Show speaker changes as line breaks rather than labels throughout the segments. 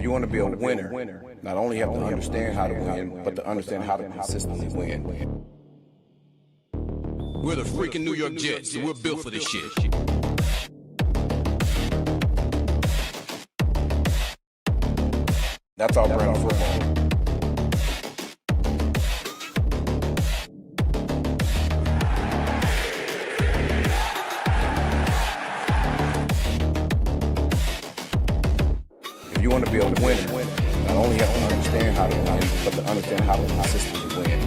you want to be a winner, not only have to understand how to win, but to understand how to consistently win.
We're the freaking New York Jets, and we're built for this shit.
That's our brand of football. If you want to be a winner, not only have to understand how to win, but to understand how to consistently win.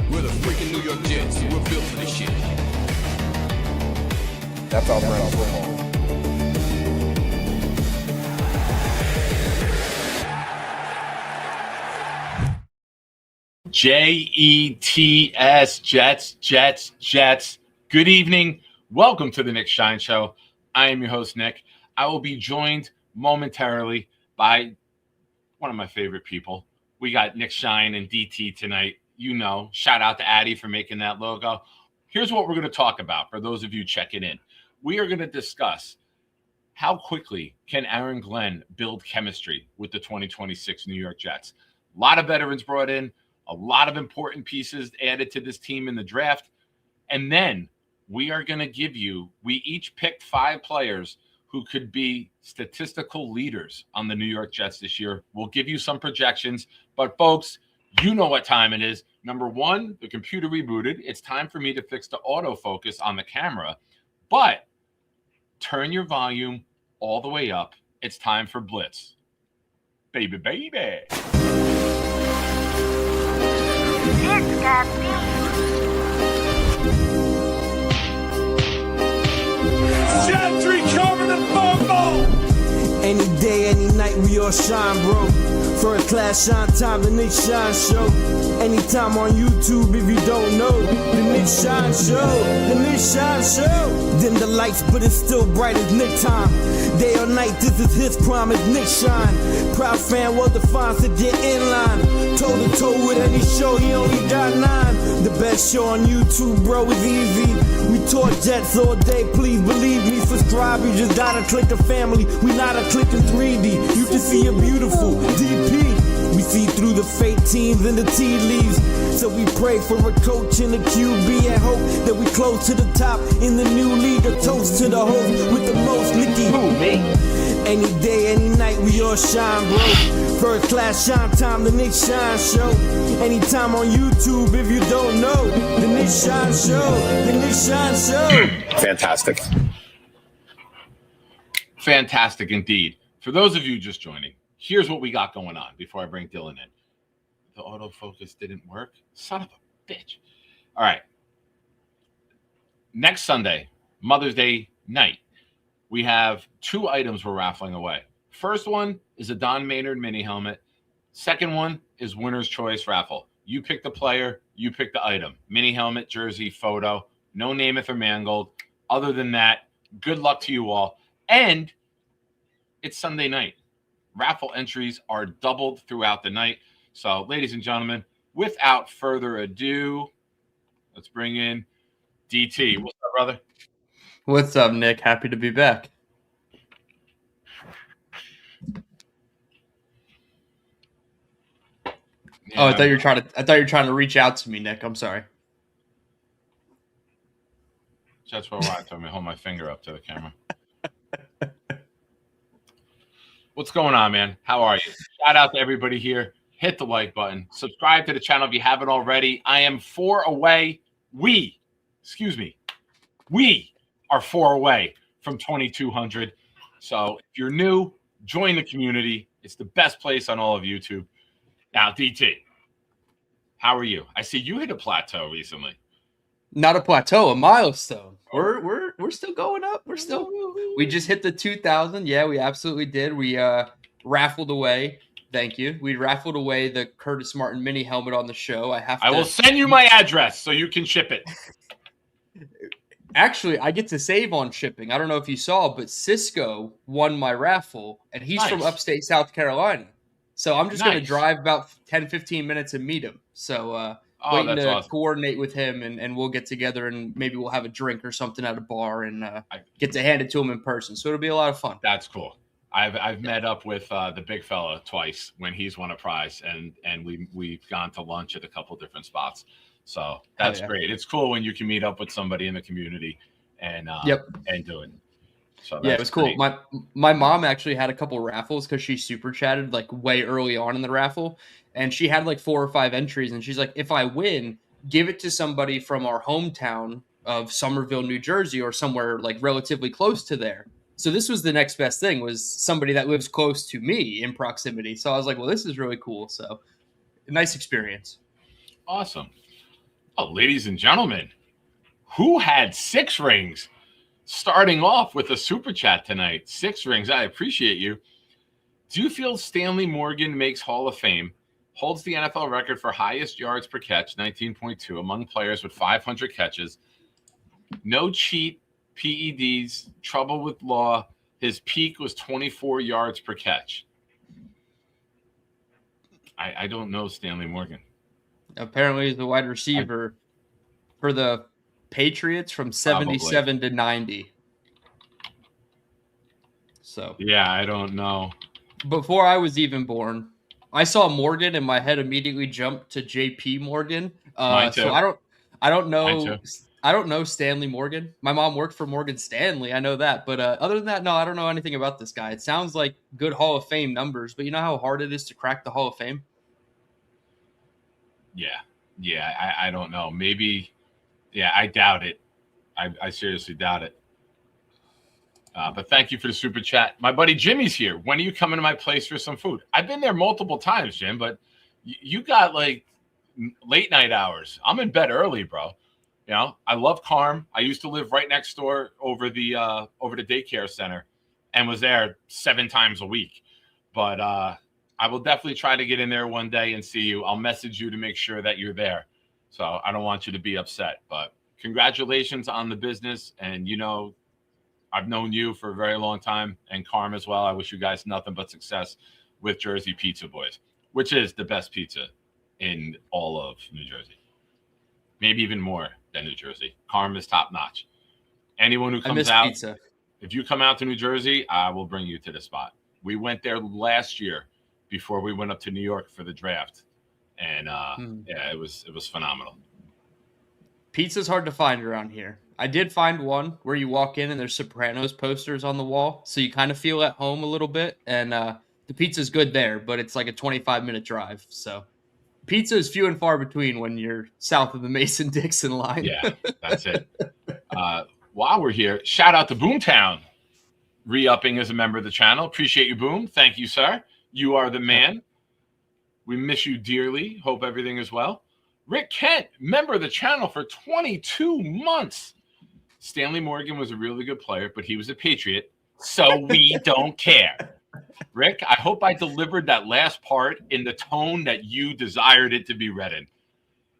We're the freaking New York Jets, and we're built for this shit.
That's our brand of football.
Jets, Jets. Good evening. Welcome to the Nick Shine Show. I am your host, Nick. I will be joined momentarily by one of my favorite people. We got Nick Shine and DT tonight. You know, shout out to Addy for making that logo. Here's what we're going to talk about for those of you checking in. We are going to discuss how quickly can Aaron Glenn build chemistry with the 2026 New York Jets. A lot of veterans brought in. A lot of important pieces added to this team in the draft. And then we are going to give you, we each picked 5 players who could be statistical leaders on the New York Jets this year. We'll give you some projections. But folks, you know what time it is. Number one, the computer rebooted. It's time for me to fix the autofocus on the camera. But turn your volume all the way up. It's time for Blitz. Baby.
It's got
Gentry covered in football!
Any day, any night, we all shine, bro. First class shine time, the Nick Shine Show. Anytime on YouTube, if you don't know, the Nick Shine Show, the Nick Shine Show. Dim the lights, but it's still bright as Nick time. Day or night, this is his prime, it's Nick Shine. Proud fan, well defined, sit your inline. Toe to toe with any show, he only got 9. The best show on YouTube, bro, is easy. We talk Jets all day, please believe me. Subscribe, you just gotta click a family. We not a click in 3D. You can see a beautiful DP. We see through the fake teams and the tea leaves. So we pray for a coach and a QB and hope that we close to the top in the new league. A toast to the host with the most licky.
Who, me?
Any day, any night, we all shine, bro. First class shine time, the Nick Shine Show. Anytime on YouTube, if you don't know, the Nick Shine Show, the Nick Shine Show.
Fantastic.
Fantastic indeed. For those of you just joining, here's what we got going on before I bring Dylan in. The autofocus didn't work. Son of a bitch. All right. Next Sunday, Mother's Day night, we have 2 items we're raffling away. First one is a Don Maynard mini helmet. Second one is winner's choice raffle. You pick the player, you pick the item. Mini helmet, jersey, photo. No Namath or Mangold. Other than that, good luck to you all. And it's Sunday night. Raffle entries are doubled throughout the night. So, ladies and gentlemen, without further ado, let's bring in DT. What's up, brother?
What's up, Nick? Happy to be back.
Yeah.
Oh, I thought you were trying to reach out to me, Nick. I'm sorry.
That's what I told me. Hold my finger up to the camera. What's going on, man? How are you? Shout out to everybody here. Hit the like button. Subscribe to the channel if you haven't already. I am 4 away. We are 4 away from 2,200. So if you're new, join the community. It's the best place on all of YouTube. Now, DT, how are you? I see you hit a plateau recently.
Not a plateau, a milestone. We're still going up. We just hit the 2,000. Yeah, we absolutely did. We raffled away. Thank you. We raffled away the Curtis Martin mini helmet on the show. I
will send you my address so you can ship it.
Actually, I get to save on shipping. I don't know if you saw, but Cisco won my raffle, and he's from upstate South Carolina. So I'm just going to drive about 10, 15 minutes and meet him. So
Oh,
waiting
that's
to
awesome.
coordinate with him, and we'll get together and maybe we'll have a drink or something at a bar and get to hand it to him in person. So it'll be a lot of fun.
That's cool. I've met up with the big fella twice when he's won a prize, and we've gone to lunch at a couple different spots. So that's great. It's cool when you can meet up with somebody in the community and do it. So
yeah, it was cool. My mom actually had a couple raffles because she super chatted like way early on in the raffle, and she had like 4 or 5 entries, and she's like, if I win, give it to somebody from our hometown of Somerville, New Jersey, or somewhere like relatively close to there. So this was the next best thing, was somebody that lives close to me in proximity. So I was like, well, this is really cool. So a nice experience.
Awesome. Oh, ladies and gentlemen, who had 6 rings? Starting off with a super chat tonight. 6 rings. I appreciate you. Do you feel Stanley Morgan makes Hall of Fame, holds the NFL record for highest yards per catch, 19.2, among players with 500 catches, no cheat, PEDs, trouble with law. His peak was 24 yards per catch. I don't know Stanley Morgan.
Apparently he's the wide receiver for the Patriots from 77 to 90. So
yeah, I don't know.
Before I was even born, I saw Morgan and my head immediately jumped to JP Morgan.
Mine too.
So I don't know. I don't know Stanley Morgan. My mom worked for Morgan Stanley. I know that. But other than that, no, I don't know anything about this guy. It sounds like good Hall of Fame numbers, but you know how hard it is to crack the Hall of Fame?
Yeah. I don't know. Maybe. Yeah, I doubt it. I seriously doubt it. But thank you for the super chat. My buddy Jimmy's here. When are you coming to my place for some food? I've been there multiple times, Jim, but you got like late night hours. I'm in bed early, bro. You know, I love Carm. I used to live right next door over the daycare center and was there 7 times a week. But I will definitely try to get in there one day and see you. I'll message you to make sure that you're there. So I don't want you to be upset. But congratulations on the business. And, you know, I've known you for a very long time, and Carm as well. I wish you guys nothing but success with Jersey Pizza Boys, which is the best pizza in all of New Jersey. Maybe even more than New Jersey. Carm is top notch. Anyone who comes out,
pizza.
If you come out to New Jersey, I will bring you to the spot. We went there last year before we went up to New York for the draft, and yeah, it was phenomenal.
Pizza's hard to find around here. I did find one where you walk in and there's Sopranos posters on the wall, so you kind of feel at home a little bit. And the pizza's good there, but it's like a 25-minute drive. So pizza is few and far between when you're south of the Mason-Dixon line.
Yeah, that's it. While we're here, shout out to Boomtown, re-upping as a member of the channel. Appreciate you, Boom. Thank you, sir. You are the man. We miss you dearly. Hope everything is well. Rick Kent, member of the channel for 22 months. Stanley Morgan was a really good player, but he was a Patriot, so we don't care. Rick, I hope I delivered that last part in the tone that you desired it to be read in.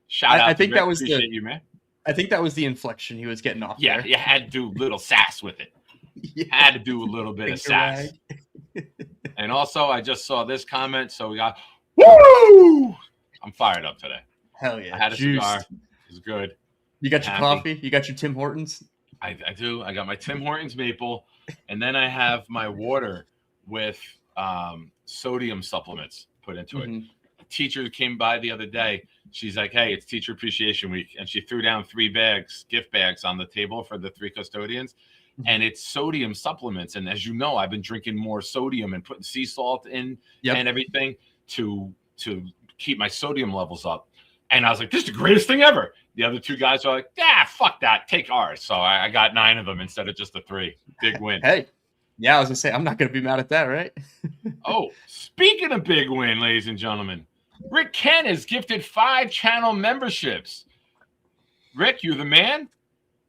Shout out
I think
to Rick.
that was
Appreciate you, man.
I think that was the inflection he was getting off.
Yeah,
there.
you had to do a little sass with it.
Yeah.
Had to do a little bit of sass. And also, I just saw this comment, so we got, woo! I'm fired up today.
Hell yeah.
I had a
Juiced.
cigar. It was good.
You got your
Happy.
coffee? You got your Tim Hortons?
I do. I got my Tim Hortons maple, and then I have my water with sodium supplements put into it. A teacher came by the other day. She's like, hey, it's Teacher Appreciation Week. And she threw down 3 bags, gift bags on the table for the 3 custodians. And it's sodium supplements. And as you know, I've been drinking more sodium and putting sea salt in and everything to keep my sodium levels up. And I was like, this is the greatest thing ever. The other 2 guys are like, fuck that. Take ours. So I got 9 of them instead of just the 3. Big win.
Hey. Yeah, I was going to say, I'm not going to be mad at that, right?
Oh, speaking of big win, ladies and gentlemen, Rick Kent has gifted 5 channel memberships. Rick, you're the man.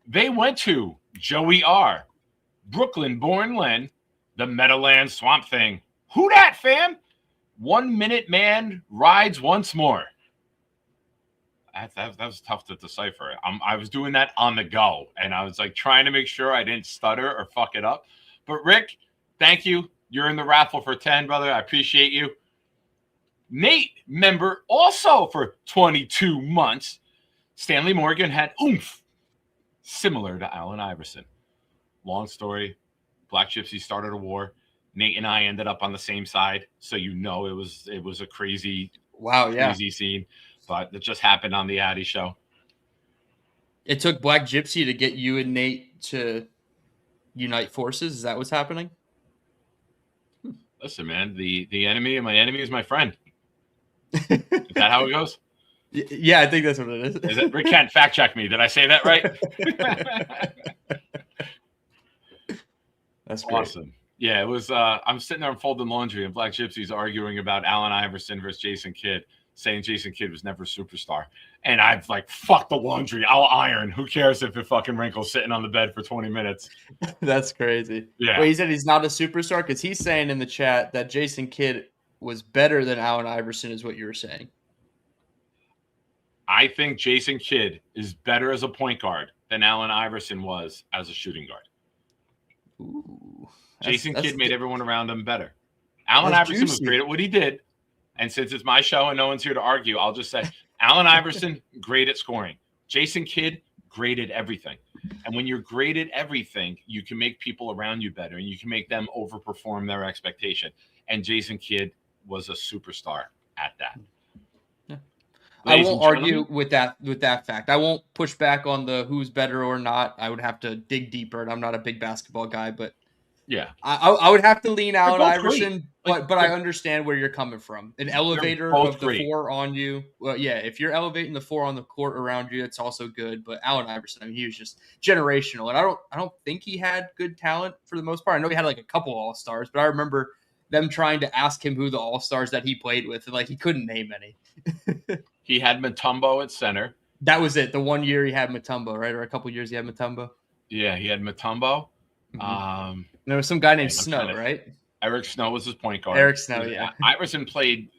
They went to Joey R., Brooklyn Born Len, the Meadowland Swamp Thing. Who dat, fam? 1 Minute Man rides once more. That was tough to decipher. I was doing that on the go, and I was like trying to make sure I didn't stutter or fuck it up. But Rick, thank you. You're in the raffle for 10, brother. I appreciate you. Nate, member also for 22 months. Stanley Morgan had oomph, similar to Allen Iverson. Long story. Black Gypsy started a war. Nate and I ended up on the same side, so it was a crazy, crazy scene. But it just happened on the Addy show.
It took Black Gypsy to get you and Nate to unite forces. Is that what's happening?
Listen, man, the enemy of my enemy is my friend. Is that how it goes?
Yeah, I think that's what it is.
Is it? Rick Kent, fact check me. Did I say that right?
That's great.
Awesome. Yeah, it was. I'm sitting there folding laundry, and Black Gypsy's arguing about Allen Iverson versus Jason Kidd, saying Jason Kidd was never a superstar. And I'm like, fuck the laundry. I'll iron. Who cares if it fucking wrinkles sitting on the bed for 20 minutes?
That's crazy.
Yeah.
Wait, he said he's not a superstar because he's saying in the chat that Jason Kidd was better than Allen Iverson, is what you were saying.
I think Jason Kidd is better as a point guard than Allen Iverson was as a shooting guard.
Ooh.
Jason Kidd made everyone around him better. Allen Iverson was great at what he did. And since it's my show and no one's here to argue, I'll just say Allen Iverson, great at scoring. Jason Kidd, great at everything. And when you're great at everything, you can make people around you better and you can make them overperform their expectation. And Jason Kidd was a superstar at that.
Yeah. I won't argue with that fact. I won't push back on the who's better or not. I would have to dig deeper, and I'm not a big basketball guy, but
yeah,
I would have to lean Allen Iverson, but I understand where you're coming from. An elevator of the four on you. Well, yeah, if you're elevating the four on the court around you, it's also good. But Allen Iverson, I mean, he was just generational, and I don't think he had good talent for the most part. I know he had like a couple All-Stars, but I remember them trying to ask him who the All-Stars that he played with, and like he couldn't name any.
He had Mutombo at center.
That was it. The 1 year he had Mutombo, right? Or a couple years he had Mutombo.
Yeah, he had Mutombo.
Mm-hmm. There was some guy named Snow, right?
Eric Snow was his point guard.
Eric Snow, yeah.
Iverson played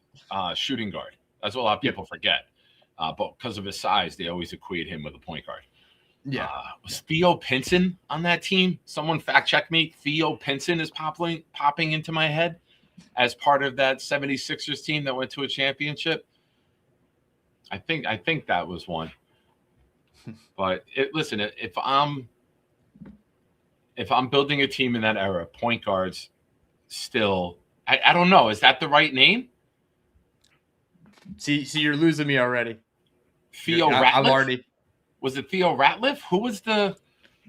shooting guard. That's what a lot of people forget. But because of his size, they always equate him with a point guard.
Yeah.
Was Theo Pinson on that team? Someone fact check me. Theo Pinson is popping into my head as part of that 76ers team that went to a championship. I think that was one. But listen, if I'm building a team in that era, point guards still, I don't know. Is that the right name?
See, you're losing me already.
Theo Ratliff?
I'm already.
Was it Theo Ratliff? Who was the?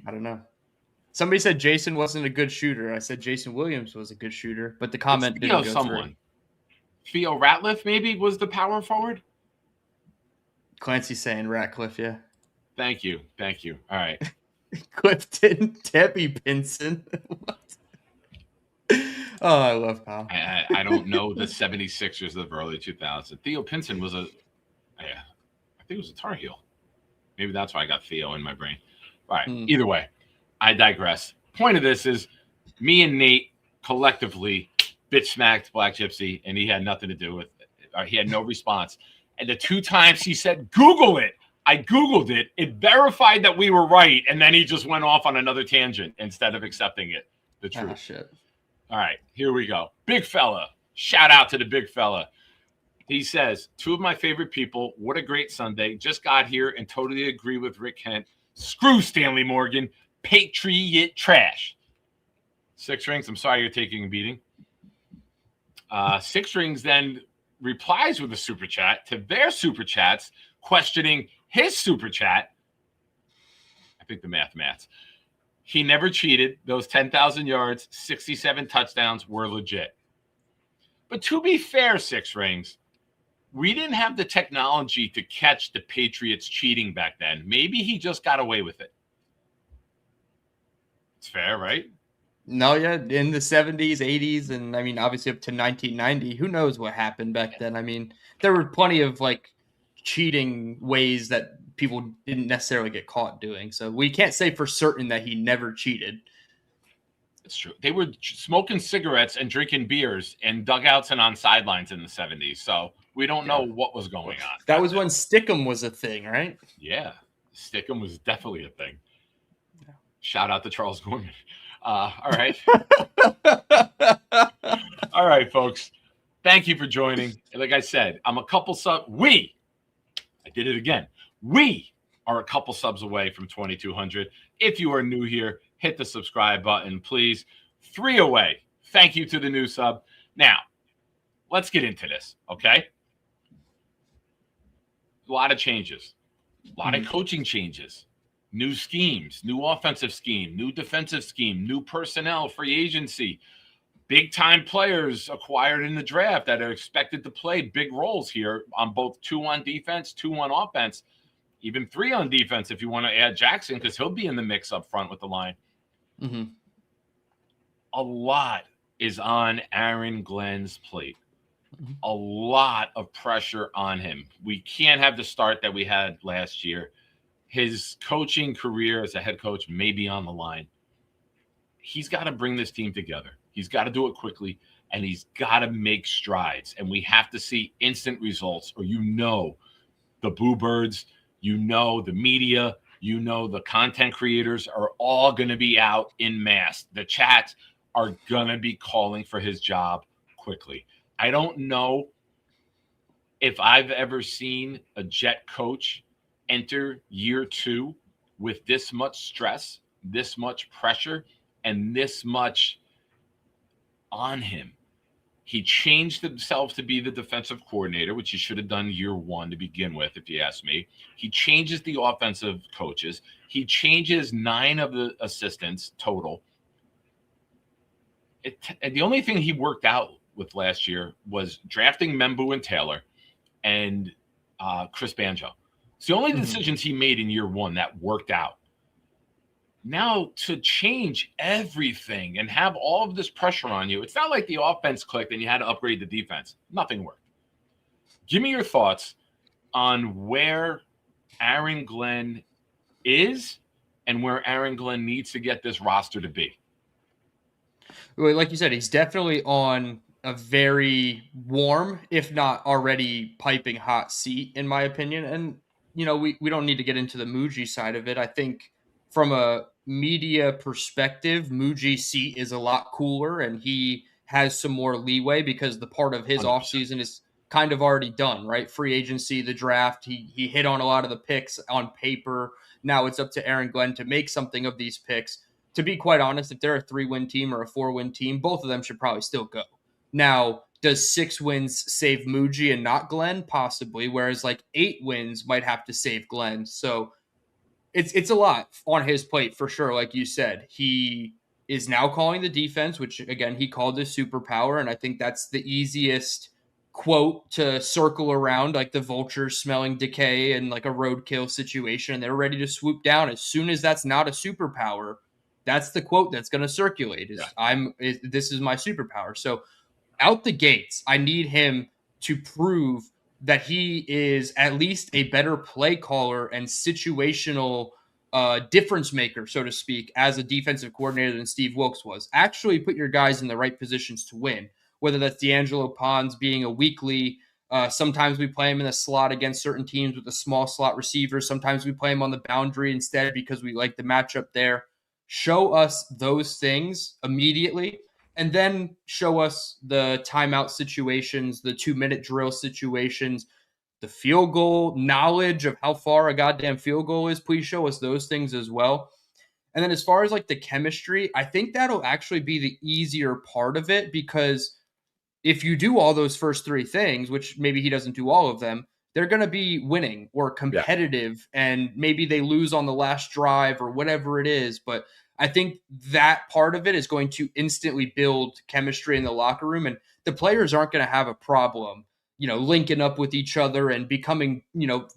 I don't know. Somebody said Jason wasn't a good shooter. I said Jason Williams was a good shooter, but the comment didn't go through.
Theo Ratliff maybe was the power forward?
Clancy's saying Ratcliffe, yeah.
Thank you. All right.
Clifton, Debbie Pinson. What? Oh, I love Kyle.
I don't know the 76ers of early 2000s. Theo Pinson was I think it was a Tar Heel. Maybe that's why I got Theo in my brain. All right. Either way, I digress. Point of this is me and Nate collectively bitch smacked Black Gypsy, and he had nothing to do with it. He had no response. And the 2 times he said, Google it, I Googled it. It verified that we were right. And then he just went off on another tangent instead of accepting it. The truth.
Oh, shit.
All right, here we go. Big fella. Shout out to the big fella. He says, 2 of my favorite people. What a great Sunday. Just got here and totally agree with Rick Kent. Screw Stanley Morgan. Patriot trash. 6 Rings, I'm sorry you're taking a beating. 6 Rings then replies with a super chat to their super chats, questioning his super chat. I think the maths. He never cheated. Those 10,000 yards, 67 touchdowns were legit. But to be fair, 6 Rings, we didn't have the technology to catch the Patriots cheating back then. Maybe he just got away with it. It's fair, right?
No, yeah, in the 70s, 80s, and I mean, obviously up to 1990, who knows what happened back then? I mean, there were plenty of like cheating ways that people didn't necessarily get caught doing. So we can't say for certain that he never cheated.
It's true. They were smoking cigarettes and drinking beers in dugouts and on sidelines in the 70s. So we don't know what was going on.
That was when Stickum was a thing, right?
Yeah. Stickum was definitely a thing. Yeah. Shout out to Charles Gorman. All right. All right, folks. Thank you for joining. And like I said, I'm a couple subs. I did it again. We are a couple subs away from 2,200. If you are new here, hit the subscribe button, please. 3 away. Thank you to the new sub. Now, let's get into this, okay? A lot of changes, a lot of coaching changes, new schemes, new offensive scheme, new defensive scheme, new personnel, free agency, big-time players acquired in the draft that are expected to play big roles here on both 2 on defense, 2 on offense, even 3 on defense if you want to add Jackson because he'll be in the mix up front with the line.
Mm-hmm.
A lot is on Aaron Glenn's plate. A lot of pressure on him. We can't have the start that we had last year. His coaching career as a head coach may be on the line. He's got to bring this team together. He's got to do it quickly, and he's got to make strides. And we have to see instant results, or the boo birds, the media, the content creators are all going to be out in mass. The chats are going to be calling for his job quickly. I don't know if I've ever seen a Jet coach enter year 2 with this much stress, this much pressure, and this much on him. He changed himself to be the defensive coordinator, which he should have done year 1 to begin with, if you ask me. He changes the offensive coaches. He changes 9 of the assistants total. And the only thing he worked out with last year was drafting Membu and Taylor and Chris Banjo. It's the only decisions he made in year 1 that worked out. Now to change everything and have all of this pressure on you, it's not like the offense clicked and you had to upgrade the defense. Nothing worked. Give me your thoughts on where Aaron Glenn is and where Aaron Glenn needs to get this roster to be.
Well, like you said, he's definitely on a very warm, if not already piping hot seat, in my opinion. And, we don't need to get into the Muji side of it. I think from a media perspective, Muji's seat is a lot cooler and he has some more leeway because the part of his 100%. Offseason is kind of already done, right? Free agency, the draft, he hit on a lot of the picks on paper. Now it's up to Aaron Glenn to make something of these picks. To be quite honest, if they're a 3-win team or a 4-win team, both of them should probably still go. Now, does 6 wins save Muji and not Glenn? Possibly, whereas 8 wins might have to save Glenn. So it's a lot on his plate for sure. Like you said, he is now calling the defense, which again, he called his superpower. And I think that's the easiest quote to circle around, like the vultures smelling decay and like a roadkill situation. And they're ready to swoop down. As soon as that's not a superpower, that's the quote that's going to circulate this is my superpower. So out the gates, I need him to prove that he is at least a better play caller and situational difference maker, so to speak, as a defensive coordinator than Steve Wilkes was. Actually put your guys in the right positions to win, whether that's D'Angelo Pons being a weekly. Sometimes we play him in the slot against certain teams with a small slot receiver. Sometimes we play him on the boundary instead because we like the matchup there. Show us those things immediately. And then show us the timeout situations, the 2-minute drill situations, the field goal knowledge of how far a goddamn field goal is. Please show us those things as well. And then as far as the chemistry, I think that'll actually be the easier part of it, because if you do all those first 3 things, which maybe he doesn't do all of them, they're going to be winning or competitive, and maybe they lose on the last drive or whatever it is. But I think that part of it is going to instantly build chemistry in the locker room, and the players aren't going to have a problem, linking up with each other and becoming,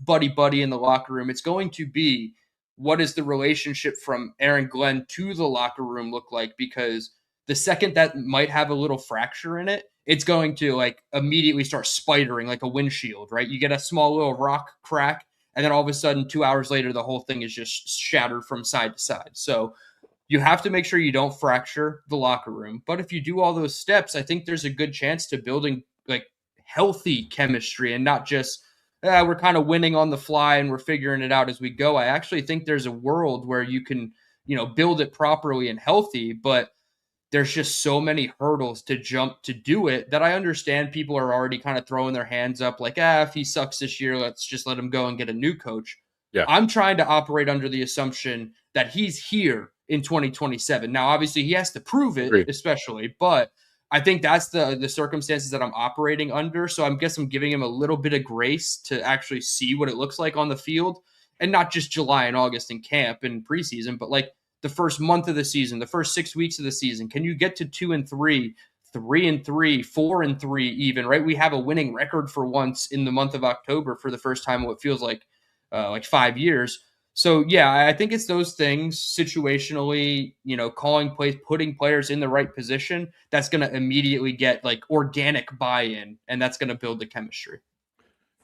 buddy in the locker room. It's going to be, what is the relationship from Aaron Glenn to the locker room look like? Because the second that might have a little fracture in it, it's going to immediately start spidering like a windshield, right? You get a small little rock crack, and then all of a sudden 2 hours later, the whole thing is just shattered from side to side. So you have to make sure you don't fracture the locker room. But if you do all those steps, I think there's a good chance to building healthy chemistry and not just, we're kind of winning on the fly and we're figuring it out as we go. I actually think there's a world where you can, build it properly and healthy, but there's just so many hurdles to jump to do it that I understand people are already kind of throwing their hands up like, if he sucks this year, let's just let him go and get a new coach.
Yeah.
I'm trying to operate under the assumption that he's here in 2027. Now, obviously, he has to prove it,
Agreed.
especially, but I think that's the circumstances that I'm operating under. So I guess I'm giving him a little bit of grace to actually see what it looks like on the field, and not just July and August in camp and preseason, but like the first month of the season, the first 6 weeks of the season. Can you get to 2-3, 3-3, 4-3 even, right? We have a winning record for once in the month of October for the first time in what feels like 5 years. So yeah, I think it's those things situationally, calling plays, putting players in the right position. That's going to immediately get like organic buy-in, and that's going to build the chemistry.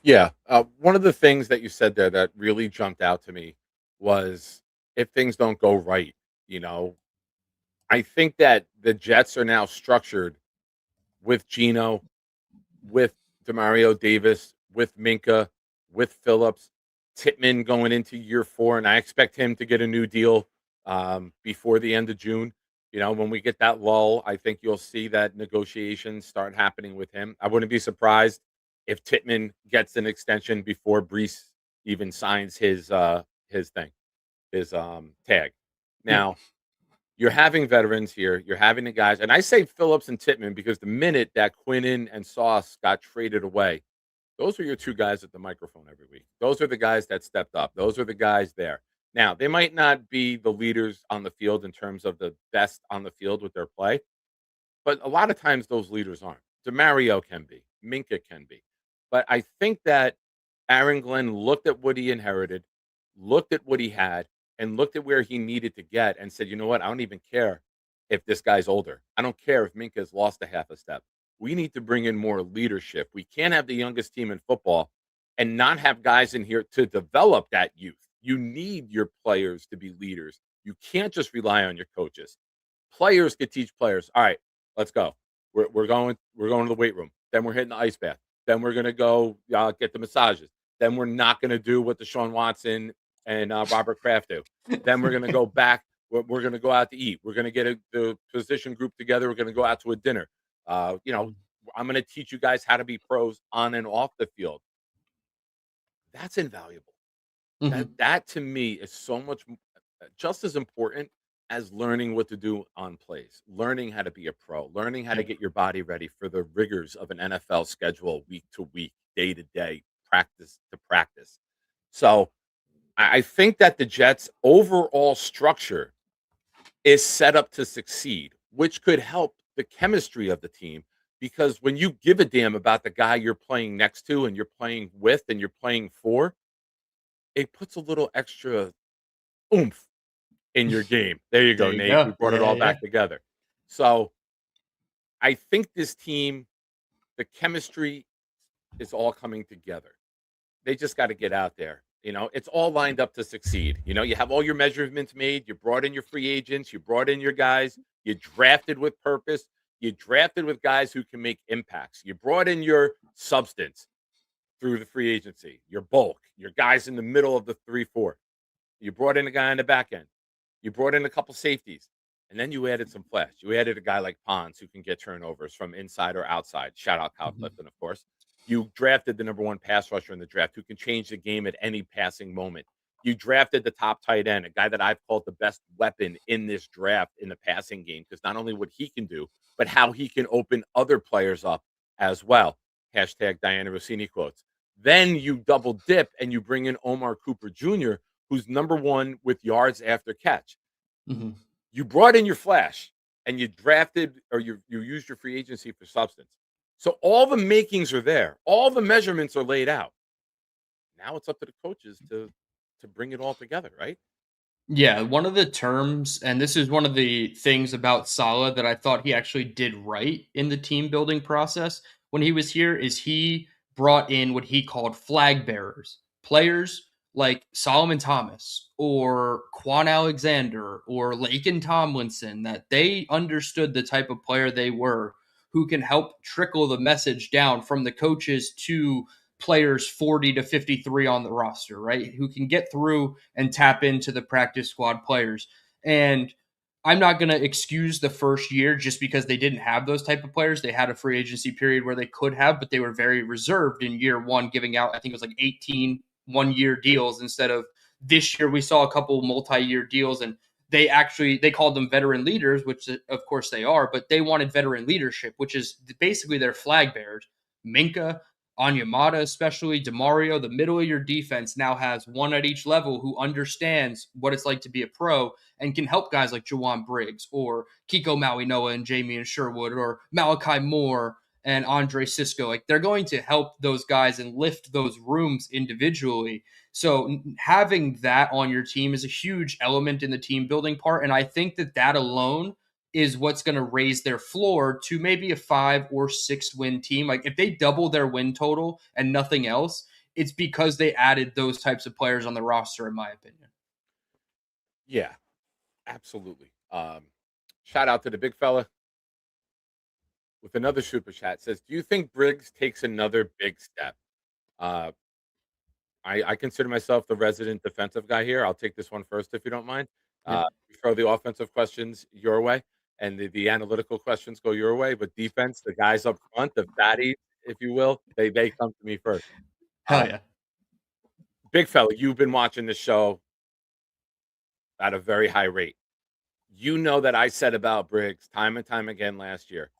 Yeah. One of the things that you said there that really jumped out to me was if things don't go right, I think that the Jets are now structured with Geno, with Demario Davis, with Minka, with Phillips, Tittman going into year 4, and I expect him to get a new deal before the end of June. When we get that lull, I think you'll see that negotiations start happening with him. I wouldn't be surprised if Tittman gets an extension before Brees even signs his thing, his tag. Now, you're having veterans here. You're having the guys, and I say Phillips and Tittman because the minute that Quinnen and Sauce got traded away, those are your 2 guys at the microphone every week. Those are the guys that stepped up. Those are the guys there. Now, they might not be the leaders on the field in terms of the best on the field with their play, but a lot of times those leaders aren't. DeMario can be. Minka can be. But I think that Aaron Glenn looked at what he inherited, looked at what he had, and looked at where he needed to get and said, you know what? I don't even care if this guy's older. I don't care if Minka's lost a half a step. We need to bring in more leadership. We can't have the youngest team in football and not have guys in here to develop that youth. You need your players to be leaders. You can't just rely on your coaches. Players could teach players. All right, let's go. We're going to the weight room. Then we're hitting the ice bath. Then we're going to go get the massages. Then we're not going to do what Deshaun Watson and Robert Kraft do. Then we're going to go back. We're going to go out to eat. We're going to get the position group together. We're going to go out to a dinner. I'm going to teach you guys how to be pros on and off the field. That's invaluable.
Mm-hmm.
That to me is so much just as important as learning what to do on plays, learning how to be a pro, learning how to get your body ready for the rigors of an NFL schedule week to week, day to day, practice to practice. So I think that the Jets' overall structure is set up to succeed, which could help the chemistry of the team. Because when you give a damn about the guy you're playing next to and you're playing with and you're playing for, it puts a little extra oomph in your game. There you go,
There you
Nate.
go.
We brought it all back together. So I think this team, the chemistry is all coming together. They just got to get out there. It's all lined up to succeed. You have all your measurements made. You brought in your free agents. You brought in your guys. You drafted with purpose. You drafted with guys who can make impacts. You brought in your substance through the free agency, your bulk, your guys in the middle of the 3-4. You brought in a guy on the back end. You brought in a couple safeties. And then you added some flash. You added a guy like Pons who can get turnovers from inside or outside. Shout out Kyle Clifton, of course. You drafted the number 1 pass rusher in the draft who can change the game at any passing moment. You drafted the top tight end, a guy that I've called the best weapon in this draft in the passing game, because not only what he can do, but how he can open other players up as well. Hashtag Diana Rossini quotes. Then you double dip and you bring in Omar Cooper Jr., who's number 1 with yards after catch.
Mm-hmm.
You brought in your flash and you drafted or you used your free agency for substance. So all the makings are there. All the measurements are laid out. Now it's up to the coaches to bring it all together, right?
Yeah, one of the terms, and this is one of the things about Saleh that I thought he actually did right in the team building process when he was here, is he brought in what he called flag bearers, players like Solomon Thomas or Quan Alexander or Laken Tomlinson, that they understood the type of player they were, who can help trickle the message down from the coaches to players 40 to 53 on the roster, right? Who can get through and tap into the practice squad players. And I'm not going to excuse the first year just because they didn't have those type of players. They had a free agency period where they could have, but they were very reserved in year one, giving out, I think it was like 18 one-year deals instead of this year. We saw a couple multi-year deals, and they called them veteran leaders, which of course they are, but they wanted veteran leadership, which is basically their flag bearers. Minka, Onyemata, especially Demario, the middle of your defense now has one at each level who understands what it's like to be a pro and can help guys like Jawan Briggs or Kiko Maui Noah and Jamie and Sherwood or Malachi Moore and Andre Cisco. Like they're going to help those guys and lift those rooms individually. So having that on your team is a huge element in the team building part. And I think that alone is what's going to raise their floor to maybe a 5 or 6 win team. Like if they double their win total and nothing else, it's because they added those types of players on the roster, in my opinion.
Yeah, absolutely. Shout out to the big fella with another super chat. Says, do you think Briggs takes another big step? I consider myself the resident defensive guy here. I'll take this one first if you don't mind.
Yeah.
Throw the offensive questions your way and the analytical questions go your way. But defense, the guys up front, the fatties, if you will, they come to me first.
Hell yeah.
Big fella, you've been watching the show at a very high rate. You know that I said about Briggs time and time again last year.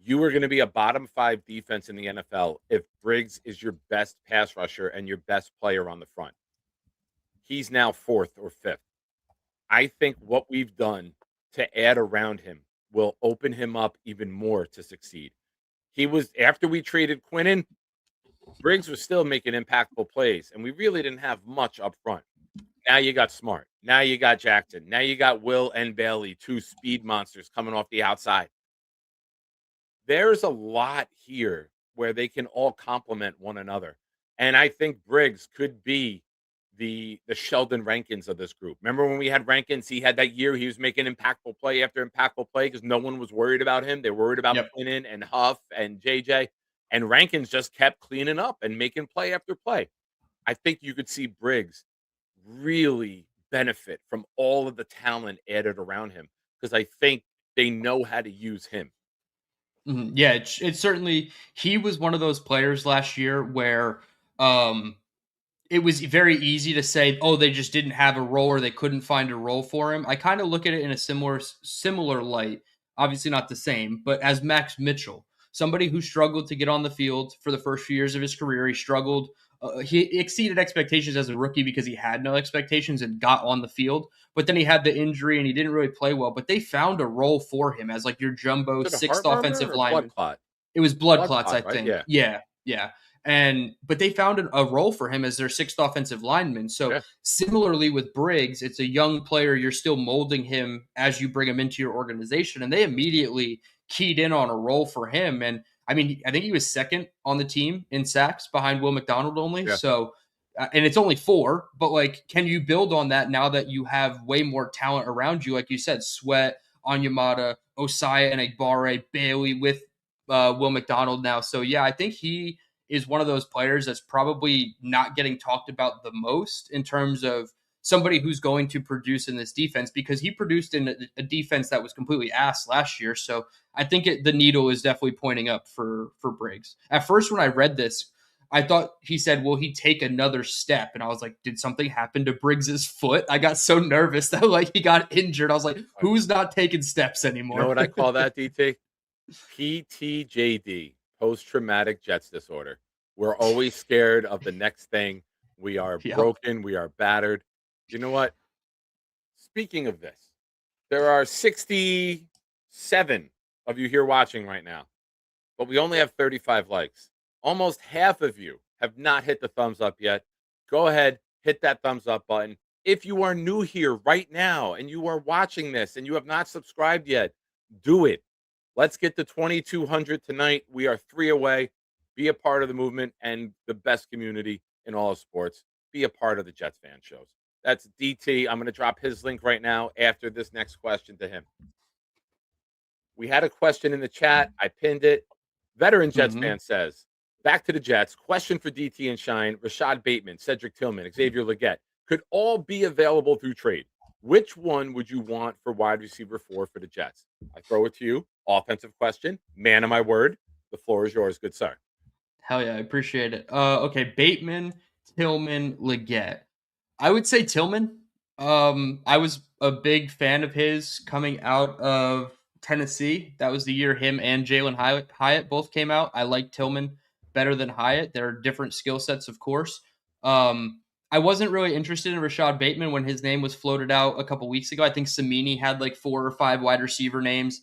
You are going to be a bottom 5 defense in the NFL if Briggs is your best pass rusher and your best player on the front. He's now 4th or 5th. I think what we've done to add around him will open him up even more to succeed. He was, after we traded Quinnen, Briggs was still making impactful plays, and we really didn't have much up front. Now you got Smart. Now you got Jackson. Now you got Will and Bailey, 2 speed monsters coming off the outside. There's a lot here where they can all complement one another. And I think Briggs could be the Sheldon Rankins of this group. Remember when we had Rankins, he had that year he was making impactful play after impactful play because no one was worried about him. They were worried about Quinnen and Huff and JJ. And Rankins just kept cleaning up and making play after play. I think you could see Briggs really benefit from all of the talent added around him because I think they know how to use him.
Yeah, it's certainly, he was one of those players last year where it was very easy to say, oh, they just didn't have a role or they couldn't find a role for him. I kind of look at it in a similar light, obviously not the same, but as Max Mitchell, somebody who struggled to get on the field for the first few years of his career. He struggled. He exceeded expectations as a rookie because he had no expectations and got on the field. But then he had the injury and he didn't really play well. But they found a role for him as like your jumbo 6th offensive lineman. It was blood clots, I think.
Right?
Yeah. But they found a role for him as their 6th offensive lineman. So similarly with Briggs, it's a young player. You're still molding him as you bring him into your organization. And they immediately keyed in on a role for him. And I mean, I think he was 2nd on the team in sacks behind Will McDonald only.
Yeah.
So, and it's only 4, but like, can you build on that now that you have way more talent around you? Like you said, Sweat, Onyemata, Osai, and Egbare, Bailey with Will McDonald now. So yeah, I think he is one of those players that's probably not getting talked about the most in terms of somebody who's going to produce in this defense because he produced in a defense that was completely ass last year. So I think the needle is definitely pointing up for Briggs. At first, when I read this, I thought he said, will he take another step? And I was like, did something happen to Briggs's foot? I got so nervous that like he got injured. I was like, who's not taking steps anymore?
You know what I call that, DT? PTJD, post-traumatic jets disorder. We're always scared of the next thing. We are broken. We are battered. You know what? Speaking of this, there are 67 of you here watching right now, but we only have 35 likes. Almost half of you have not hit the thumbs up yet. Go ahead, hit that thumbs up button. If you are new here right now and you are watching this and you have not subscribed yet, do it. Let's get to 2,200 tonight. We are 3 away. Be a part of the movement and the best community in all of sports. Be a part of the Jets fan shows. That's DT. I'm going to drop his link right now after this next question to him. We had a question in the chat. I pinned it. Veteran Jets fan says, back to the Jets. Question for DT and Shine. Rashad Bateman, Cedric Tillman, Xavier Legette could all be available through trade.
Which one would you want for wide receiver 4 for the Jets? I throw it to you. Offensive question. Man of my word. The floor is yours, good sir.
Hell yeah, I appreciate it. Okay, Bateman, Tillman, Leggett. I would say Tillman. I was a big fan of his coming out of Tennessee. That was the year him and Jalen Hyatt both came out. I like Tillman better than Hyatt. There are different skill sets, of course. I wasn't really interested in Rashad Bateman when his name was floated out a couple weeks ago. I think Samini had like 4 or 5 wide receiver names.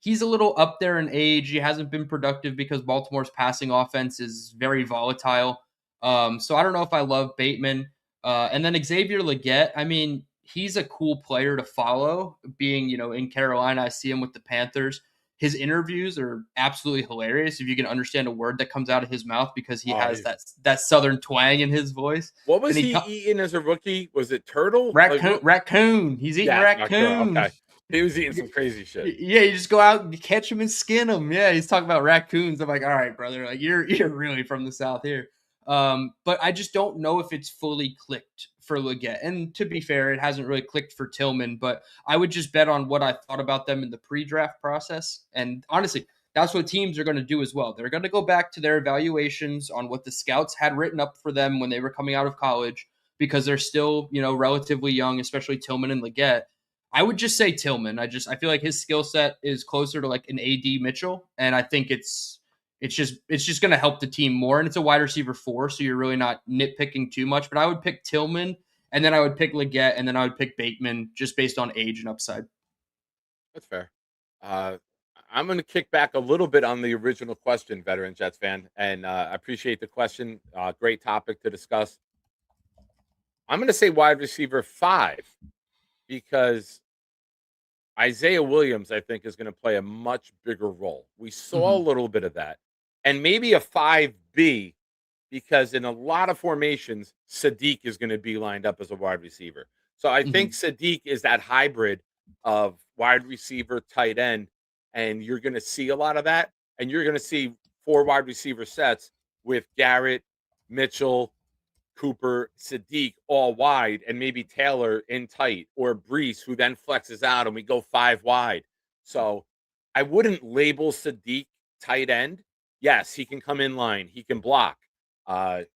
He's a little up there in age. He hasn't been productive because Baltimore's passing offense is very volatile. So I don't know if I love Bateman. And then Xavier Leggett, I mean, he's a cool player to follow. Being, in Carolina, I see him with the Panthers. His interviews are absolutely hilarious if you can understand a word that comes out of his mouth because he has that southern twang in his voice.
What was
And
he eating as a rookie? Was it turtle?
Raccoon. He's eating raccoons.
Okay. He was eating some crazy shit.
Yeah, you just go out and catch him and skin him. Yeah, he's talking about raccoons. I'm like, all right, brother, like you're really from the South here. But I just don't know if it's fully clicked for Leggett. And to be fair, it hasn't really clicked for Tillman, but I would just bet on what I thought about them in the pre-draft process. And honestly, that's what teams are going to do as well. They're going to go back to their evaluations on what the scouts had written up for them when they were coming out of college because they're still, relatively young, especially Tillman and Leggett. I would just say Tillman. I feel like his skill set is closer to like an AD Mitchell, and I think it's just going to help the team more. And it's a wide receiver 4, so you're really not nitpicking too much. But I would pick Tillman, and then I would pick Leggett, and then I would pick Bateman just based on age and upside.
That's fair. I'm going to kick back a little bit on the original question, veteran Jets fan, and I appreciate the question. Great topic to discuss. I'm going to say wide receiver 5 because Isaiah Williams, I think, is going to play a much bigger role. We saw a little bit of that. And maybe a 5B because in a lot of formations, Sadiq is going to be lined up as a wide receiver. So I think Sadiq is that hybrid of wide receiver, tight end, and you're going to see a lot of that. And you're going to see 4 wide receiver sets with Garrett, Mitchell, Cooper, Sadiq all wide, and maybe Taylor in tight, or Brees, who then flexes out and we go 5 wide. So I wouldn't label Sadiq tight end. Yes, he can come in line, he can block, but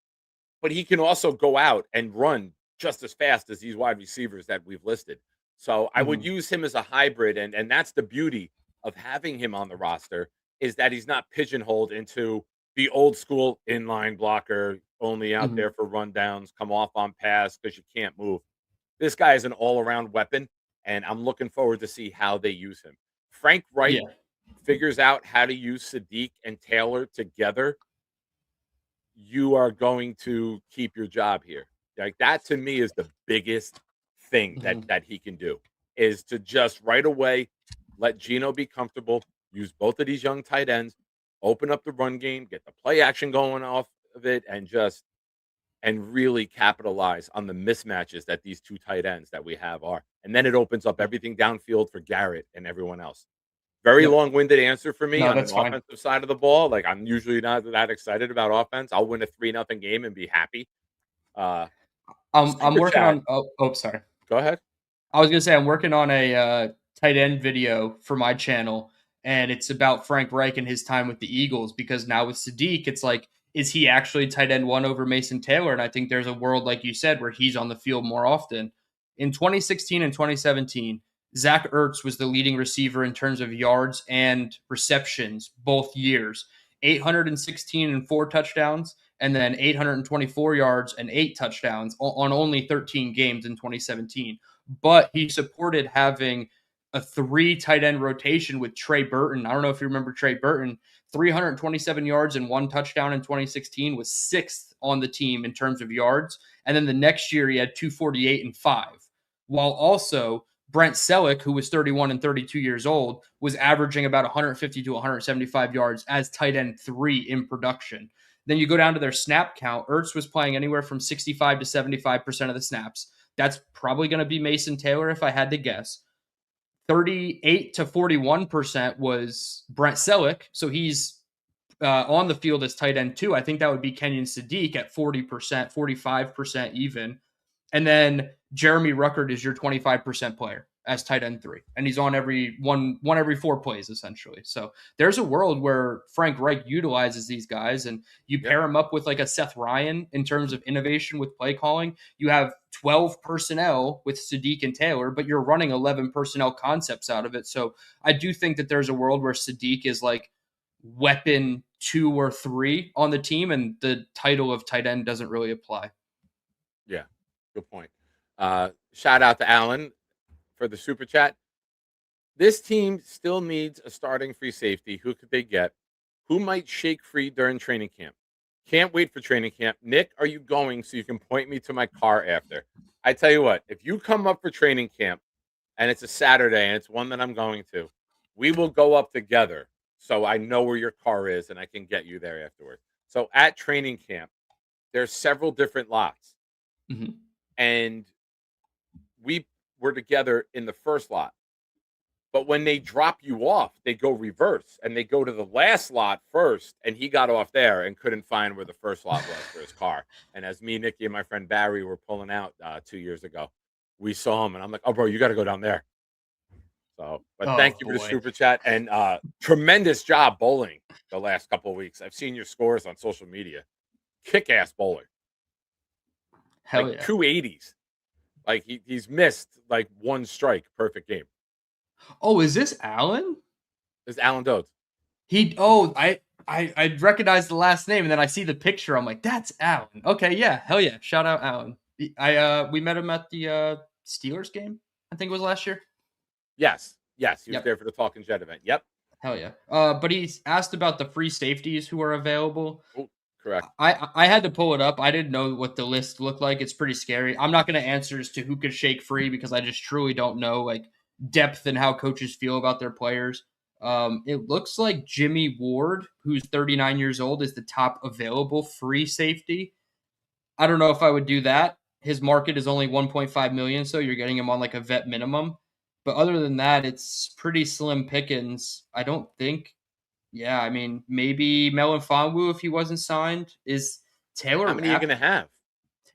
he can also go out and run just as fast as these wide receivers that we've listed. So I would use him as a hybrid, and that's the beauty of having him on the roster is that he's not pigeonholed into the old school inline blocker, only out there for rundowns, come off on pass because you can't move. This guy is an all-around weapon, and I'm looking forward to see how they use him. Frank Wright figures out how to use Sadiq and Taylor together. You are going to keep your job here. Like that to me is the biggest thing that he can do is to just right away let Geno be comfortable, use both of these young tight ends, open up the run game, get the play action going off of it, and really capitalize on the mismatches that these 2 tight ends that we have are. And then it opens up everything downfield for Garrett and everyone else. Very long-winded answer for me on the offensive side of the ball. Like I'm usually not that excited about offense. I'll win a 3-0 game and be happy.
I'm working on. Oh, sorry.
Go ahead.
I was gonna say I'm working on a tight end video for my channel, and it's about Frank Reich and his time with the Eagles. Because now with Sadiq, it's like, is he actually tight end 1 over Mason Taylor? And I think there's a world, like you said, where he's on the field more often. In 2016 and 2017, Zach Ertz was the leading receiver in terms of yards and receptions both years. 816 and 4 touchdowns, and then 824 yards and 8 touchdowns on only 13 games in 2017. But he supported having a 3 tight end rotation with Trey Burton. I don't know if you remember Trey Burton. 327 yards and 1 touchdown in 2016 was 6th on the team in terms of yards. And then the next year he had 248 and 5. While also Brent Selleck, who was 31 and 32 years old, was averaging about 150 to 175 yards as tight end 3 in production. Then you go down to their snap count. Ertz was playing anywhere from 65 to 75% of the snaps. That's probably going to be Mason Taylor if I had to guess. 38 to 41% was Brent Selleck. So he's on the field as tight end 2. I think that would be Kenyon Sadiq at 40%, 45% even. And then Jeremy Ruckert is your 25% player as tight end 3. And he's on every one every 4 plays, essentially. So there's a world where Frank Reich utilizes these guys, and you pair him up with like a Seth Ryan in terms of innovation with play calling. You have 12 personnel with Sadiq and Taylor, but you're running 11 personnel concepts out of it. So I do think that there's a world where Sadiq is like weapon 2 or 3 on the team, and the title of tight end doesn't really apply.
Yeah, good point. Shout out to Alan for the super chat. This team still needs a starting free safety. Who could they get? Who might shake free during training camp? Can't wait for training camp. Nick, are you going so you can point me to my car after? I tell you what, if you come up for training camp and it's a Saturday and it's one that I'm going to, we will go up together so I know where your car is and I can get you there afterwards. So at training camp, there's several different lots.
Mm-hmm.
And we were together in the first lot. But when they drop you off, they go reverse and they go to the last lot first. And he got off there and couldn't find where the first lot was for his car. And as me, Nikki, and my friend Barry were pulling out 2 years ago, we saw him and I'm like, oh, bro, you got to go down there. So, but thank you for the super chat and tremendous job bowling the last couple of weeks. I've seen your scores on social media. Kick-ass bowler.
Hell
like
yeah.
280s. Like he's missed like one strike, perfect game.
Oh, is this Alan?
It's Alan Dodds.
I recognize the last name and then I see the picture. I'm like, that's Alan. Okay, yeah, hell yeah. Shout out Alan. We met him at the Steelers game, I think it was last year.
Yes. He was there for the Talking Jet event. Yep.
Hell yeah. But he's asked about the free safeties who are available.
Oh, correct.
I had to pull it up. I didn't know what the list looked like. It's pretty scary. I'm not going to answer as to who could shake free because I just truly don't know like depth and how coaches feel about their players. It looks like Jimmy Ward, who's 39 years old, is the top available free safety. I don't know if I would do that. His market is only 1.5 million, so you're getting him on like a vet minimum. But other than that, it's pretty slim pickings. I don't think. Yeah, I mean, maybe Melon Fonwu if he wasn't signed. Is Taylor?
How many are you going to have?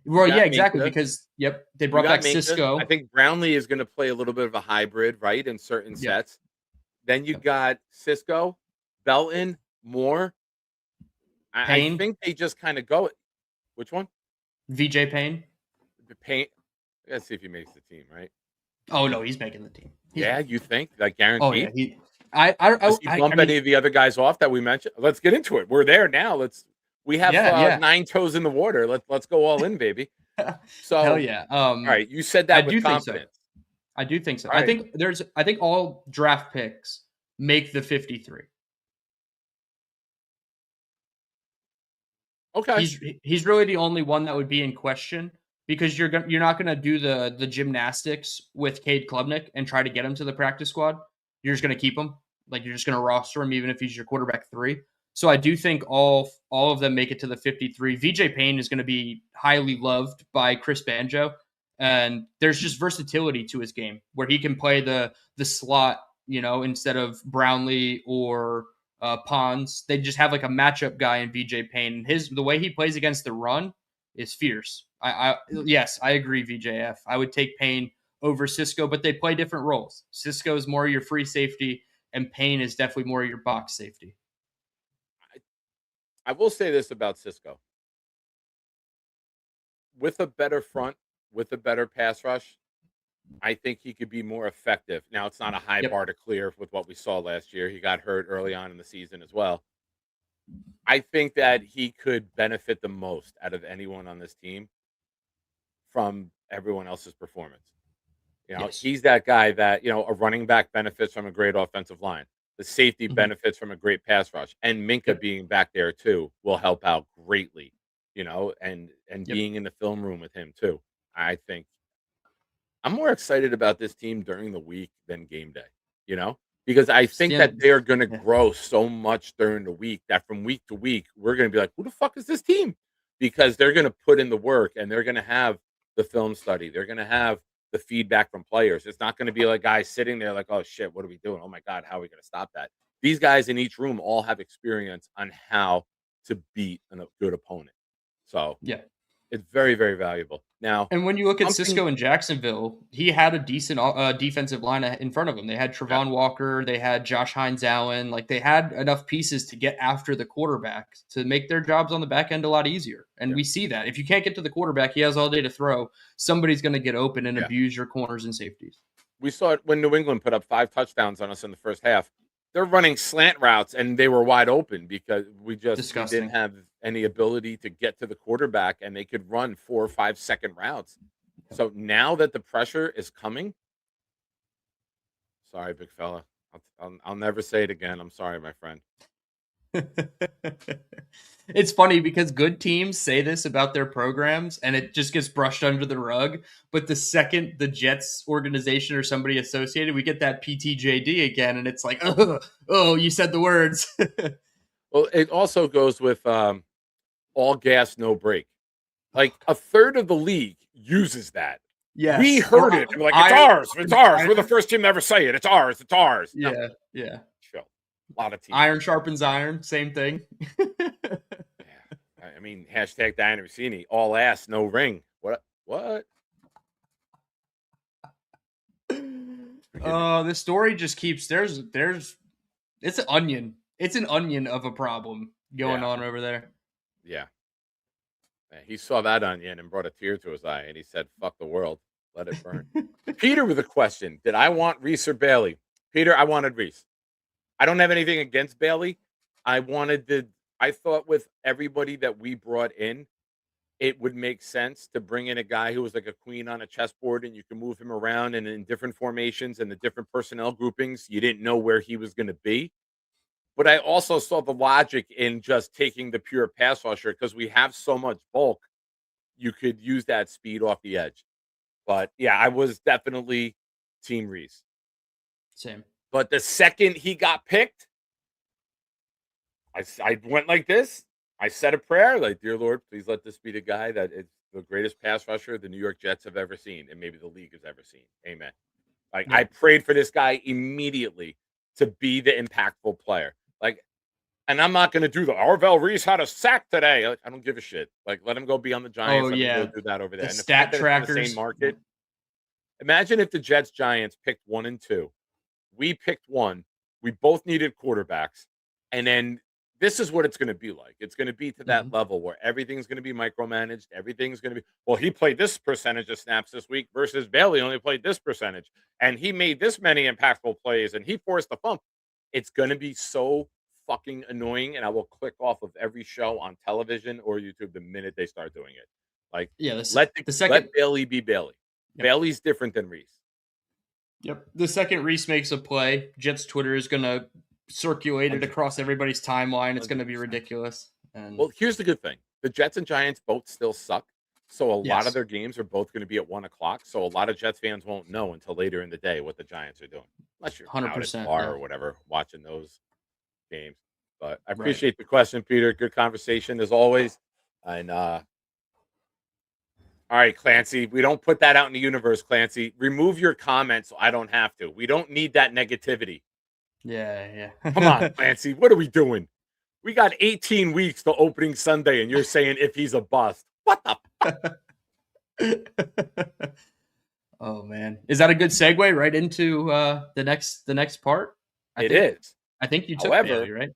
Well, yeah, exactly. Because they brought back Cisco.
I think Brownlee is going to play a little bit of a hybrid, right, in certain sets. Then you got Cisco, Belton, Moore. I think they just kind of go. Which one?
VJ Payne.
The Payne. Let's see if he makes the team, right?
Oh no, he's making the team.
You think like guaranteed?
Oh yeah,
Does he bump any of the other guys off that we mentioned? Let's get into it. We're there now. We have 9 toes in the water. Let's go all in, baby. So
hell yeah.
All right, you said that with confidence.
I do think so.
Right.
I think all draft picks make the 53.
Okay.
He's really the only one that would be in question because you're not going to do the gymnastics with Cade Klubnik and try to get him to the practice squad. You're just going to keep him. Like you're just going to roster him even if he's your quarterback 3. So I do think all of them make it to the 53. VJ Payne is going to be highly loved by Chris Banjo. And there's just versatility to his game where he can play the slot, instead of Brownlee or Pons. They just have like a matchup guy in VJ Payne. The way he plays against the run is fierce. Yes, I agree, VJF. I would take Payne over Cisco, but they play different roles. Cisco is more your free safety, and Payne is definitely more your box safety.
I will say this about Cisco. With a better front, with a better pass rush, I think he could be more effective. Now, it's not a high bar to clear with what we saw last year. He got hurt early on in the season as well. I think that he could benefit the most out of anyone on this team from everyone else's performance. He's that guy that, a running back benefits from a great offensive line. The safety benefits from a great pass rush. And Minka being back there, too, will help out greatly, and being in the film room with him, too. I think I'm more excited about this team during the week than game day, because I think that they're going to grow so much during the week that from week to week, we're going to be like, who the fuck is this team? Because they're going to put in the work and they're going to have the film study. They're going to have the feedback from players. It's not going to be like guys sitting there like, oh shit, what are we doing? Oh my God, how are we going to stop that? These guys in each room all have experience on how to beat a good opponent. So
yeah.
It's very, very valuable. Now,
And when you look at
something-
Cisco in Jacksonville, he had a decent defensive line in front of him. They had Trevon Walker, they had Josh Hines Allen. Like, they had enough pieces to get after the quarterback to make their jobs on the back end a lot easier. And we see that. If you can't get to the quarterback, he has all day to throw. Somebody's going to get open and abuse your corners and safeties.
we saw it when New England put up 5 touchdowns on us in the first half. They're running slant routes, and they were wide open because we didn't have any ability to get to the quarterback, and they could run 4 or 5 second routes. So now that the pressure is coming, sorry, big fella, I'll never say it again. I'm sorry, my friend.
It's funny because good teams say this about their programs and it just gets brushed under the rug. But the second the Jets organization or somebody associated, we get that PTJD again. And it's like, oh, you said the words.
Well, it also goes with all gas, no brake. Like a third of the league uses that.
Yeah,
We heard it. We're like, it's ours. It's ours. We're the first team to ever say it. It's ours. It's ours.
Yeah,
No,
yeah.
chill. A lot of teams.
Iron sharpens iron. Same thing.
I mean, hashtag Diana Rossini, all ass, no ring. What?
Oh, this story just keeps there's it's an onion. It's an onion of a problem going on over there.
Yeah. He saw that onion and brought a tear to his eye, and he said, "Fuck the world, let it burn." Peter with a question: did I want Reese or Bailey? Peter, I wanted Reese. I don't have anything against Bailey. I thought with everybody that we brought in, it would make sense to bring in a guy who was like a queen on a chessboard, and you can move him around and in different formations and the different personnel groupings. You didn't know where he was going to be. But I also saw the logic in just taking the pure pass rusher because we have so much bulk. You could use that speed off the edge. But yeah, I was definitely Team Reese.
Same.
But the second he got picked, I went like this. I said a prayer, like, "Dear Lord, please let this be the guy that is the greatest pass rusher the New York Jets have ever seen, and maybe the league has ever seen." Amen. Like, I prayed for this guy immediately to be the impactful player. Like, and I'm not going to do the Arvell Reese had a sack today. Like, I don't give a shit. Like, let him go be on the Giants.
Oh,
Let
yeah.
him go do that over there.
The
And
stat
fact that it's in
trackers.
the same market. Imagine if the Jets Giants picked 1 and 2. We picked 1. We both needed quarterbacks. And then this is what it's going to be like. It's going to be to that level where everything's going to be micromanaged. Everything's going to be, well, he played this percentage of snaps this week versus Bailey only played this percentage. And he made this many impactful plays and he forced the fumble. It's going to be so fucking annoying. And I will click off of every show on television or YouTube the minute they start doing it. Like, let Bailey be Bailey. Yep. Bailey's different than Reese.
Yep. The second Reese makes a play, Jets Twitter is going to circulate it across everybody's timeline. It's going to be ridiculous. And
well, here's the good thing. The Jets and Giants both still suck. So a lot of their games are both going to be at 1 o'clock. So a lot of Jets fans won't know until later in the day what the Giants are doing. Unless you're 100%, out at the bar or whatever, watching those games. But I appreciate the question, Peter. Good conversation as always. And all right, Clancy, we don't put that out in the universe, Clancy. Remove your comments so I don't have to. We don't need that negativity.
Yeah.
Come on, Clancy. What are we doing? We got 18 weeks to opening Sunday, and you're saying if he's a bust. What the fuck?
Oh, man. Is that a good segue right into the next part?
It is.
I think you took Bailey, right?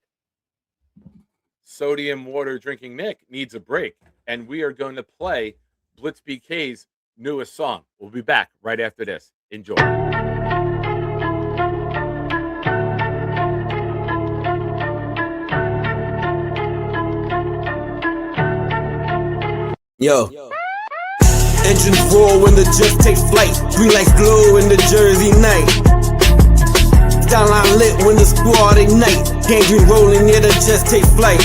Sodium water drinking Nick needs a break, and we are going to play Blitz BK's newest song. We'll be back right after this. Enjoy.
Yo. Engines roar when the Jets take flight. Green lights glow in the Jersey night. Skyline lit when the squad ignite. Gangrene rolling near the Jets take flight.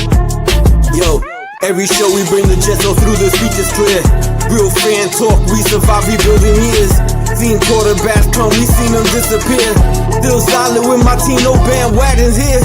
Yo. Every show we bring the Jets all through the speech is clear. Real fan talk, we survive rebuilding years. Seen quarterbacks come, we seen them disappear. Still solid with my team, no bandwagons here.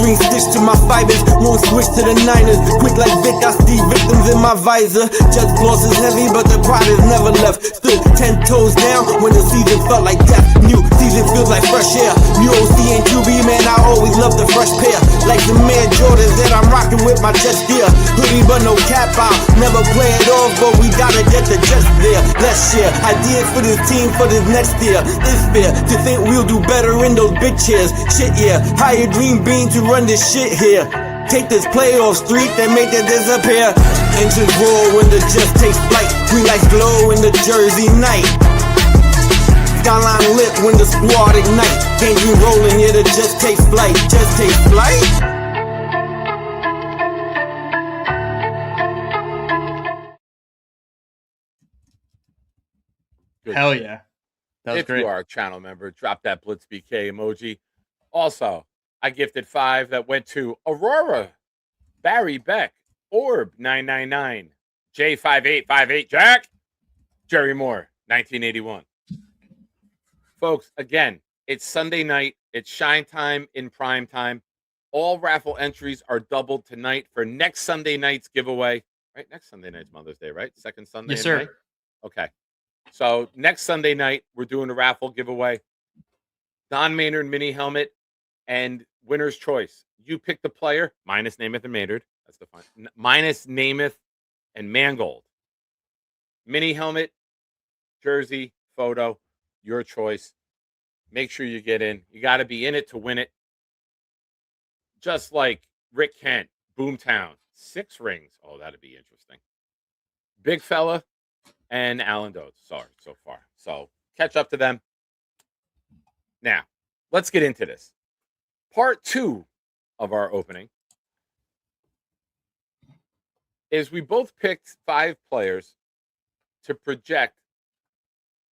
Green stitch to my fibers, won't switch to the Niners. Quick like Vic, I see victims in my visor. Just floss is heavy, but the pride is never left. Stood 10 toes down when the season felt like death. New season feels like fresh air. New OC and QB, man, I always love the fresh pair. Like the man Jordans that I'm rocking with my chest gear. Hoodie but no cap out, never play it off, but we gotta get the Jets there. Let's share ideas for this team for this next year. It's fair to think we'll do better in those big chairs. Shit, yeah, hire Green Bean to run this shit here. Take this playoff streak and make it disappear. Engines roar when the Jets takes flight. Green lights glow in the Jersey night. Skyline lit when the squad ignite. Engine rolling, yeah, the Jets takes flight. Jets takes flight.
Good
Hell
shit.
yeah. That was
If
great.
you are a channel member, drop that Blitz BK emoji. Also, I gifted 5 that went to Aurora, Barry Beck, Orb 999, J5858 Jack, Jerry Moore 1981. Folks, again, it's Sunday night. It's Shine Time in prime time. All raffle entries are doubled tonight for next Sunday night's giveaway. Right? Next Sunday night's Mother's Day, right? Second Sunday.
Yes,
in
sir.
May? Okay. So next Sunday night, we're doing a raffle giveaway. Don Maynard mini helmet and winner's choice. You pick the player, minus Namath and Maynard. That's the fun. Minus Namath and Mangold. Mini helmet, jersey, photo, your choice. Make sure you get in. You got to be in it to win it. Just like Rick Kent, Boomtown, 6 rings. Oh, that'd be interesting. Big fella and Alan Dodds. Sorry, so far. So catch up to them. Now, let's get into this. Part 2 of our opening is we both picked 5 players to project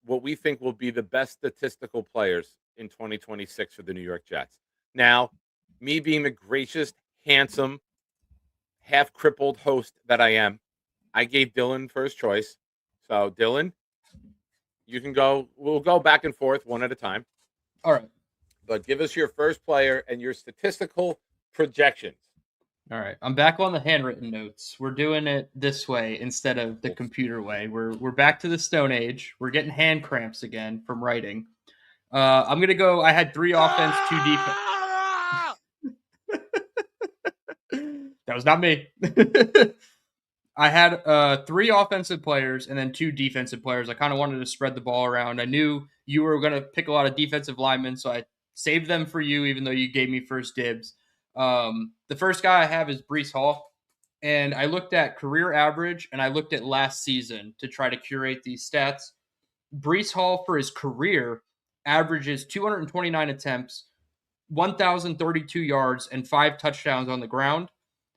what we think will be the best statistical players in 2026 for the New York Jets. Now, me being the gracious, handsome, half-crippled host that I am, I gave Dylan first choice. So, Dylan, you can go. We'll go back and forth one at a time.
All right.
But give us your first player and your statistical projections.
All right. I'm back on the handwritten notes. We're doing it this way instead of the computer way. We're back to the Stone Age. We're getting hand cramps again from writing. I'm gonna go. I had 3 offense, 2 defense. That was not me. I had 3 offensive players and then 2 defensive players. I kind of wanted to spread the ball around. I knew you were going to pick a lot of defensive linemen, so I saved them for you, even though you gave me first dibs. The first guy I have is Breece Hall, and I looked at career average and I looked at last season to try to curate these stats. Breece Hall for his career averages 229 attempts, 1,032 yards, and 5 touchdowns on the ground.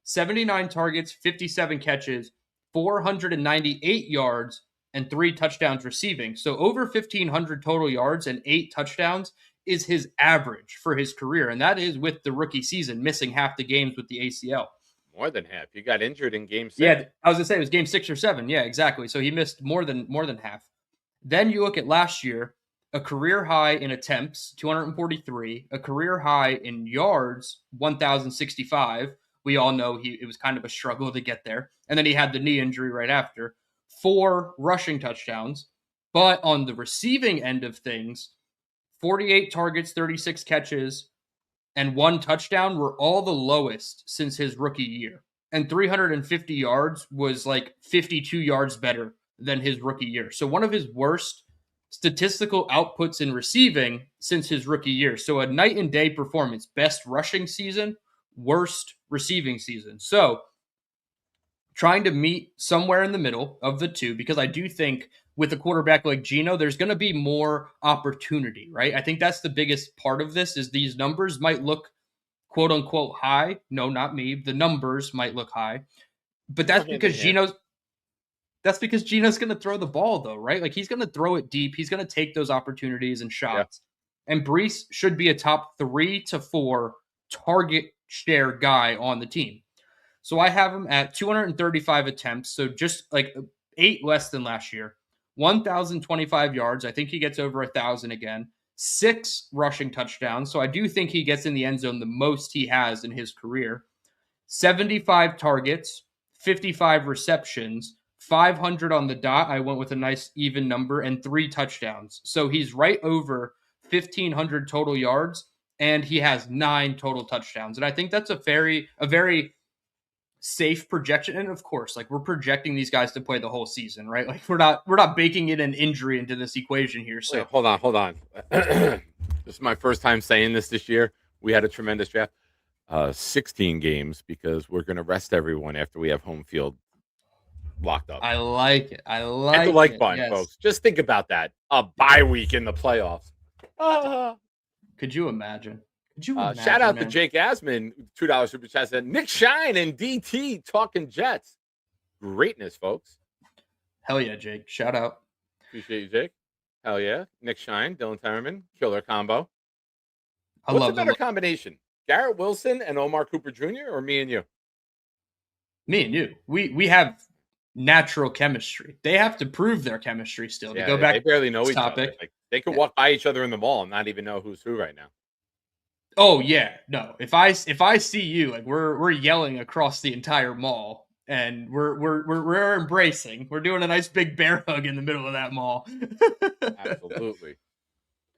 79 targets, 57 catches, 498 yards, and 3 touchdowns receiving. So over 1,500 total yards and 8 touchdowns is his average for his career. And that is with the rookie season, missing half the games with the ACL.
More than half. You got injured in game 6.
Yeah, I was going to say it was game 6 or 7. Yeah, exactly. So he missed more than half. Then you look at last year, a career high in attempts, 243, a career high in yards, 1,065. We all know it was kind of a struggle to get there. And then he had the knee injury right after. 4 rushing touchdowns. But on the receiving end of things, 48 targets, 36 catches, and 1 touchdown were all the lowest since his rookie year. And 350 yards was like 52 yards better than his rookie year. So one of his worst statistical outputs in receiving since his rookie year. So a night and day performance, best rushing season, worst receiving season. So trying to meet somewhere in the middle of the two, because I do think with a quarterback like Geno, there's going to be more opportunity, right? I think that's the biggest part of this is these numbers might look quote unquote high. No, not me. The numbers might look high, but that's because Geno's going to throw the ball though, right? Like he's going to throw it deep. He's going to take those opportunities and shots. Yeah. And Breece should be a top 3 to 4 target share guy on the team. So I have him at 235 attempts. So just like 8 less than last year, 1,025 yards. I think he gets over 1,000 again. 6 rushing touchdowns. So I do think he gets in the end zone the most he has in his career. 75 targets, 55 receptions, 500 on the dot. I went with a nice even number and 3 touchdowns. So he's right over 1,500 total yards, and he has 9 total touchdowns. And I think that's a very safe projection. And of course, like, we're projecting these guys to play the whole season, right? Like, we're not baking in an injury into this equation here. So
Wait, hold on. This is my first time saying this year. We had a tremendous draft. 16 games because we're going to rest everyone after we have home field locked up.
I like it. I like
Hit the like
it.
button,
Yes.
folks. Just think about that. A bye week in the playoffs.
Could you imagine?
Shout out to Jake Asman, $2 super chat, said Nick Shine and DT talking Jets. Greatness, folks.
Hell yeah, Jake. Shout out.
Appreciate you, Jake. Hell yeah. Nick Shine, Dylan Tyerman, killer combo.
I
What's
love
a better combination? Garrett Wilson and Omar Cooper Jr. or me and you?
Me and you. We have natural chemistry. They have to prove their chemistry still.
Yeah,
to go back,
they barely know each
topic.
other. Like, they could walk by each other in the mall and not even know who's who right now.
Oh yeah, no. If I see you, like, we're yelling across the entire mall, and we're embracing. We're doing a nice big bear hug in the middle of that mall.
Absolutely.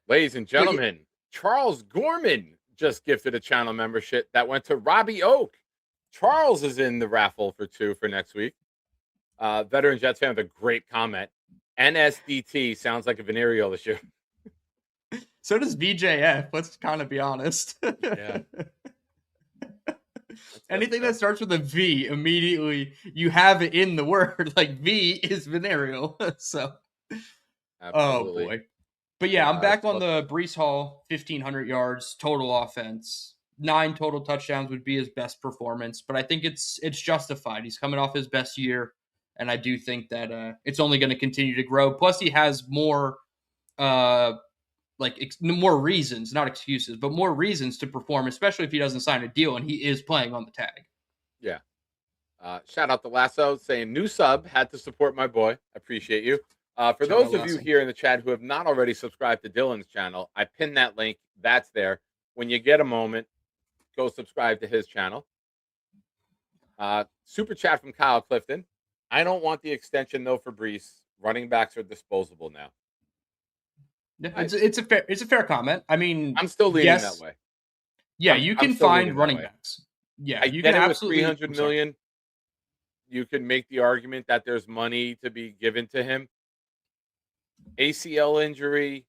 Ladies and gentlemen, Charles Gorman just gifted a channel membership that went to Robbie Oak. Charles is in the raffle for 2 for next week. Veteran Jets fan with a great comment. NSDT sounds like a venereal issue.
So does VJF. Let's kind of be honest.
Yeah.
Anything that starts with a V, immediately you have it in the word. Like, V is venereal. So,
Absolutely.
Oh boy. But yeah, I'm back on the Breece Hall, 1,500 yards total offense. 9 total touchdowns would be his best performance, but I think it's justified. He's coming off his best year, and I do think that it's only going to continue to grow. Plus, he has more more reasons, not excuses, but more reasons to perform, especially if he doesn't sign a deal and he is playing on the tag.
Yeah. Shout out to Lasso saying new sub, had to support my boy. Appreciate you. For those of you here in the chat who have not already subscribed to Dylan's channel, I pinned that link. That's there. When you get a moment, go subscribe to his channel. Super chat from Kyle Clifton. I don't want the extension though for Breece. Running backs are disposable now.
Yeah, it's a fair comment. I mean,
I'm still leaning that way.
Yeah, you can find running backs. Yeah,
you
can
get it
absolutely.
With $300 million. You can make the argument that there's money to be given to him. ACL injury.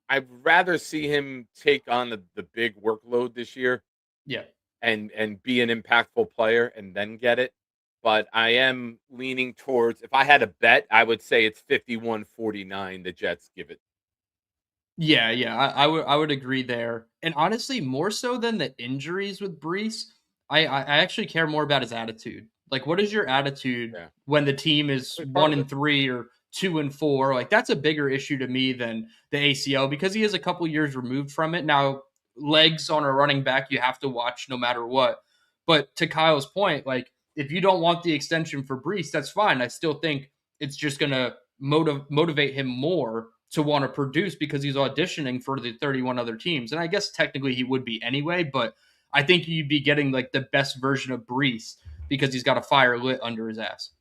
I'd rather see him take on the big workload this year.
Yeah.
And be an impactful player and then get it. But I am leaning towards, if I had a bet, I would say it's 51-49 the Jets give it.
Yeah, I would agree there. And honestly, more so than the injuries with Breece, I actually care more about his attitude. Like, what is your attitude when the team is 1-3 or 2-4? Like, that's a bigger issue to me than the ACL, because he is a couple years removed from it. Now, legs on a running back, you have to watch no matter what. But to Kyle's point, like, if you don't want the extension for Breece, that's fine. I still think it's just going to motivate him more to want to produce, because he's auditioning for the 31 other teams. And I guess technically he would be anyway, but I think you'd be getting like the best version of Breece because he's got a fire lit under his ass.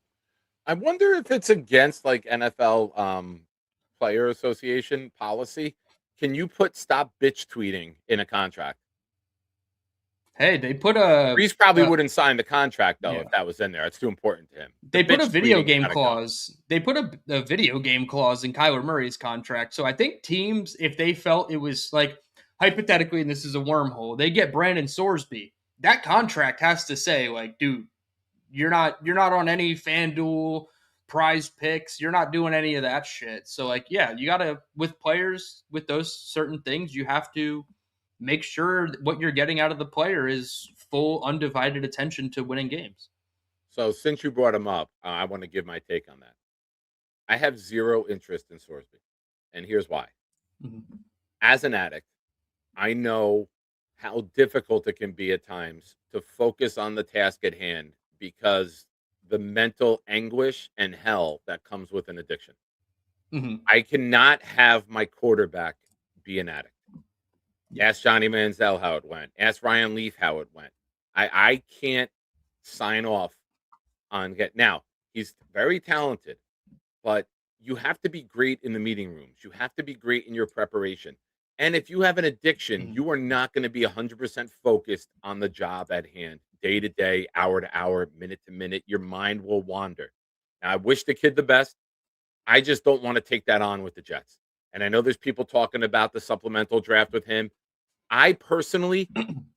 I wonder if it's against like NFL player association policy. Can you put stop bitch tweeting in a contract?
Hey, they put a...
Breece probably wouldn't sign the contract, though, if that was in there. It's too important to him.
They put a video game clause. They put a video game clause in Kyler Murray's contract. So I think teams, if they felt it was like, hypothetically, and this is a wormhole, they get Brandon Sorsby. That contract has to say, like, dude, you're not on any FanDuel prize picks. You're not doing any of that shit. So, like, yeah, you got to, with players, with those certain things, you have to make sure what you're getting out of the player is full, undivided attention to winning games.
So since you brought him up, I want to give my take on that. I have zero interest in Sorsby, and here's why. Mm-hmm. As an addict, I know how difficult it can be at times to focus on the task at hand, because the mental anguish and hell that comes with an addiction.
Mhm.
I cannot have my quarterback be an addict. Ask Johnny Manziel how it went. Ask Ryan Leaf how it went. I can't sign off on get now. He's very talented, but you have to be great in the meeting rooms. You have to be great in your preparation. And if you have an addiction,
Mhm.
you are not going to be 100% focused on the job at hand, day to day, hour to hour, minute to minute. Your mind will wander. Now, I wish the kid the best. I just don't want to take that on with the Jets. And I know there's people talking about the supplemental draft with him. I personally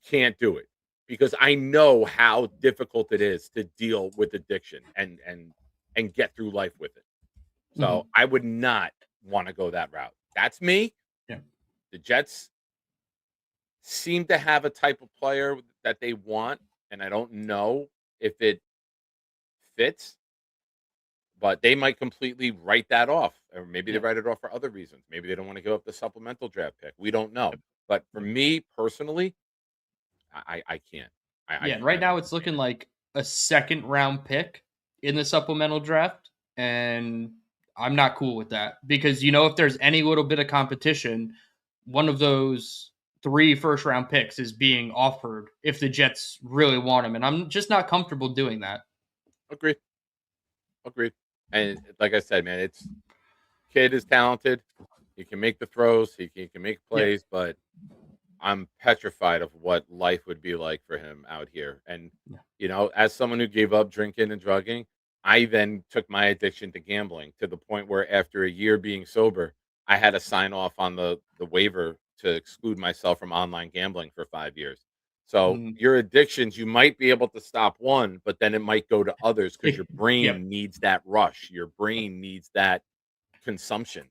can't do it because I know how difficult it is to deal with addiction and get through life with it. So
Mhm.
I would not want to go that route. That's me.
Yeah.
The Jets seem to have a type of player that they want, and I don't know if it fits, but they might completely write that off, or maybe they
Yeah.
write it off for other reasons. Maybe they don't want to give up the supplemental draft pick. We don't know.
Yep.
But for
Yep.
me personally, I can't. I
Yeah, and right
can't
now it's
entertain
looking
it.
like a second round pick in the supplemental draft, and I'm not cool with that because if there's any little bit of competition, one of those 3 first round picks is being offered if the Jets really want him, and I'm just not comfortable doing that.
Agreed. Agreed. And like I said, man, it's kid is talented. He can make the throws. He can make
Yeah.
plays, but I'm petrified of what life would be like for him out here. And,
Yeah.
as someone who gave up drinking and drugging, I then took my addiction to gambling to the point where after a year being sober, I had to sign off on the waiver to exclude myself from online gambling for 5 years. So
Mhm.
your addictions, you might be able to stop one, but then it might go to others because your
Yep.
brain needs that rush. Your brain needs that consumption.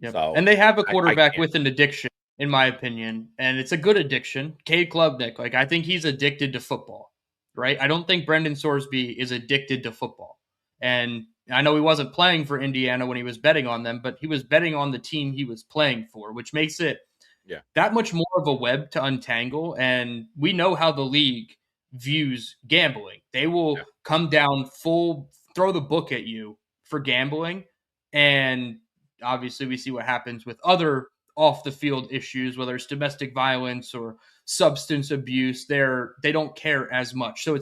Yep.
So
And they have a
I
quarterback
can't.
with an addiction, in my opinion, and it's a good addiction. Cade Klubnik, like I think he's addicted to football, right? I don't think Brendan Sorsby is addicted to football. And I know he wasn't playing for Indiana when he was betting on them, but he was betting on the team he was playing for, which makes it
Yeah.
that much more of a web to untangle. And we know how the league views gambling. They
Yeah.
will come down full, throw the book at you for gambling. And obviously, we see what happens with other off the field issues, whether it's domestic violence or substance abuse. They don't care as much. So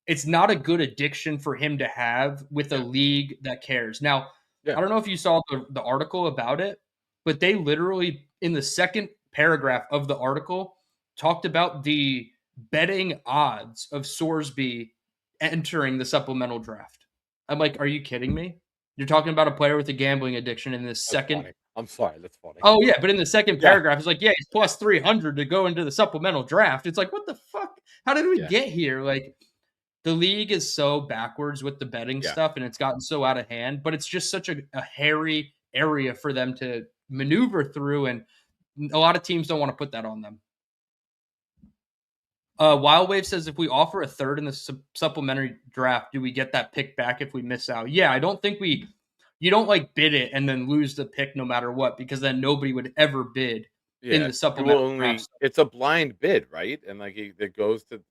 it's not a good addiction for him to have with a
Yeah.
league that cares. Now,
Yeah.
I don't know if you saw the article about it, but they literally, in the second paragraph of the article, talked about the betting odds of Sorsby entering the supplemental draft. I'm like, are you kidding me? You're talking about a player with a gambling addiction in the
That's
second.
funny. I'm sorry. That's funny.
Oh, yeah, but in the second
Yeah.
paragraph, it's like, yeah, he's plus 300 to go into the supplemental draft. It's like, what the fuck? How did we
Yeah.
get here? Like, the league is so backwards with the betting
Yeah.
stuff and it's gotten so out of hand, but it's just such a hairy area for them to maneuver through. And a lot of teams don't want to put that on them. Wild Wave says if we offer a third in the supplementary draft, do we get that pick back if we miss out? Yeah, I don't think you don't like bid it and then lose the pick no matter what, because then nobody would ever bid in
Yeah.
the
You will
supplemental draft.
it's a blind bid, right? And like it goes to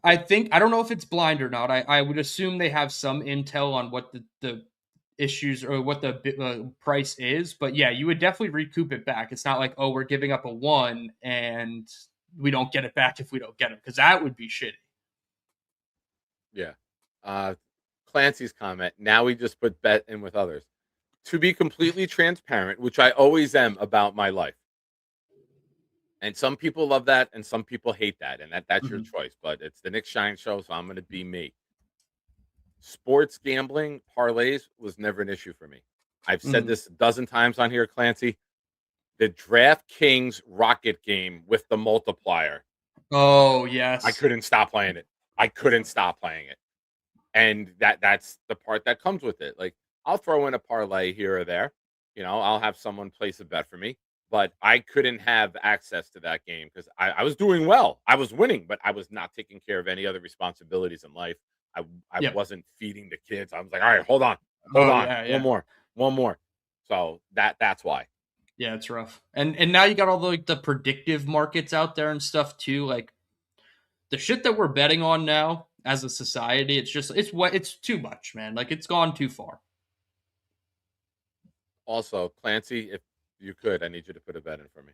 I don't know if it's blind or not. I would assume they have some intel on what the issues or what the price is, but yeah, you would definitely recoup it back. It's not like, oh, we're giving up a one and we don't get it back if we don't get it, because that would be shitty.
yeah. Uh Clancy's comment. Now we just put bet in with others. To be completely transparent, which I always am about my life. And some people love that and some people hate that. And that's your
Mhm.
choice. But it's the Nick Shine show, so I'm gonna be me. Sports gambling parlays was never an issue for me. I've said
Mhm.
this a dozen times on here, Clancy. The DraftKings Rocket game with the multiplier.
Oh
I
yes.
couldn't stop playing it. I couldn't stop playing it. And that's the part that comes with it. Like I'll throw in a parlay here or there. I'll have someone place a bet for me, but I couldn't have access to that game because I was doing well. I was winning, but I was not taking care of any other responsibilities in life. I
Yep.
wasn't feeding the kids. I was like, all right, hold
Oh
on,
yeah,
one
yeah.
more, one more. So that's why.
Yeah, it's rough. And now you got all the predictive markets out there and stuff too. Like the shit that we're betting on now as a society. It's too much, man. Like it's gone too far.
Also, Clancy, if you could, I need you to put a bet in for me.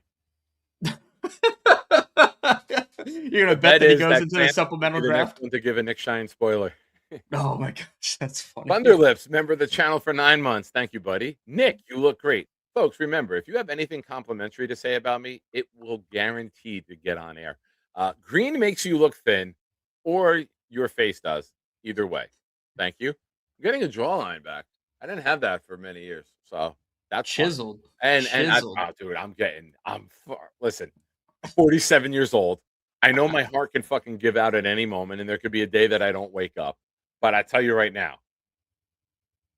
You're
The
gonna bet
bet
that he
is
goes
that
into the
Clancy will
supplemental
be the next
draft?
one to give a Nick Shine spoiler.
Oh my gosh, that's funny.
Thunderlips, member of the channel for 9 months. Thank you, buddy. Nick, you look great. Folks, remember, if you have anything complimentary to say about me, it will guarantee to get on air. Green makes you look thin, or your face does. Either way. Thank you. I'm getting a jawline back. I didn't have that for many years, so that's fun.
Chiseled.
Chiseled. Dude, listen, 47 years old. I know my heart can fucking give out at any moment, and there could be a day that I don't wake up. But I tell you right now,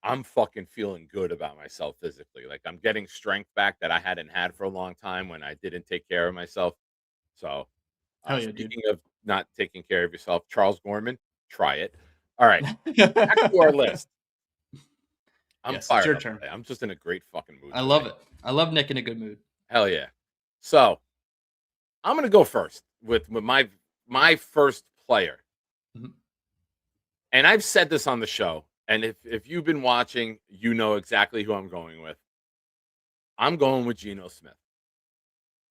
I'm fucking feeling good about myself physically. Like I'm getting strength back that I hadn't had for a long time when I didn't take care of myself. So,
Hell yeah, dude.
speaking of not taking care of yourself, Charles Gorman, try it. All right, back to our list. I'm
Yes, it's
fired
your
up
turn.
today. I'm just in a great fucking mood.
I love it. I love Nick in a good mood.
Hell yeah. So, I'm gonna go first with my first player.
Mhm.
And I've said this on the show, and if you've been watching, you know exactly who I'm going with. I'm going with Geno Smith.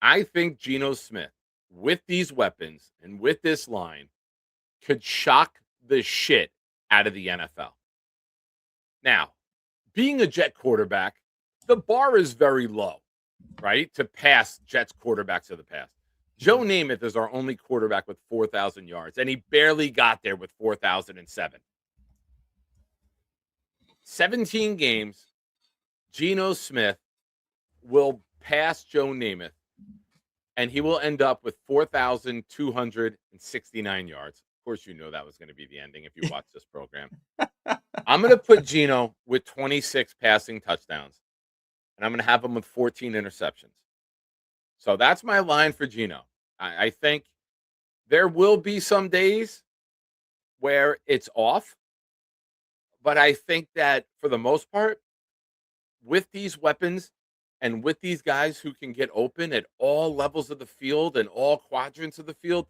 I think Geno Smith, with these weapons and with this line, could shock the shit out of the NFL. Now, being a Jet quarterback, the bar is very low, right? To pass Jets quarterbacks of the past. Joe Namath is our only quarterback with 4,000 yards, and he barely got there with 4,007. 17 games, Geno Smith will pass Joe Namath, and he will end up with 4,269 yards. Of course, you know that was going to be the ending if you watch this program. I'm going to put Geno with 26 passing touchdowns, and I'm going to have him with 14 interceptions. So that's my line for Geno. I think there will be some days where it's off, but I think that for the most part, with these weapons and with these guys who can get open at all levels of the field and all quadrants of the field,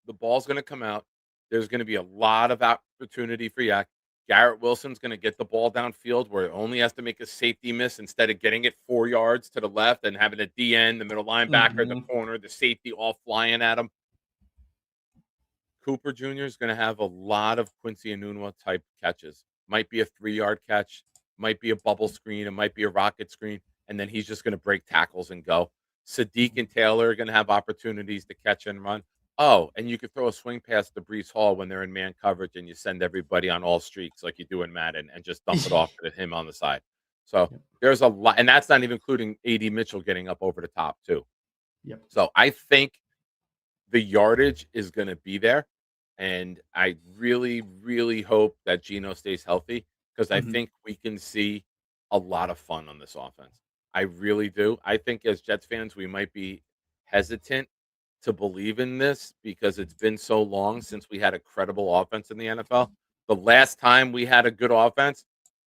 the ball's going to come out. There's going to be a lot of opportunity for Yak. Garrett Wilson's going to get the ball downfield where it only has to make a safety miss instead of getting it 4 yards to the left and having a DN, the middle linebacker, the corner, the safety all flying at him. Cooper Jr. is going to have a lot of Quincy Enunwa type catches. Might be a 3-yard catch, might be a bubble screen, it might be a rocket screen, and then he's just going to break tackles and go. Sadiq and Taylor are going to have opportunities to catch and run. Oh, and you could throw a swing pass to Brees Hall when they're in man coverage, and you send everybody on all streaks like you do in Madden, and just dump it off to him on the side. So there's a lot, and that's not even including A.D. Mitchell getting up over the top too.
Yep.
So I think the yardage is going to be there. And I really, really hope that Geno stays healthy because I think we can see a lot of fun on this offense. I really do. I think as Jets fans, we might be hesitant to believe in this because it's been so long since we had a credible offense in the NFL. The last time we had a good offense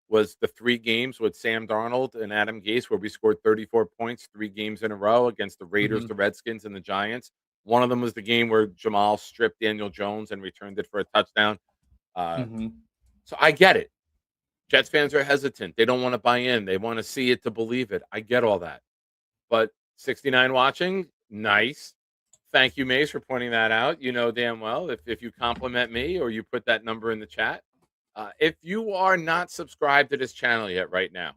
was the 3 games with Sam Darnold and Adam Gase where we scored 34 points 3 games in a row against the Raiders, the Redskins, and the Giants. One of them was the game where Jamal stripped Daniel Jones and returned it for a touchdown. So I get it. Jets fans are hesitant. They don't want to buy in. They want to see it to believe it. I get all that. But 69 watching, nice. Thank you, Mace, for pointing that out. You know damn well if you compliment me or you put that number in the chat. If you are not subscribed to this channel yet right now,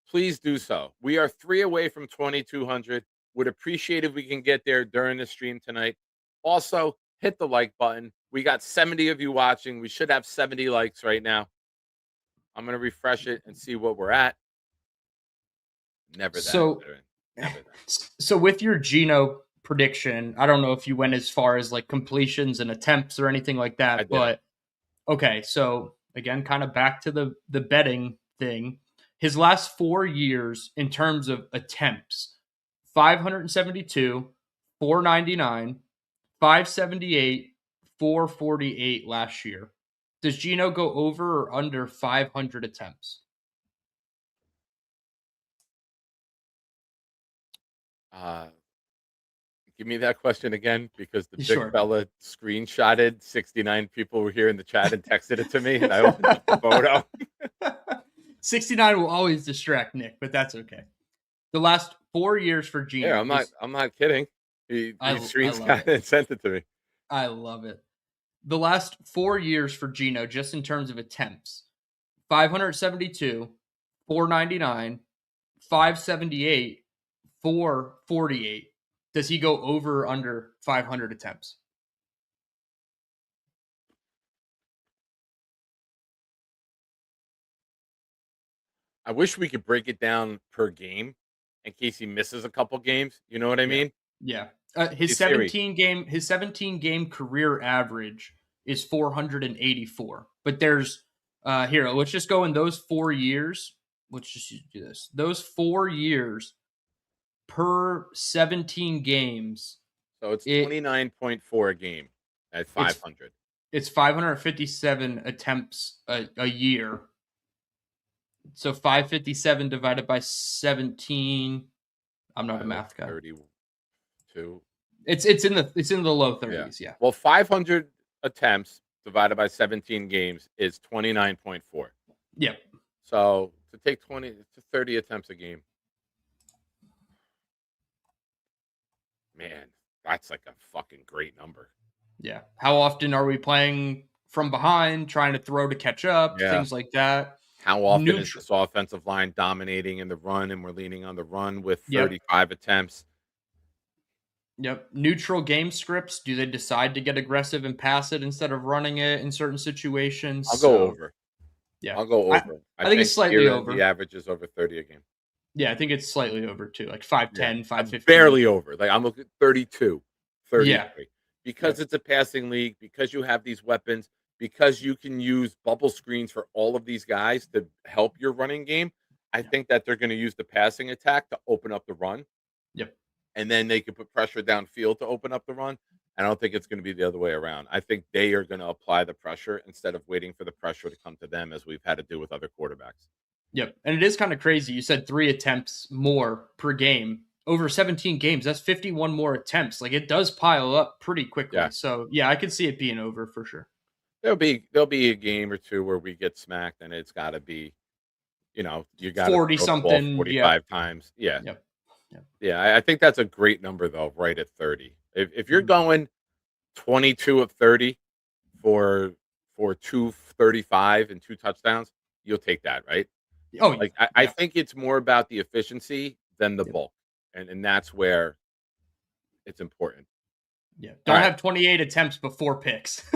please do so. We are 3 away from 2,200. Would appreciate if we can get there during the stream tonight. Also, hit the like button. We got 70 of you watching. We should have 70 likes right now. I'm going to refresh it and see what we're at. Never that.
So,
Never that.
So with your Geno prediction, I don't know if you went as far as like completions and attempts or anything like that, but okay. So again, kind of back to the betting thing. His last 4 years in terms of attempts, 572, 499, 578, 448 last year. Does Geno go over or under 500 attempts?
Give me that question again, because the big
Sure.
fella screenshotted 69 people were here in the chat and texted it to me, and I opened up the photo.
69 will always distract Nick, but that's okay. The last 4 years for Gino.
Yeah, I'm not kidding. He
I love
screenshotted
it.
and sent it to me.
I love it. The last 4 years for Gino, just in terms of attempts: 572, 499, 578, 448. Does he go over or under 500 attempts?
I wish we could break it down per game in case he misses a couple games. You know what I mean?
Yeah.
Hey, Siri.
His 17 game career average is 484. But there's here, let's just go in those 4 years. Let's just do this. Those 4 years per 17 games.
So it's 29.4 a game at 500.
It's 557 attempts a year. So 557 divided by 17. I'm not a math guy.
32.
It's in the low 30s, yeah.
Well, 500 attempts divided by 17 games is 29.4.
Yep.
So to take 20 to 30 attempts a game, man, that's like a fucking great number.
Yeah. How often are we playing from behind, trying to throw to catch up, things like that?
How often is this offensive line dominating in the run, and we're leaning on the run with 35 attempts?
Yep. Neutral game scripts. Do they decide to get aggressive and pass it instead of running it in certain situations?
I'll go over.
Yeah.
I'll go over.
I think it's slightly over.
The average is over 30 a game.
Yeah, I think it's slightly over too, like 510, 515.
Barely over. Like I'm looking at 32, 33.
Yeah.
Because it's a passing league, because you have these weapons, because you can use bubble screens for all of these guys to help your running game. I think that they're going to use the passing attack to open up the run.
Yep.
And then they can put pressure downfield to open up the run. I don't think it's going to be the other way around. I think they are going to apply the pressure instead of waiting for the pressure to come to them, as we've had to do with other quarterbacks.
Yep. And it is kind of crazy. You said 3 attempts more per game. Over 17 games, that's 51 more attempts. Like, it does pile up pretty quickly.
Yeah.
So, yeah, I could see it being over for sure.
There'll be a game or two where we get smacked, and it's got to be, you got
40 something,
45 times. Yeah.
Yep.
Yeah, I think that's a great number though, right at 30. If you're going 22 of 30 for 235 and 2 touchdowns, you'll take that, right?
Oh,
like I think it's more about the efficiency than the bulk, and that's where it's important.
Yeah, don't have 28 attempts before picks.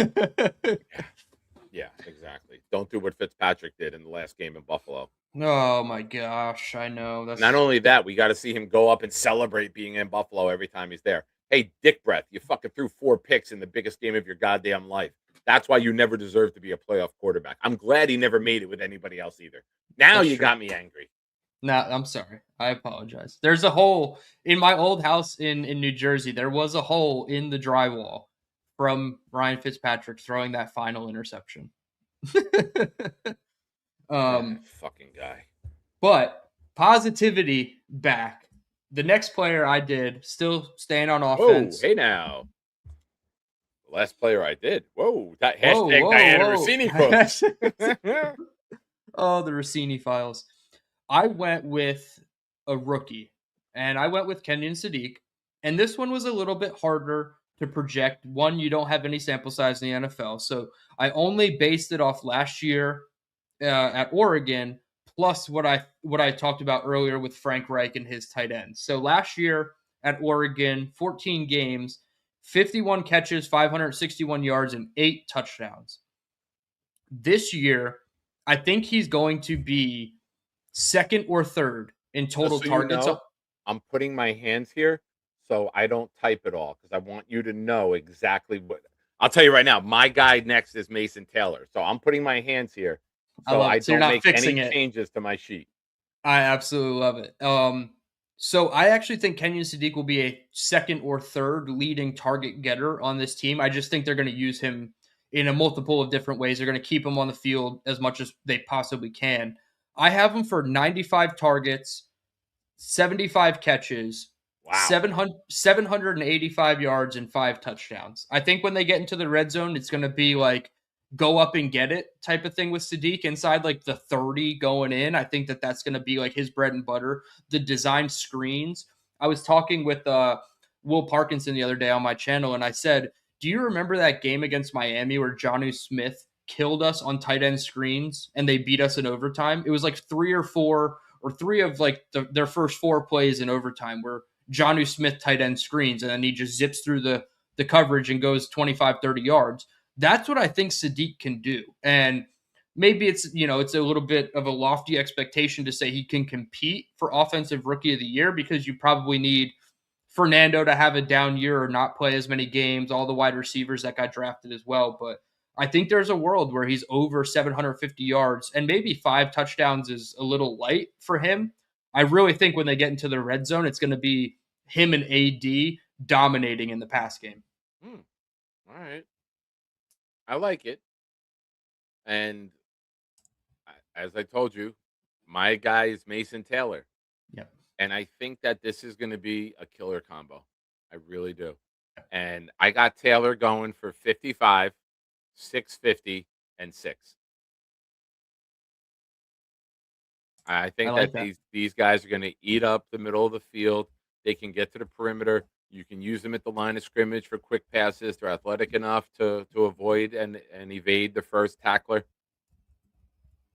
Yeah, exactly. Don't do what Fitzpatrick did in the last game in Buffalo.
Oh my gosh, I know. That's
not only that, we got to see him go up and celebrate being in Buffalo every time he's there. Hey, dick breath, you fucking threw 4 picks in the biggest game of your goddamn life. That's why you never deserve to be a playoff quarterback. I'm glad he never made it with anybody else either. Now you got me angry.
No, I'm sorry. I apologize. There's a hole in my old house in New Jersey. There was a hole in the drywall from Ryan Fitzpatrick throwing that final interception.
Fucking guy.
But positivity back. The next player I did, still staying on offense.
Oh, hey now. The last player I did. Whoa. Hashtag Diana Rossini quotes.
Oh, the Rossini files. I went with a rookie, and I went with Kenyon Sadiq. And this one was a little bit harder to project. One, you don't have any sample size in the NFL. So I only based it off last year at Oregon, plus what I talked about earlier with Frank Reich and his tight ends. So last year at Oregon, 14 games, 51 catches, 561 yards, and 8 touchdowns. This year, I think he's going to be second or third in total targets.
I'm putting my hands here so I don't type it all, because I want you to know exactly what. I'll tell you right now, my guy next is Mason Taylor. So I'm putting my hands here so I don't make any changes to my sheet.
I absolutely love it. So I actually think Kenyon Sadiq will be a second or third leading target getter on this team. I just think they're going to use him in a multiple of different ways. They're going to keep him on the field as much as they possibly can. I have him for 95 targets, 75 catches,
Wow.
785 yards and 5 touchdowns. I think when they get into the red zone, it's going to be like go up and get it type of thing with Sadiq inside like the 30 going in. I think that that's going to be like his bread and butter. The design screens. I was talking with Will Parkinson the other day on my channel, and I said, do you remember that game against Miami where Jonnu Smith killed us on tight end screens and they beat us in overtime? It was like 3 of like their first 4 plays in overtime where Jonnu Smith tight end screens, and then he just zips through the coverage and goes 25, 30 yards. That's what I think Sadiq can do. And maybe it's a little bit of a lofty expectation to say he can compete for offensive rookie of the year, because you probably need Fernando to have a down year or not play as many games, all the wide receivers that got drafted as well. But I think there's a world where he's over 750 yards, and maybe 5 touchdowns is a little light for him. I really think when they get into the red zone, it's going to be him and AD dominating in the pass game.
All right. I like it. And as I told you, my guy is Mason Taylor.
Yep.
And I think that this is going to be a killer combo. I really do. And I got Taylor going for 55, 650, and 6. I think
like
that
that.
these guys are going to eat up the middle of the field. They can get to the perimeter. You can use them at the line of scrimmage for quick passes. They're athletic enough to avoid and evade the first tackler.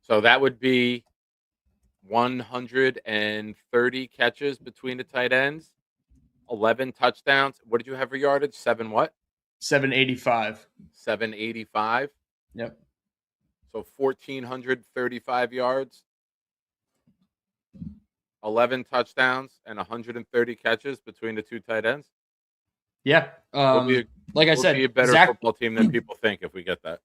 So that would be 130 catches between the tight ends, 11 touchdowns. What did you have for yardage?
785.
785.
Yep.
So 1,435 yards, 11 touchdowns, and 130 catches between the 2 tight ends.
Yeah. Like I said,
be a better football team than people think if we get that.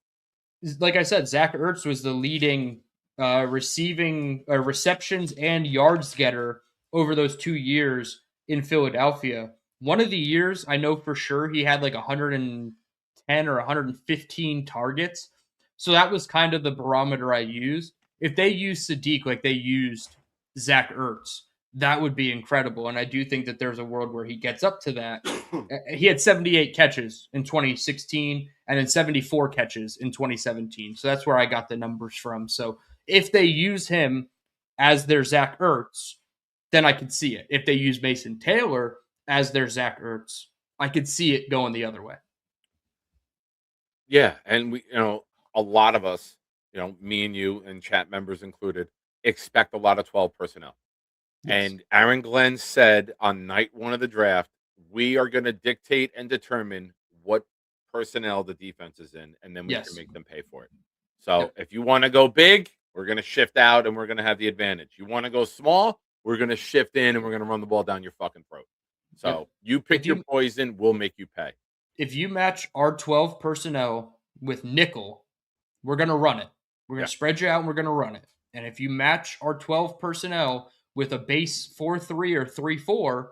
Like I said, Zach Ertz was the leading receptions and yards getter over those 2 years in Philadelphia. One of the years, I know for sure he had like 110 or 115 targets. So that was kind of the barometer I used. If they use Sadiq like they used Zach Ertz, that would be incredible. And I do think that there's a world where he gets up to that. He had 78 catches in 2016 and then 74 catches in 2017. So that's where I got the numbers from. So if they use him as their Zach Ertz, then I could see it. If they use Mason Taylor as their Zach Ertz, I could see it going the other way.
Yeah, and we, a lot of us, me and you and chat members included, expect a lot of 12 personnel. Yes. And Aaron Glenn said on night 1 of the draft, we are going to dictate and determine what personnel the defense is in, and then we can make them pay for it. So if you want to go big, we're going to shift out and we're going to have the advantage. You want to go small, we're going to shift in and we're going to run the ball down your fucking throat. So you pick your poison, we'll make you pay.
If you match our 12 personnel with nickel, we're going to run it. We're going to spread you out and we're going to run it. And if you match our 12 personnel with a base 4-3 or 3-4,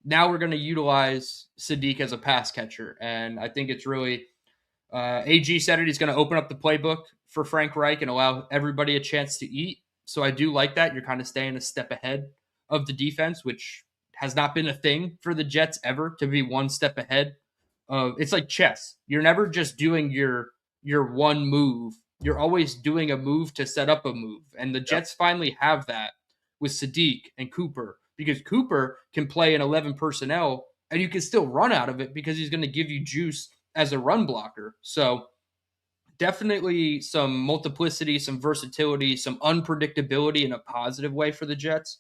now we're going to utilize Sadiq as a pass catcher. And I think it's really AG said it. He's going to open up the playbook for Frank Reich and allow everybody a chance to eat. So I do like that. You're kind of staying a step ahead of the defense, which has not been a thing for the Jets ever, to be one step ahead. It's like chess. You're never just doing your one move. You're always doing a move to set up a move. And the Jets finally have that with Sadiq and Cooper, because Cooper can play in 11 personnel and you can still run out of it because he's going to give you juice as a run blocker. So definitely some multiplicity, some versatility, some unpredictability in a positive way for the Jets.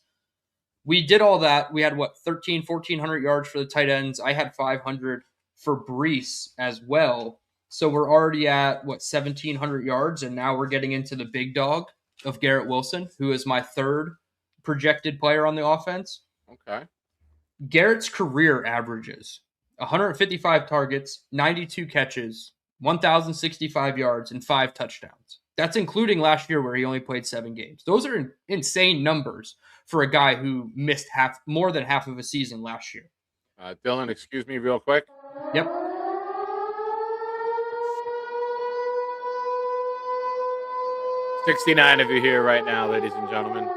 We did all that. We had 1,400 yards for the tight ends. I had 500 for Brees as well. So we're already at 1,700 yards, and now we're getting into the big dog of Garrett Wilson, who is my 3rd projected player on the offense.
Okay.
Garrett's career averages 155 targets, 92 catches, 1,065 yards, and 5 touchdowns. That's including last year where he only played 7 games. Those are insane numbers for a guy who missed more than half of a season last year.
Dylan, excuse me real quick.
Yep.
$69 of you here right now, ladies and gentlemen.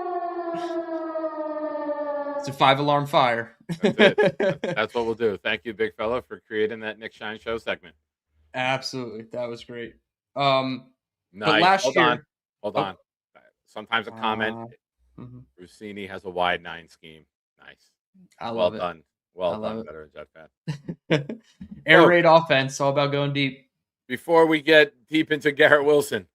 It's a 5-alarm fire.
That's it. That's what we'll do. Thank you, big fella, for creating that Nick Shine Show segment.
Absolutely, that was great. But
Nice.
last
Hold on.
year,
Hold
oh,
on. Sometimes a comment.
mhm.
Rossini has a wide 9 scheme. Nice.
I
Well
love it.
done.
I
Well
love
done,
it.
veteran Jet fan.
Air
Folks,
raid offense, all about going deep.
before we get deep into Garrett Wilson,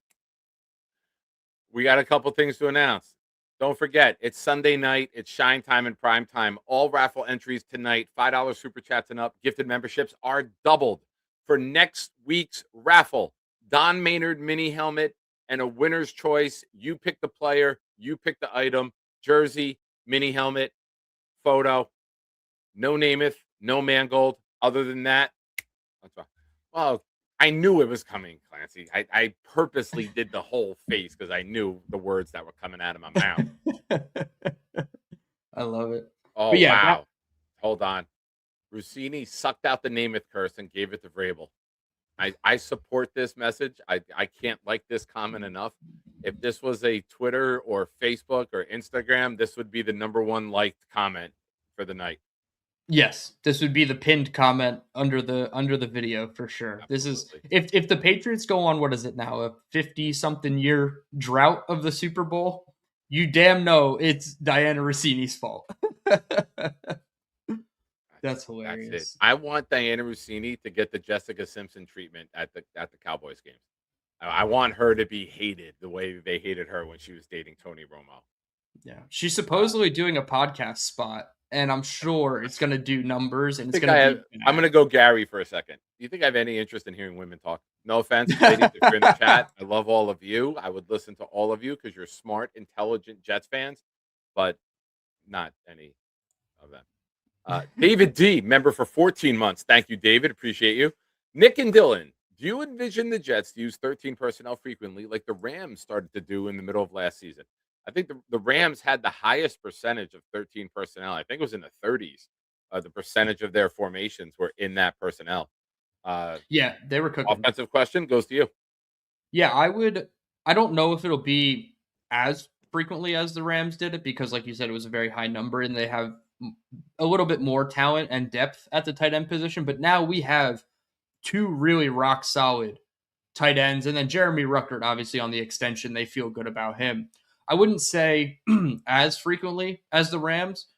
we got a couple things to announce. Don't forget, it's Sunday night. It's Shine Time and Prime Time. All raffle entries tonight, $5 super chats and up. Gifted memberships are doubled for next week's raffle. Don Maynard mini helmet and a winner's choice. You pick the player, you pick the item, jersey, mini helmet, photo. No Namath, no Mangold. Other than that, that's all. Well, I knew it was coming, Clancy. I purposely did the whole face because I knew the words that were coming out of my mouth.
I love it.
Oh,
But yeah,
wow. Hold on. Rossini sucked out the Namath curse and gave it to Vrabel. I support this message. I can't like this comment enough. If this was a Twitter or Facebook or Instagram, this would be the #1 liked comment for the night.
yes, this would be the pinned comment under the video for sure. This is
Absolutely.
if the Patriots go on, what is it now, a 50-something year drought of the Super Bowl, you damn know it's Diana Rossini's fault. That's hilarious.
That's it. I want Diana Rossini to get the Jessica Simpson treatment at the Cowboys games. I want her to be hated the way they hated her when she was dating Tony Romo.
Yeah, she's supposedly doing a podcast spot, and I'm sure it's going to do numbers, and it's going to be.
I'm going to go Gary for a second. Do you think I have any interest in hearing women talk? No offense, ladies, if you're in the chat, I love all of you. I would listen to all of you because you're smart, intelligent Jets fans, but not any of them. David D, member for 14 months. Thank you, David. Appreciate you. Nick and Dylan, do you envision the Jets to use 13 personnel frequently like the Rams started to do in the middle of last season? I think the Rams had the highest percentage of 13 personnel. I think it was in the 30s. The percentage of their formations were in that personnel.
Yeah, they were cooking.
Offensive question goes to you.
Yeah, I don't know if it'll be as frequently as the Rams did it because, like you said, it was a very high number and they have a little bit more talent and depth at the tight end position. But now we have two really rock solid tight ends, and then Jeremy Ruckert, obviously on the extension, they feel good about him. I wouldn't say as frequently as the Rams,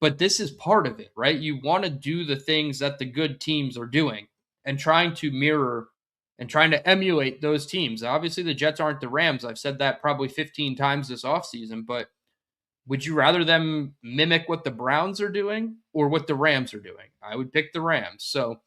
but this is part of it, right? You want to do the things that the good teams are doing and trying to mirror and trying to emulate those teams. Obviously, the Jets aren't the Rams. I've said that probably 15 times this offseason, but would you rather them mimic what the Browns are doing or what the Rams are doing? I would pick the Rams. So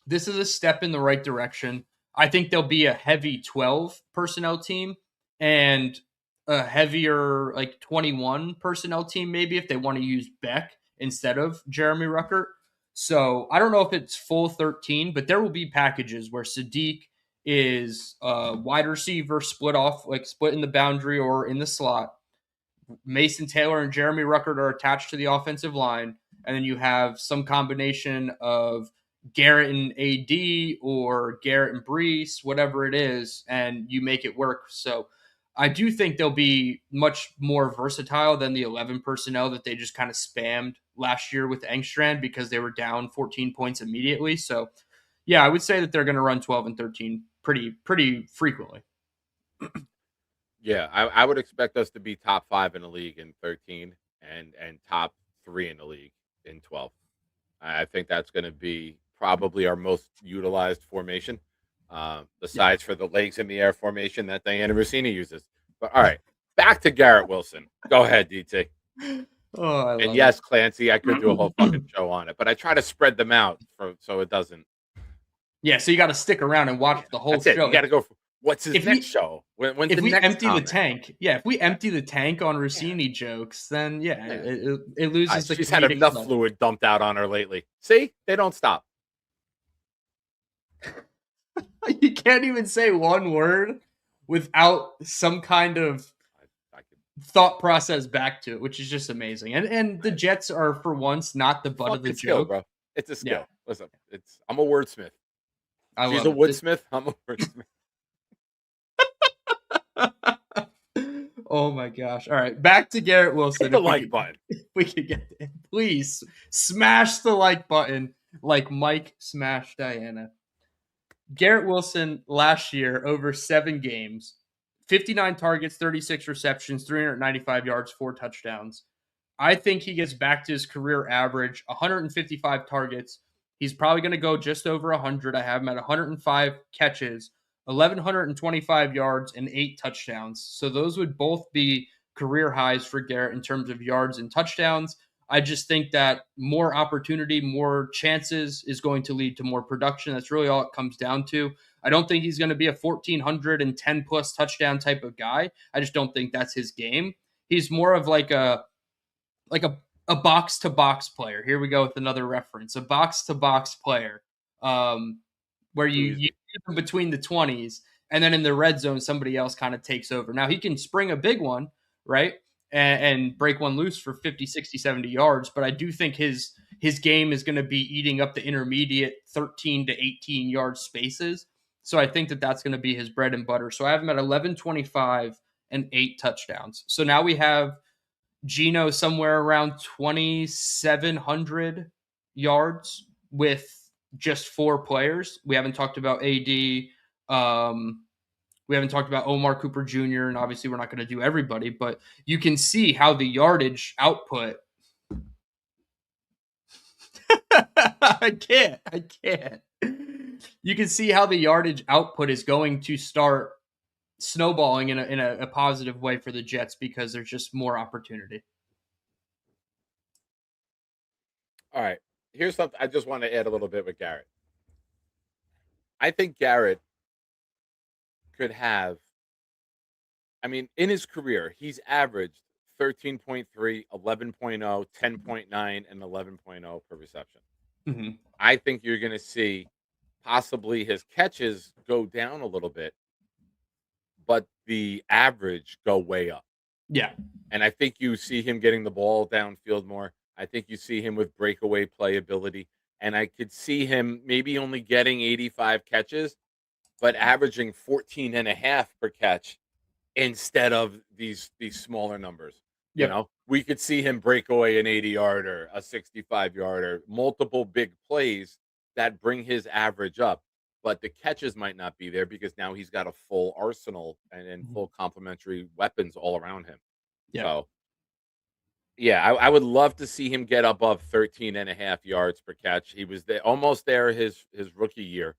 this is a step in the right direction. I think there'll be a heavy 12 personnel team and a heavier like 21 personnel team, maybe if they want to use Beck instead of Jeremy Ruckert. So I don't know if it's full 13, but there will be packages where Sadiq is a wide receiver split off, like split in the boundary or in the slot. Mason Taylor and Jeremy Ruckert are attached to the offensive line. And then you have some combination of Garrett and AD or Garrett and Brees, whatever it is, and you make it work. So I do think they'll be much more versatile than the 11 personnel that they just kind of spammed last year with Engstrand because they were down 14 points immediately. So yeah, I would say that they're going to run 12 and 13 pretty frequently.
Yeah, I would expect us to be top 5 in the league in 13 and top 3 in the league in 12. I think that's going to be probably our most utilized formation, besides for the legs in the air formation that Diana Rossini uses. But all right, back to Garrett Wilson. Go ahead, DT.
Oh,
and yes, Clancy, I could do a whole fucking show on it, but I try to spread them out so it doesn't.
Yeah, so you got to stick around and watch the whole
That's it.
show.
You got to go for what's his next show. When's
if
the
we
next
empty
comment?
the tank, if we empty the tank on Rossini jokes, then it loses the.
She's had enough fluid dumped out on her lately. See, they don't stop.
You can't even say one word without some kind of thought process back to it, which is just amazing. And the Jets are for once not the butt of the joke,
bro. It's a skill.
Yeah.
Listen, I'm a wordsmith. She's a woodsmith. I'm a wordsmith.
Oh my gosh. All right. Back to Garrett Wilson.
Hit the
If we
like
could-
button.
if we could get there. Please smash the like button like Mike smashed Diana. Garrett Wilson last year over 7 games, 59 targets, 36 receptions, 395 yards, 4 touchdowns. I think he gets back to his career average, 155 targets. He's probably going to go just over 100. I have him at 105 catches, 1,125 yards, and 8 touchdowns. So those would both be career highs for Garrett in terms of yards and touchdowns. I just think that more opportunity, more chances is going to lead to more production. That's really all it comes down to. I don't think he's going to be a 1,410 plus touchdown type of guy. I just don't think that's his game. He's more of like a box to box player. Here we go with another reference. A box to box player, where you keep him between the 20s, and then in the red zone, somebody else kind of takes over. Now he can spring a big one, right? And break one loose for 50, 60, 70 yards. But I do think his game is going to be eating up the intermediate 13 to 18 yard spaces. So I think that that's going to be his bread and butter. So I have him at 1125 and 8 touchdowns. So now we have Geno somewhere around 2,700 yards with just 4 players. We haven't talked about AD. We haven't talked about Omar Cooper Jr., and obviously we're not going to do everybody, but you can see how the yardage output. I can't. You can see how the yardage output is going to start snowballing in a positive way for the Jets because there's just more opportunity.
All right. Here's something I just want to add a little bit with Garrett. I think Garrett could have, in his career, he's averaged 13.3, 11.0, 10.9, and 11.0 per reception.
Mm-hmm.
I think you're going to see possibly his catches go down a little bit, but the average go way up.
Yeah.
And I think you see him getting the ball downfield more. I think you see him with breakaway playability. And I could see him maybe only getting 85 catches, but averaging 14 and a half per catch instead of these smaller numbers.
Yep.
You know, we could see him break away an 80-yarder, a 65-yarder, multiple big plays that bring his average up. But the catches might not be there because now he's got a full arsenal and full complementary weapons all around him.
Yeah.
So, yeah, I would love to see him get above 13 and a half yards per catch. He was almost there his rookie year.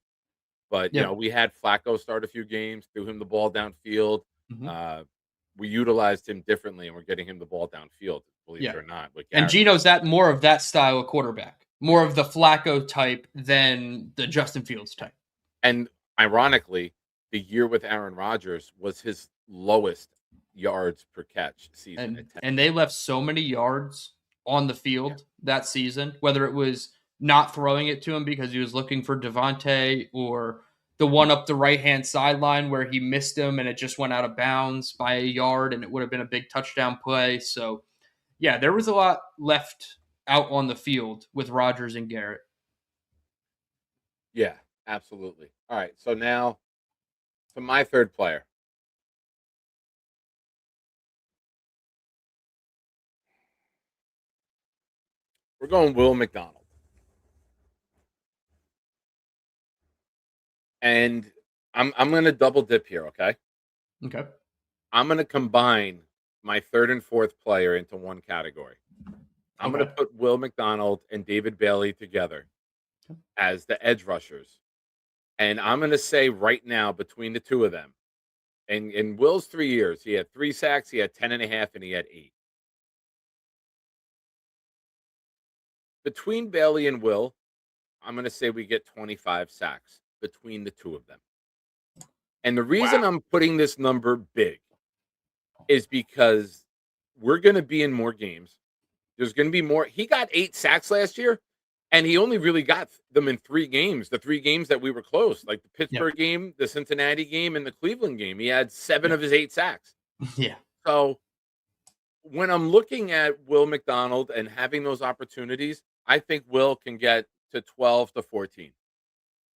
But, you know, we had Flacco start a few games, threw him the ball downfield.
Mm-hmm.
We utilized him differently, and we're getting him the ball downfield, believe it or not.
And Geno's more of that style of quarterback, more of the Flacco type than the Justin Fields type.
And ironically, the year with Aaron Rodgers was his lowest yards per catch season.
And they left so many yards on the field that season, whether it was not throwing it to him because he was looking for Devontae or the one up the right-hand sideline where he missed him and it just went out of bounds by a yard and it would have been a big touchdown play. So, yeah, there was a lot left out on the field with Rodgers and Garrett.
Yeah, absolutely. All right, so now to my third player. We're going Will McDonald. And I'm going to double dip here, okay?
Okay.
I'm going to combine my third and fourth player into one category. I'm going to put Will McDonald and David Bailey together as the edge rushers. And I'm going to say right now between the two of them, and in Will's 3 years, he had 3 sacks, he had 10 and a half, and he had 8. Between Bailey and Will, I'm going to say we get 25 sacks between the two of them. And the reason I'm putting this number big is because we're going to be in more games. There's going to be more. He got 8 sacks last year, and he only really got them in 3 games, the 3 games that we were close, like the Pittsburgh game, the Cincinnati game, and the Cleveland game. He had 7 of his 8 sacks.
Yeah.
So when I'm looking at Will McDonald and having those opportunities, I think Will can get to 12 to 14.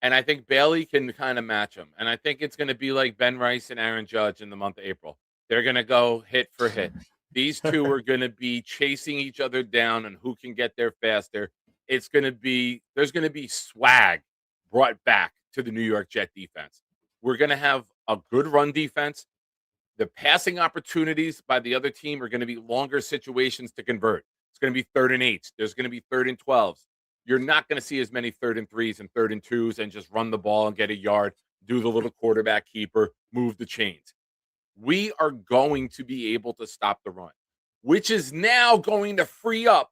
And I think Bailey can kind of match him. And I think it's going to be like Ben Rice and Aaron Judge in the month of April. They're going to go hit for hit. These two are going to be chasing each other down and who can get there faster. There's going to be swag brought back to the New York Jet defense. We're going to have a good run defense. The passing opportunities by the other team are going to be longer situations to convert. It's going to be 3rd and 8s. There's going to be 3rd and 12s. You're not going to see as many 3rd and 3s and 3rd and 2s and just run the ball and get a yard, do the little quarterback keeper, move the chains. We are going to be able to stop the run, which is now going to free up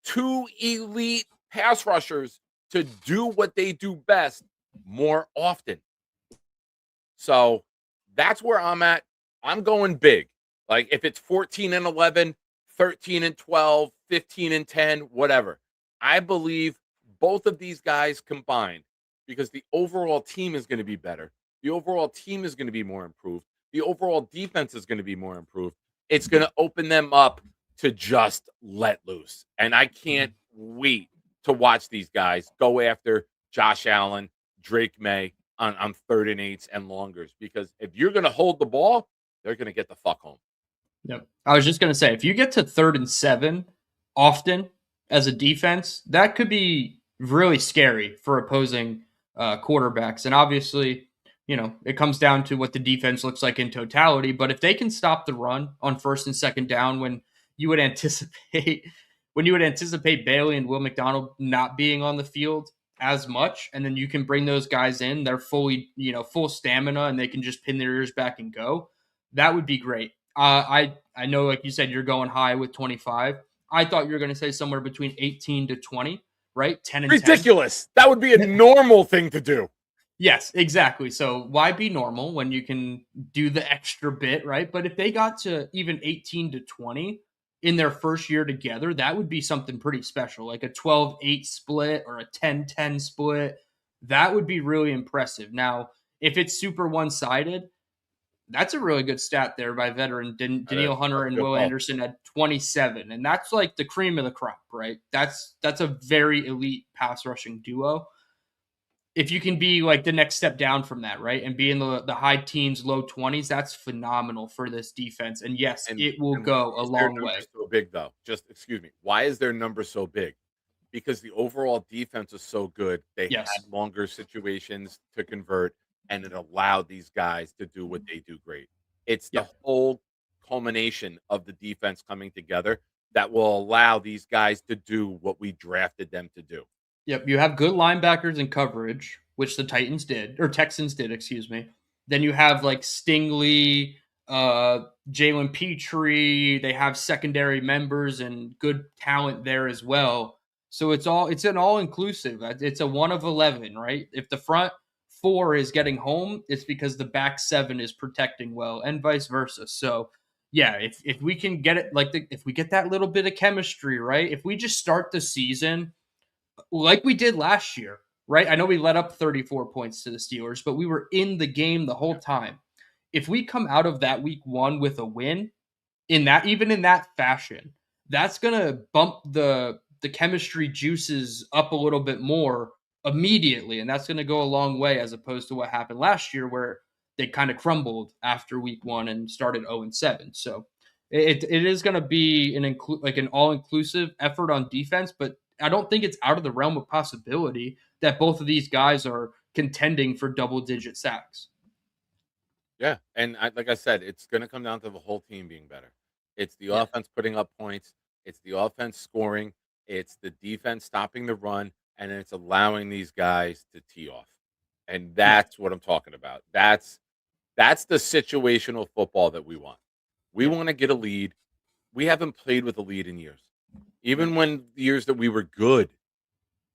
2 elite pass rushers to do what they do best more often. So that's where I'm at. I'm going big. Like if it's 14 and 11, 13 and 12, 15 and 10, whatever. I believe both of these guys combined, because the overall team is going to be better. The overall team is going to be more improved. The overall defense is going to be more improved. It's going to open them up to just let loose. And I can't wait to watch these guys go after Josh Allen, Drake May on 3rd and 8s and longers. Because if you're going to hold the ball, they're going to get the fuck home.
Yep. I was just going to say, if you get to 3rd and 7 often as a defense, that could be really scary for opposing quarterbacks. And obviously, it comes down to what the defense looks like in totality. But if they can stop the run on 1st and 2nd down when you would anticipate Bailey and Will McDonald not being on the field as much, and then you can bring those guys in, they're fully, full stamina, and they can just pin their ears back and go. That would be great. I know, like you said, you're going high with 25. I thought you were going to say somewhere between 18 to 20, right? 10 and
ridiculous. 10. That would be a normal thing to do.
Yes, exactly. So why be normal when you can do the extra bit, right? But if they got to even 18 to 20 in their first year together, that would be something pretty special, like a 12-8 split or a 10-10 split. That would be really impressive. Now, if it's super one-sided, that's a really good stat there by veteran Daniil Hunter and Will Anderson at 27. And that's like the cream of the crop, right? That's a very elite pass rushing duo. If you can be like the next step down from that, right, and be in the high teens, low 20s, that's phenomenal for this defense. And yes, it will go a long way.
So big, though. Just excuse me. Why is their number so big? Because the overall defense is so good. They had longer situations to convert, and it allowed these guys to do what they do great. It's the whole culmination of the defense coming together that will allow these guys to do what we drafted them to do.
Yep, you have good linebackers in coverage, which the Texans did, excuse me. Then you have like Stingley, Jalen Petrie. They have secondary members and good talent there as well. So it's an all-inclusive. It's a 1 of 11, right? If the front 4 is getting home, it's because the back 7 is protecting well, and vice versa. So yeah, if we can get it, if we get that little bit of chemistry, right? If we just start the season like we did last year, right? I know we let up 34 points to the Steelers, but we were in the game the whole time. If we come out of that week 1 with a win, even in that fashion, that's going to bump the chemistry juices up a little bit more immediately, and that's going to go a long way as opposed to what happened last year where they kind of crumbled after week 1 and started 0-7. So it is going to be an all-inclusive effort on defense, but I don't think it's out of the realm of possibility that both of these guys are contending for double-digit sacks.
Yeah, and like I said, it's going to come down to the whole team being better. It's the offense putting up points. It's the offense scoring. It's the defense stopping the run, and it's allowing these guys to tee off. And that's what I'm talking about. That's the situational football that we want. We want to get a lead. We haven't played with a lead in years. Even when the years that we were good,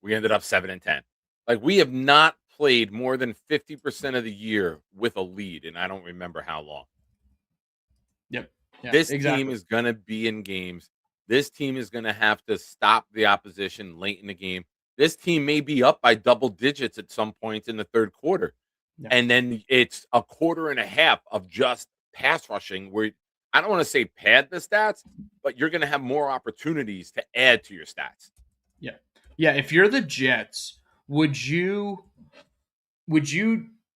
we ended up 7-10. Like, we have not played more than 50% of the year with a lead, and I don't remember how long.
Yep. Yeah,
this team is going to be in games. This team is going to have to stop the opposition late in the game. This team may be up by double digits at some point in the third quarter. Yeah. And then it's a quarter and a half of just pass rushing where I don't want to say pad the stats, but you're going to have more opportunities to add to your stats.
Yeah. Yeah. If you're the Jets, would you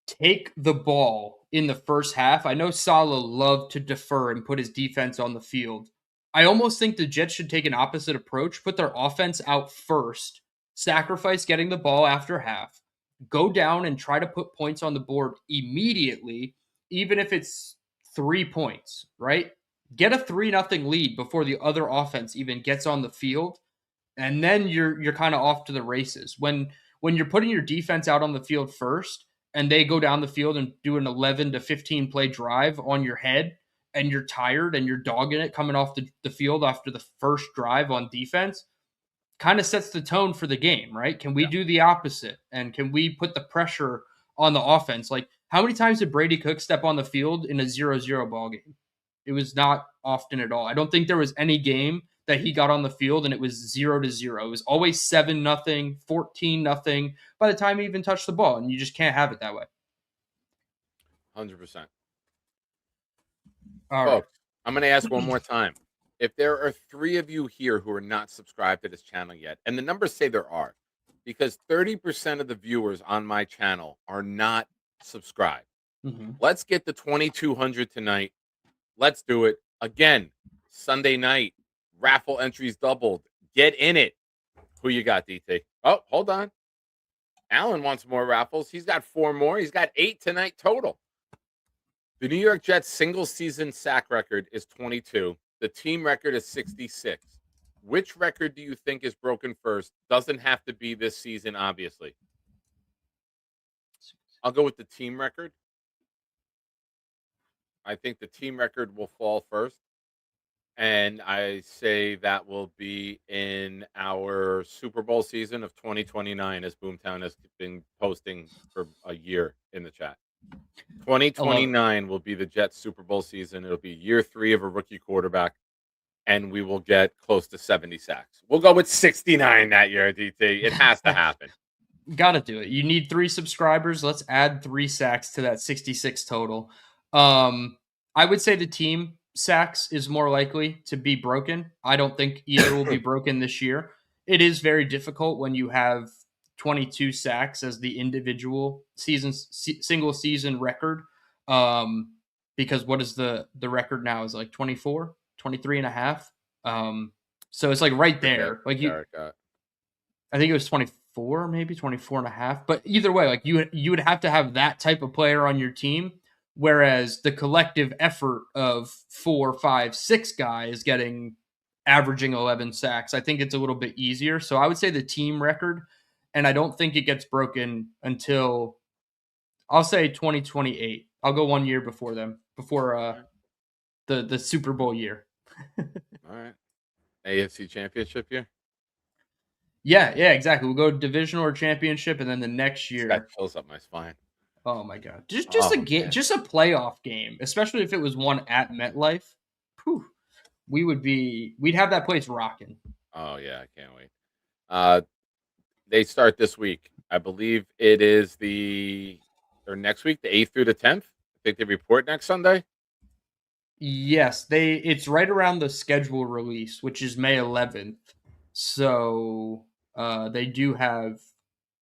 take the ball in the first half. I know Saleh loved to defer and put his defense on the field. I almost think the Jets should take an opposite approach, put their offense out first, sacrifice getting the ball after half, go down and try to put points on the board immediately, even if it's 3 points, right? Get a 3-0 lead before the other offense even gets on the field, and then you're kind of off to the races. When you're putting your defense out on the field first and they go down the field and do an 11 to 15 play drive on your head, and you're tired and you're dogging it coming off the field after the first drive on defense, kind of sets the tone for the game, right? Can we do the opposite? And can we put the pressure on the offense? Like, how many times did Brady Cook step on the field in a 0-0 ball game? It was not often at all. I don't think there was any game that he got on the field and it was 0-0. It was always 7-0, 14-0 by the time he even touched the ball, and you just can't have it that way.
100%.
All right.
Folks, I'm going to ask one more time. If there are 3 of you here who are not subscribed to this channel yet, and the numbers say there are, because 30% of the viewers on my channel are not subscribed. Let's get the 2,200 tonight. Let's do it. Again, Sunday night, raffle entries doubled. Get in it. Who you got, DT? Oh, hold on. Alan wants more raffles. He's got 4 more. He's got 8 tonight total. The New York Jets single season sack record is 22. The team record is 66. Which record do you think is broken first? Doesn't have to be this season, obviously. I'll go with the team record. I think the team record will fall first. And I say that will be in our Super Bowl season of 2029, as Boomtown has been posting for a year in the chat. 2029 will be the Jets Super Bowl season. It'll be year 3 of a rookie quarterback, and we will get close to 70 sacks. We'll go with 69 that year, DT. It has to happen.
Got to do it. You need 3 subscribers. Let's add 3 sacks to that 66 total. I would say the team sacks is more likely to be broken. I don't think either will be broken this year. It is very difficult when you have 22 sacks as the individual single season record. Because what is the record now is like 24, 23 and a half. So it's like right there. Like I think it was 24, maybe 24 and a half. But either way, like you would have to have that type of player on your team. Whereas the collective effort of 4, 5, 6 guys averaging 11 sacks, I think it's a little bit easier. So I would say the team record, and I don't think it gets broken until, I'll say 2028. I'll go 1 year before them, before the Super Bowl year.
All right. AFC Championship year?
Yeah, exactly. We'll go divisional or championship, and then the next year.
That fills up my spine.
Oh my god! Just a game, just a playoff game, especially if it was one at MetLife. Whew, we'd have that place rocking.
Oh yeah, I can't wait. They start this week. I believe it is next week, the 8th through the 10th. I think they report next Sunday.
Yes, it's right around the schedule release, which is May 11th. So they do have,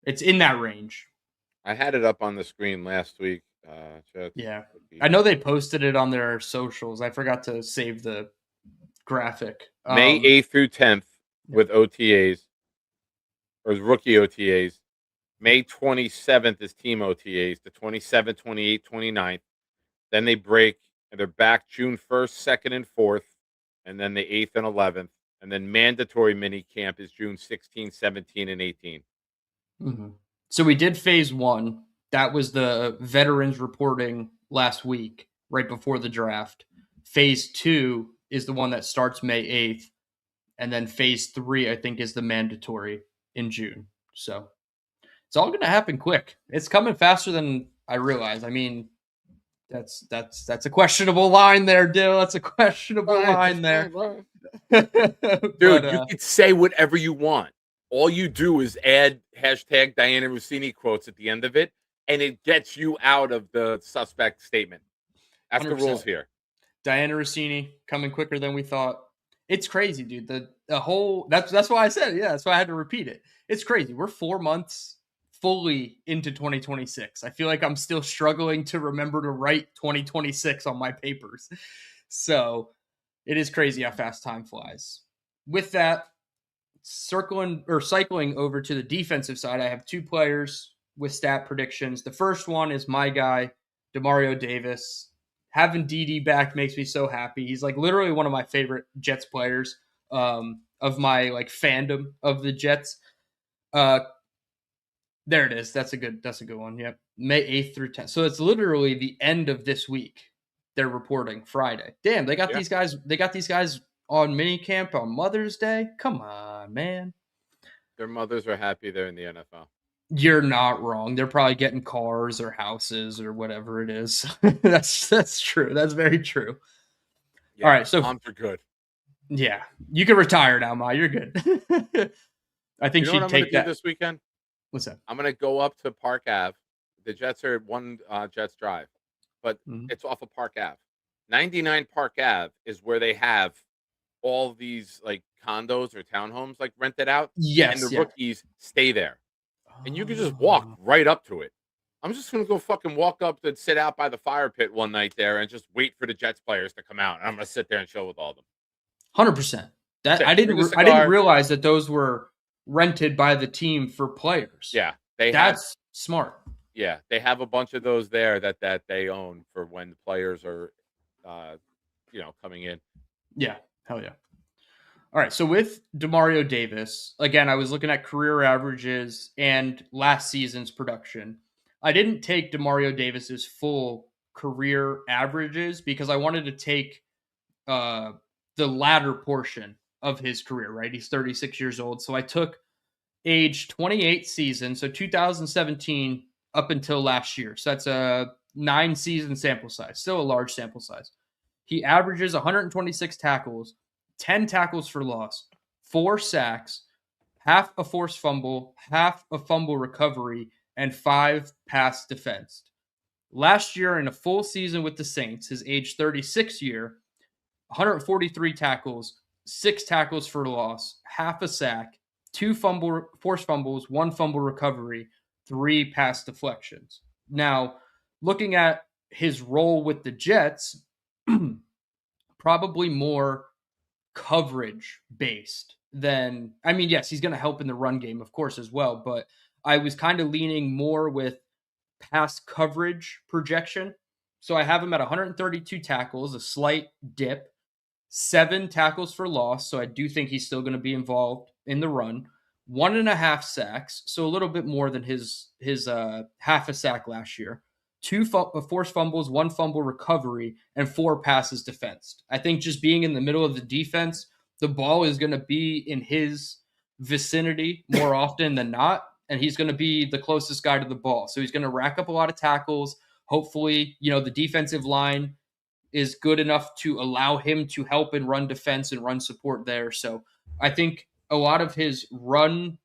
it's in that range.
I had it up on the screen last week.
Yeah, I know they posted it on their socials. I forgot to save the graphic.
May 8th through 10th with OTAs, or rookie OTAs. May 27th is team OTAs, the 27th, 28th, 29th. Then they break, and they're back June 1st, 2nd, and 4th, and then the 8th and 11th. And then mandatory mini camp is June 16, 17, and 18.
Mm-hmm. So we did phase 1. That was the veterans reporting last week, right before the draft. Phase 2 is the one that starts May 8th. And then phase 3, I think, is the mandatory in June. So it's all going to happen quick. It's coming faster than I realize. I mean, that's a questionable line there, Dill. That's a questionable line there.
Dude, you could say whatever you want. All you do is add hashtag Diana Rossini quotes at the end of it, and it gets you out of the suspect statement. That's 100%. The rules here.
Diana Rossini coming quicker than we thought. It's crazy, dude. The whole that's why I said it. Yeah, that's why I had to repeat it. It's crazy. We're 4 months, fully into 2026. I feel like I'm still struggling to remember to write 2026 on my papers. So it is crazy how fast time flies. With that, cycling over to the defensive side, I have two players with stat predictions. The first one is my guy, Demario Davis. Having DD back makes me so happy. He's like literally one of my favorite Jets players, of my like fandom of the Jets. There it is. That's a good one. Yep. May 8th through 10th. So it's literally the end of this week. They're reporting Friday. Damn, they got these guys on minicamp on Mother's Day. Come on, man.
Their mothers are happy they're in the NFL.
You're not wrong. They're probably getting cars or houses or whatever it is. That's true. That's very true.
Yeah,
all right, so
moms are good.
Yeah, you can retire now, Ma. You're good. I think
You know
she'd
what I'm
take
gonna
that
do this weekend?
What's that?
I'm gonna go up to Park Ave. The Jets are one Jets drive, but
Mhm.
it's off of Park Ave. 99 Park Ave is where they have all these like condos or townhomes like rented out, and
Yes,
the
yeah.
rookies stay there, and you can just walk right up to it. I'm just gonna go fucking walk up and sit out by the fire pit one night there and just wait for the Jets players to come out, and I'm gonna sit there and chill with all of them.
100%. That
Sit,
I
bring a
didn't
cigar.
realize that those were rented by the team for players.
Yeah, they
That's smart.
Yeah, they have a bunch of those there that they own for when the players are, coming in.
Yeah, hell yeah. All right, so with Demario Davis, again, I was looking at career averages and last season's production. I didn't take Demario Davis's full career averages because I wanted to take the latter portion of his career, right? He's 36 years old. So I took age 28 season, so 2017 up until last year. So that's a 9-season sample size, still a large sample size. He averages 126 tackles, 10 tackles for loss, 4 sacks, half a forced fumble, half a fumble recovery, and 5 pass defensed. Last year, in a full season with the Saints, his age 36 year, 143 tackles, 6 tackles for loss, half a sack, 2 forced fumbles, 1 fumble recovery, 3 pass deflections. Now, looking at his role with the Jets, probably more coverage based than, I mean, yes, he's going to help in the run game, of course, as well, but I was kind of leaning more with pass coverage projection. So I have him at 132 tackles, a slight dip, 7 tackles for loss. So I do think he's still going to be involved in the run. 1.5 sacks, so a little bit more than his half a sack last year. 2 forced fumbles, 1 fumble recovery, and 4 passes defensed. I think just being in the middle of the defense, the ball is going to be in his vicinity more often than not, and he's going to be the closest guy to the ball. So he's going to rack up a lot of tackles. Hopefully, the defensive line is good enough to allow him to help and run defense and run support there. So I think a lot of his run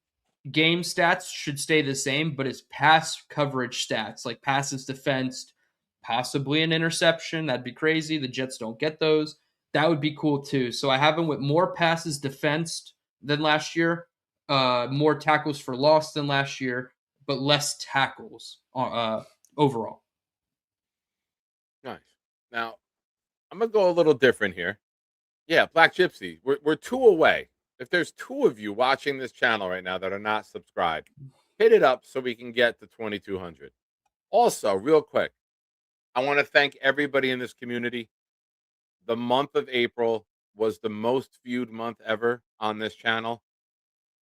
game stats should stay the same, but his pass coverage stats, like passes defensed, possibly an interception, that'd be crazy. The Jets don't get those. That would be cool too. So I have him with more passes defensed than last year, more tackles for loss than last year, but less tackles overall.
Nice. Now, I'm gonna go a little different here. Yeah, Black Gypsy, we're 2 away. If there's 2 of you watching this channel right now that are not subscribed, hit it up so we can get to 2,200. Also, real quick, I want to thank everybody in this community. The month of April was the most viewed month ever on this channel.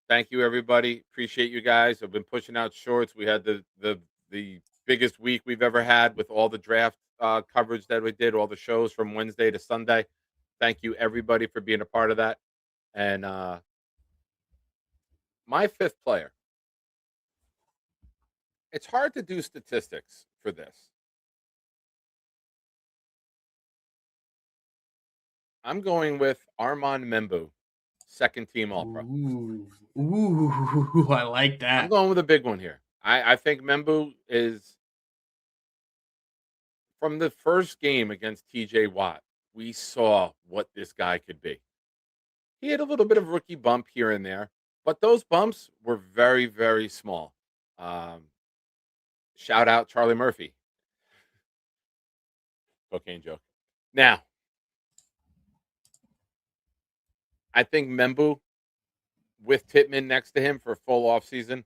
Thank you, everybody. Appreciate you guys. I've been pushing out shorts. We had the biggest week we've ever had with all the draft coverage that we did, all the shows from Wednesday to Sunday. Thank you, everybody, for being a part of that. And my 5th player. It's hard to do statistics for this. I'm going with Armand Membu, 2nd team All-Pro.
Ooh, I like that.
I'm going with a big one here. I think Membu is, from the first game against TJ Watt, we saw what this guy could be. He had a little bit of rookie bump here and there, but those bumps were very, very small. Shout out Charlie Murphy. Cocaine joke. Now, I think Membu with Titman next to him for full off season,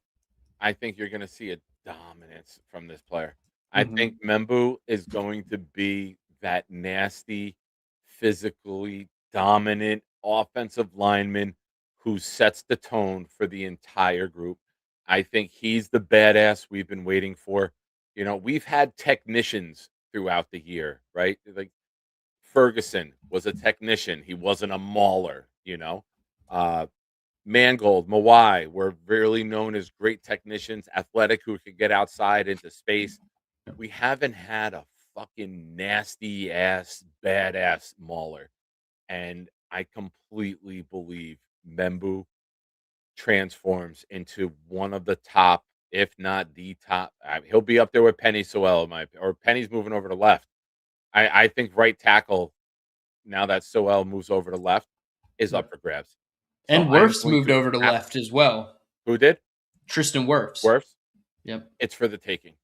I think you're going to see a dominance from this player. I think Membu is going to be that nasty, physically dominant offensive lineman who sets the tone for the entire group. I think he's the badass we've been waiting for. You know, we've had technicians throughout the year, right? Like Ferguson was a technician. He wasn't a mauler, you know. Mangold, Mawai were really known as great technicians, athletic, who could get outside into space. We haven't had a fucking nasty ass, badass mauler. And I completely believe Membu transforms into one of the top, if not the top. He'll be up there with Penny Sewell, or Penny's moving over to left. I think right tackle, now that Sewell moves over to left, is up for grabs. So
And Wirfs moved over to left as well.
Who did?
Tristan Wirfs.
Wirfs?
Yep.
It's for the taking.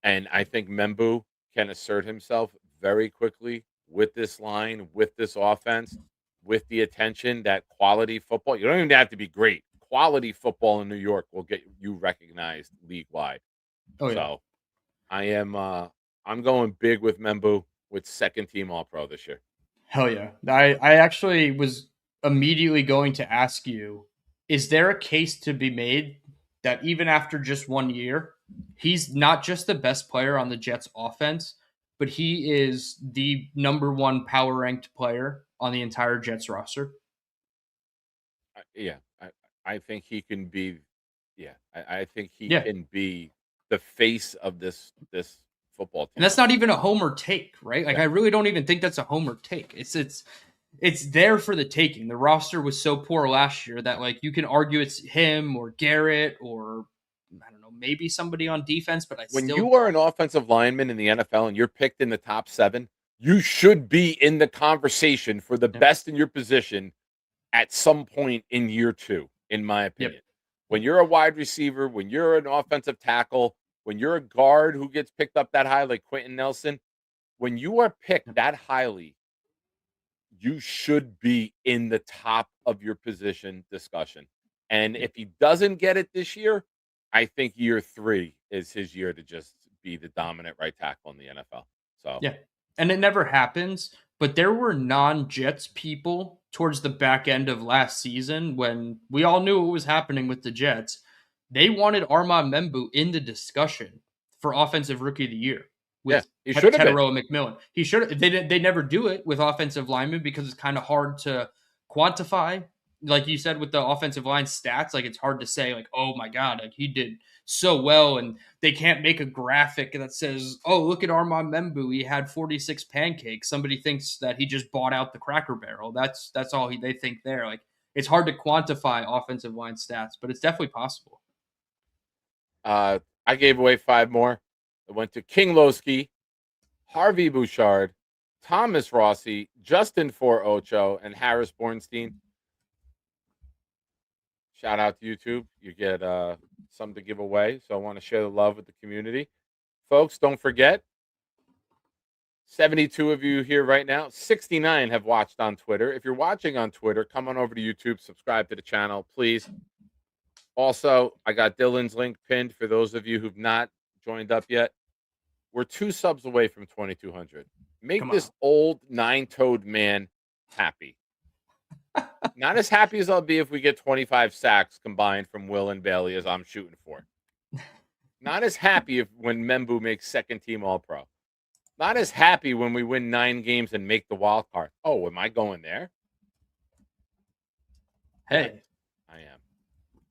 And I think Membu can assert himself very quickly with this line, with this offense, with the attention that quality football. You don't even have to be great. Quality football in New York will get you recognized league wide.
Oh, yeah.
So I'm going big with Membu with second team All Pro this year.
Hell yeah. I actually was immediately going to ask you, is there a case to be made that even after just 1 year, he's not just the best player on the Jets offense, but he is the number one power ranked player on the entire Jets roster?
I think he can be. Yeah, I think he
Yeah.
can be the face of this football team.
And that's not even a homer take, right? Like,
Yeah.
I really don't even think that's a homer take. It's there for the taking. The roster was so poor last year that, like, you can argue it's him or Garrett or, I don't know, maybe somebody on defense, but
When you are an offensive lineman in the NFL and you're picked in the top 7, you should be in the conversation for the best in your position at some point in year 2, in my opinion. When you're a wide receiver, when you're an offensive tackle, when you're a guard who gets picked up that high, like Quentin Nelson, when you are picked that highly, you should be in the top of your position discussion. And if he doesn't get it this year, I think year 3 is his year to just be the dominant right tackle in the NFL. So
Yeah. And it never happens, but there were non-Jets people towards the back end of last season when we all knew what was happening with the Jets. They wanted Armand Membu in the discussion for Offensive Rookie of the Year with
he should have been.
Tedero and McMillan. He should. They never do it with offensive linemen because it's kind of hard to quantify. Like you said, with the offensive line stats, like, it's hard to say, like, oh my God, like, he did so well, and they can't make a graphic that says, oh, look at Armand Membu, he had 46 pancakes. Somebody thinks that he just bought out the Cracker Barrel. That's all they think there. Like, it's hard to quantify offensive line stats, but it's definitely possible.
I gave away 5 more. It went to King Lowski, Harvey Bouchard, Thomas Rossi, Justin For Ocho, and Harris Bornstein. Shout out to YouTube. You get something to give away. So I want to share the love with the community. Folks, don't forget, 72 of you here right now. 69 have watched on Twitter. If you're watching on Twitter, come on over to YouTube. Subscribe to the channel, please. Also, I got Dylan's link pinned for those of you who've not joined up yet. We're 2 subs away from 2,200. Make this old 9-toed man happy. Not as happy as I'll be if we get 25 sacks combined from Will and Bailey as I'm shooting for. Not as happy when Membu makes second team All Pro. Not as happy when we win 9 games and make the wild card. Oh, am I going there?
Hey.
I am.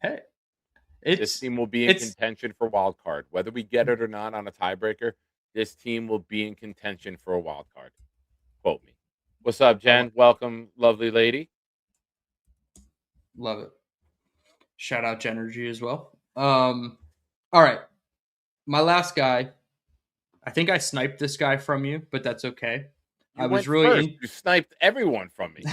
Hey.
This team will be in contention for wild card. Whether we get it or not on a tiebreaker, this team will be in contention for a wild card. Quote me. What's up, Jen? Welcome, lovely lady.
Love it. Shout out Genergy as well. All right. My last guy. I think I sniped this guy from you, but that's okay.
You sniped everyone from me.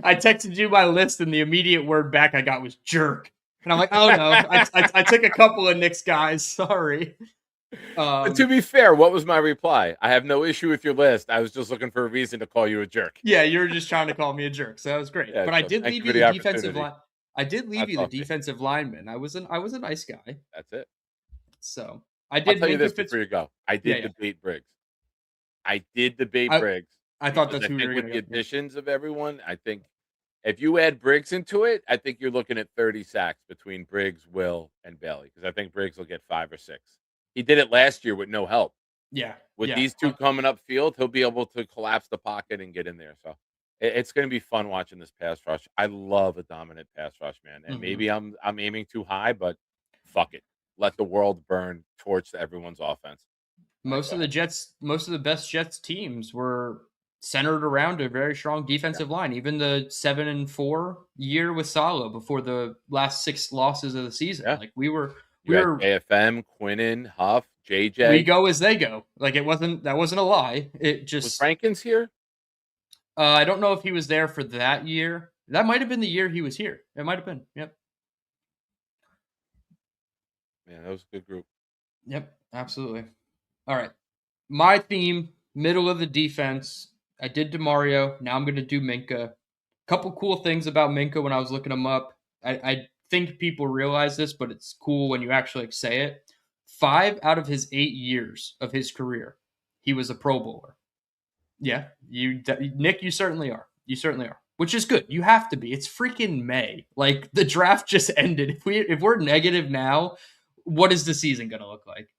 I texted you my list, and the immediate word back I got was jerk. And I'm like, oh no, I took a couple of Knicks guys. Sorry.
But to be fair, what was my reply? I have no issue with your list. I was just looking for a reason to call you a jerk.
Yeah, you were just trying to call me a jerk, so that was great.
Yeah,
But I
so
did
thank
leave
you
you
for
the
the
defensive
opportunity.
line. I did leave
That's
you the
okay.
defensive lineman. I was a nice guy.
That's it.
So I
I'll
did
tell you
Minka
this before you go. I
Yeah,
did
yeah.
debate Briggs. I did debate
I
Briggs
I thought
because
that's
I
who we
think
were
with
gonna
the
go. Yeah.
additions of everyone, I think if you add Briggs into it, I think you're looking at 30 sacks between Briggs, Will, and Bailey because I think Briggs will get 5 or 6. He did it last year with no help.
Yeah,
With
yeah.
these two coming up field, he'll be able to collapse the pocket and get in there. So it's going to be fun watching this pass rush. I love a dominant pass rush, man. And
Mhm.
maybe I'm aiming too high, but fuck it. Let the world burn torch to everyone's offense. All right, go ahead.
Most of the best Jets teams were centered around a very strong defensive line. Even the 7-4 year with Salah before the last 6 losses of the season.
Yeah.
Like we
You had
were
AFM, Quinnen, Huff,
we
JJ.
go as they go. Like that wasn't a lie. It
Was
just
Rankins here?
I don't know if he was there for that year. That might have been the year he was here. It might have been. Yep.
Man, that was a good group.
Yep. Absolutely. All right. My theme, middle of the defense. I did DeMario. Now I'm going to do Minka. Couple cool things about Minka when I was looking him up. I think people realize this, but it's cool when you actually say it. 5 out of his 8 years of his career, he was a Pro Bowler. Yeah, Nick, you certainly are. You certainly are, which is good. You have to be. It's freaking May. Like the draft just ended. If we're negative now, what is the season going to look like?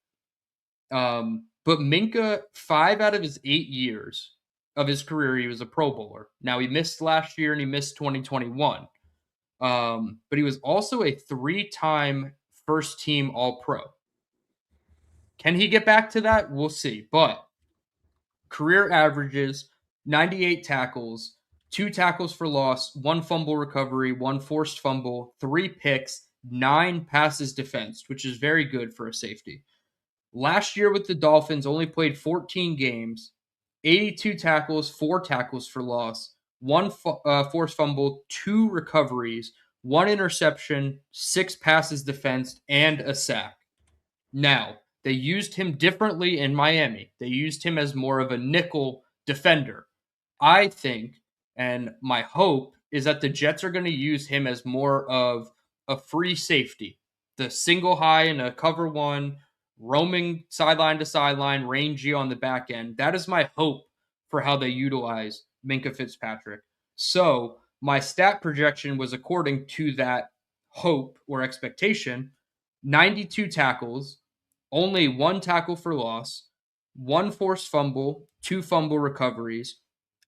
But Minka, 5 out of his 8 years of his career, he was a Pro Bowler. Now he missed last year and he missed 2021. But he was also a 3-time first team All Pro. Can he get back to that? We'll see. But career averages 98 tackles, 2 tackles for loss, 1 fumble recovery, 1 forced fumble, 3 picks, 9 passes defensed, which is very good for a safety. Last year with the Dolphins, only played 14 games, 82 tackles, 4 tackles for loss, 1 forced fumble, 2 recoveries, 1 interception, 6 passes defensed, and a sack. Now, they used him differently in Miami. They used him as more of a nickel defender. I think, and my hope, is that the Jets are going to use him as more of a free safety. The single high in a cover 1, roaming sideline to sideline, rangy on the back end. That is my hope for how they utilize Minka Fitzpatrick. So my stat projection was according to that hope or expectation. 92 tackles, only 1 tackle for loss, 1 forced fumble, 2 fumble recoveries.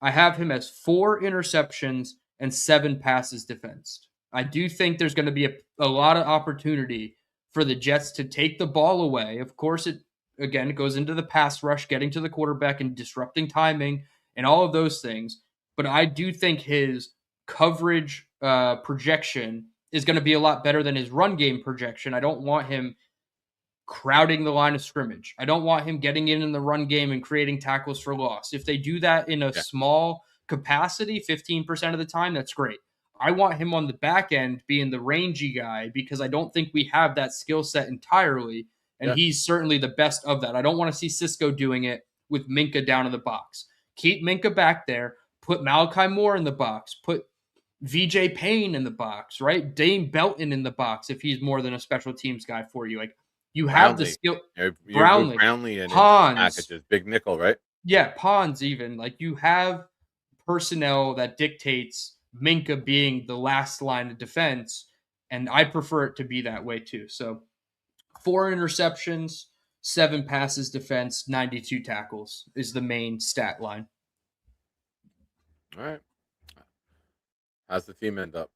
I have him as 4 interceptions and 7 passes defensed. I do think there's going to be a lot of opportunity for the Jets to take the ball away. Of course, it goes into the pass rush, getting to the quarterback and disrupting timing and all of those things. But I do think his coverage projection is going to be a lot better than his run game projection. I don't want him crowding the line of scrimmage. I don't want him getting in the run game and creating tackles for loss. If they do that in a small capacity, 15% of the time, that's great. I want him on the back end being the rangy guy because I don't think we have that skill set entirely. And he's certainly the best of that. I don't want to see Cisco doing it with Minka down in the box. Keep Minka back there. Put Malachi Moore in the box. Put VJ Payne in the box, right? Dane Belton in the box if he's more than a special teams guy for you. Like you have the skill.
Brownlee and
Pons.
packages. Big nickel, right?
Yeah, Pons even. Like you have personnel that dictates Minka being the last line of defense, and I prefer it to be that way too. So 4 interceptions, 7 passes defense, 92 tackles is the main stat line.
All right. How's the team end up?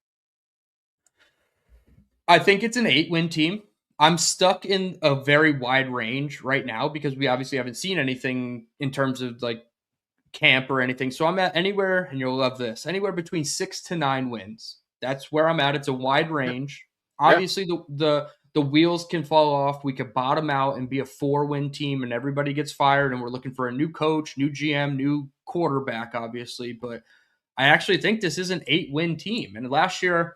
I think it's an 8-win team. I'm stuck in a very wide range right now because we obviously haven't seen anything in terms of like camp or anything. So I'm at anywhere, and you'll love this, anywhere between 6 to 9 wins. That's where I'm at. It's a wide range. Obviously, the wheels can fall off. We could bottom out and be a 4-win team, and everybody gets fired, and we're looking for a new coach, new GM, new quarterback, obviously. But I actually think this is an 8-win team. And last year,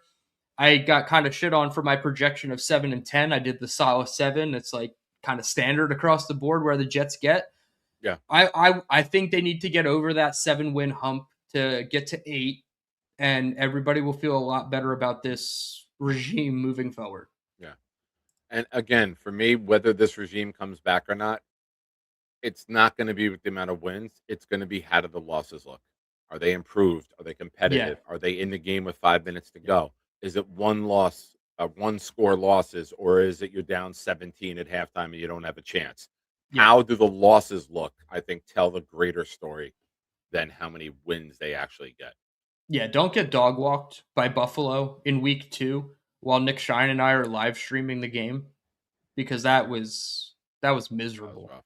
I got kind of shit on for my projection of 7-10. I did the solid 7. It's like kind of standard across the board where the Jets get.
Yeah.
I think they need to get over that 7-win hump to get to 8, and everybody will feel a lot better about this regime moving forward.
Yeah. And again, for me, whether this regime comes back or not, it's not going to be with the amount of wins. It's going to be how do the losses look? Are they improved? Are they competitive?
Yeah.
Are they in the game with 5 minutes to go? Is it one score losses, or is it you're down 17 at halftime and you don't have a chance?
Yeah.
How do the losses look? I think tell the greater story than how many wins they actually get.
Yeah, don't get dog walked by Buffalo in week 2 while Nick Shine and I are live streaming the game, because that was miserable.
That was rough.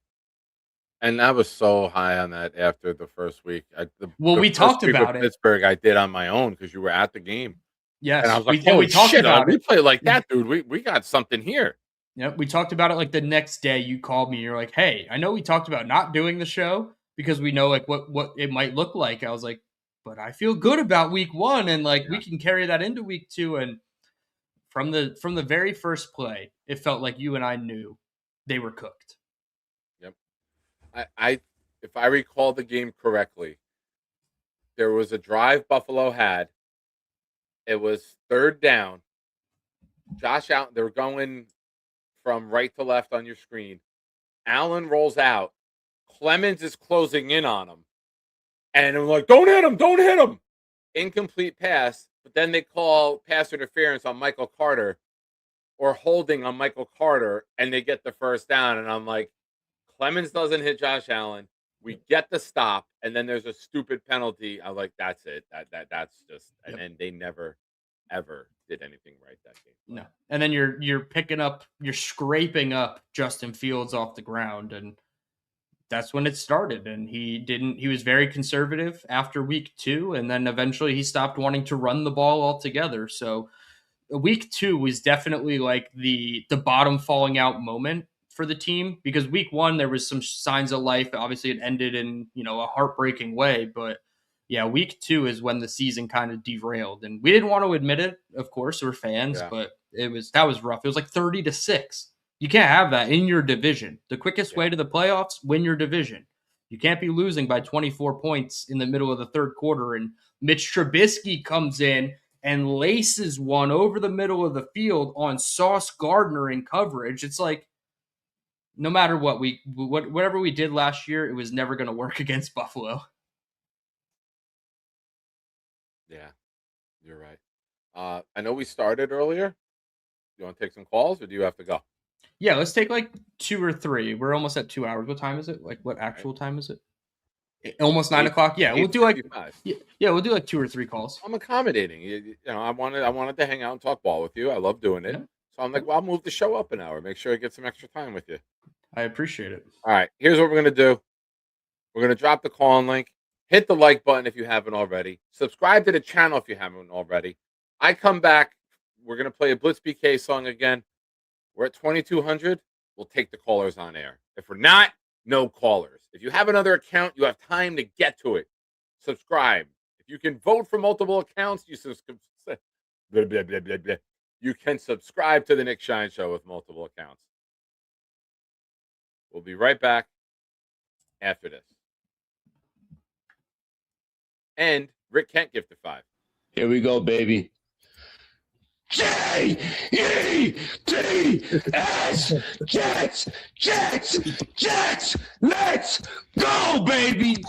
And I was so high on that after the first week.
We talked about it.
Pittsburgh, I did on my own because you were at the game.
Yes,
and I was like,
we talked
shit,
about
we
it.
play like that, dude. We got something here.
Yep, we talked about it like the next day. You called me. You're like, "Hey, I know we talked about not doing the show because we know like what it might look like." I was like, "But I feel good about week 1, and like we can carry that into week 2." And from the very first play, it felt like you and I knew they were cooked.
Yep. If I recall the game correctly, there was a drive Buffalo had. It was 3rd down. Josh Allen, they were going from right to left on your screen. Allen rolls out. Clemens is closing in on him. And I'm like, don't hit him. Incomplete pass. But then they call pass interference on Michael Carter, or holding on Michael Carter, and they get the first down. And I'm like, Clemens doesn't hit Josh Allen. We get the stop, and then there's a stupid penalty. I'm like, that's it. That's just, and then they never, ever did anything right that game.
No. And then you're scraping up Justin Fields off the ground, and that's when it started. And he was very conservative after week 2, and then eventually he stopped wanting to run the ball altogether. So week 2 was definitely like the bottom falling out moment for the team, because week 1 there was some signs of life. Obviously it ended in a heartbreaking way, but yeah, week 2 is when the season kind of derailed, and we didn't want to admit it, of course, we're fans. Yeah. But that was rough. It was like 30-6. You can't have that in your division. The quickest way to the playoffs, win your division. You can't be losing by 24 points in the middle of the 3rd quarter, and Mitch Trubisky comes in and laces one over the middle of the field on Sauce Gardner in coverage. It's like, no matter whatever we did last year, it was never going to work against Buffalo.
Yeah, you're right. I know we started earlier. You want to take some calls, or do you have to go?
Yeah, let's take like 2 or 3. We're almost at 2 hours. What time is it? Like, what actual time is it? Almost 9 o'clock. Yeah, we'll do like we'll do like 2 or 3 calls.
I'm accommodating. I wanted to hang out and talk ball with you. I love doing it. Yeah. So I'm like, well, I'll move the show up an hour. Make sure I get some extra time with you.
I appreciate it.
All right, here's what we're going to do. We're going to drop the call-in link. Hit the like button if you haven't already. Subscribe to the channel if you haven't already. I come back. We're going to play a Blitz BK song again. We're at 2,200. We'll take the callers on air. If we're not, no callers. If you have another account, you have time to get to it. Subscribe. If you can vote for multiple accounts, you can subscribe to the Nick Shine Show with multiple accounts. We'll be right back after this. And Rick Kent gifted 5.
Here we go, baby. J-E-T-S, Jets, let's go, baby.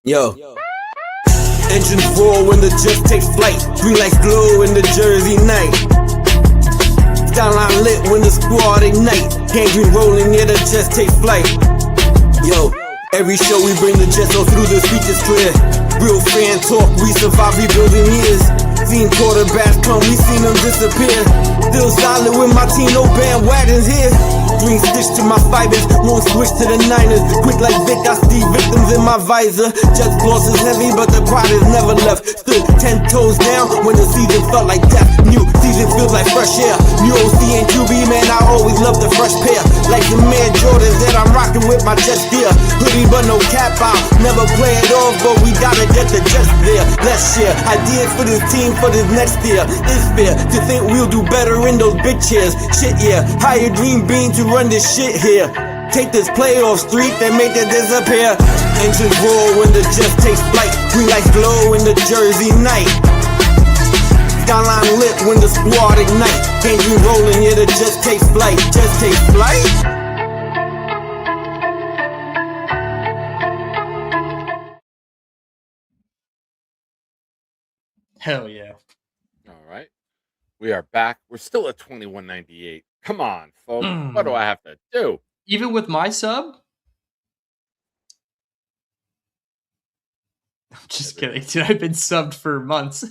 Yo. Engines roar when the Jets take flight. Green lights glow in the Jersey night. Skyline lit when the squad ignite. Gangrene rolling, yeah, the Jets take flight. Yo, every show we bring the Jets all through, the speech is clear. Real fan talk, we survive rebuilding years. Seen quarterbacks come, we seen them disappear. Still solid with my team, no bandwagons here. Green stitch to my fibers, won't switch to the Niners. Quick like Vic, I see victims in my visor. Jets loss is heavy, but the pride is never left. Stood 10 toes down when the season felt like death. New season feels like fresh air. New OC and QB, man, I always love the fresh pair. Like the man Jordan that I'm rocking with my Jets gear. Hoodie but no cap out, never play it off, but we gotta get the Jets there. Let's share ideas for this team for this next year. It's fair to think we'll do better in those big chairs. Shit, yeah, hire Dream Bean to run this shit here. Take this playoff streak and make it disappear. Engines roar when the Jets takes flight. Green lights glow in the Jersey night. Skyline lit when the squad ignite. Engine rolling, yeah, the Jets takes flight. Jets takes flight.
Hell yeah.
All right. We are back. We're still at 21.98. Come on, folks. What do I have to do?
Even with my sub? I'm just kidding, dude. I've been subbed for months.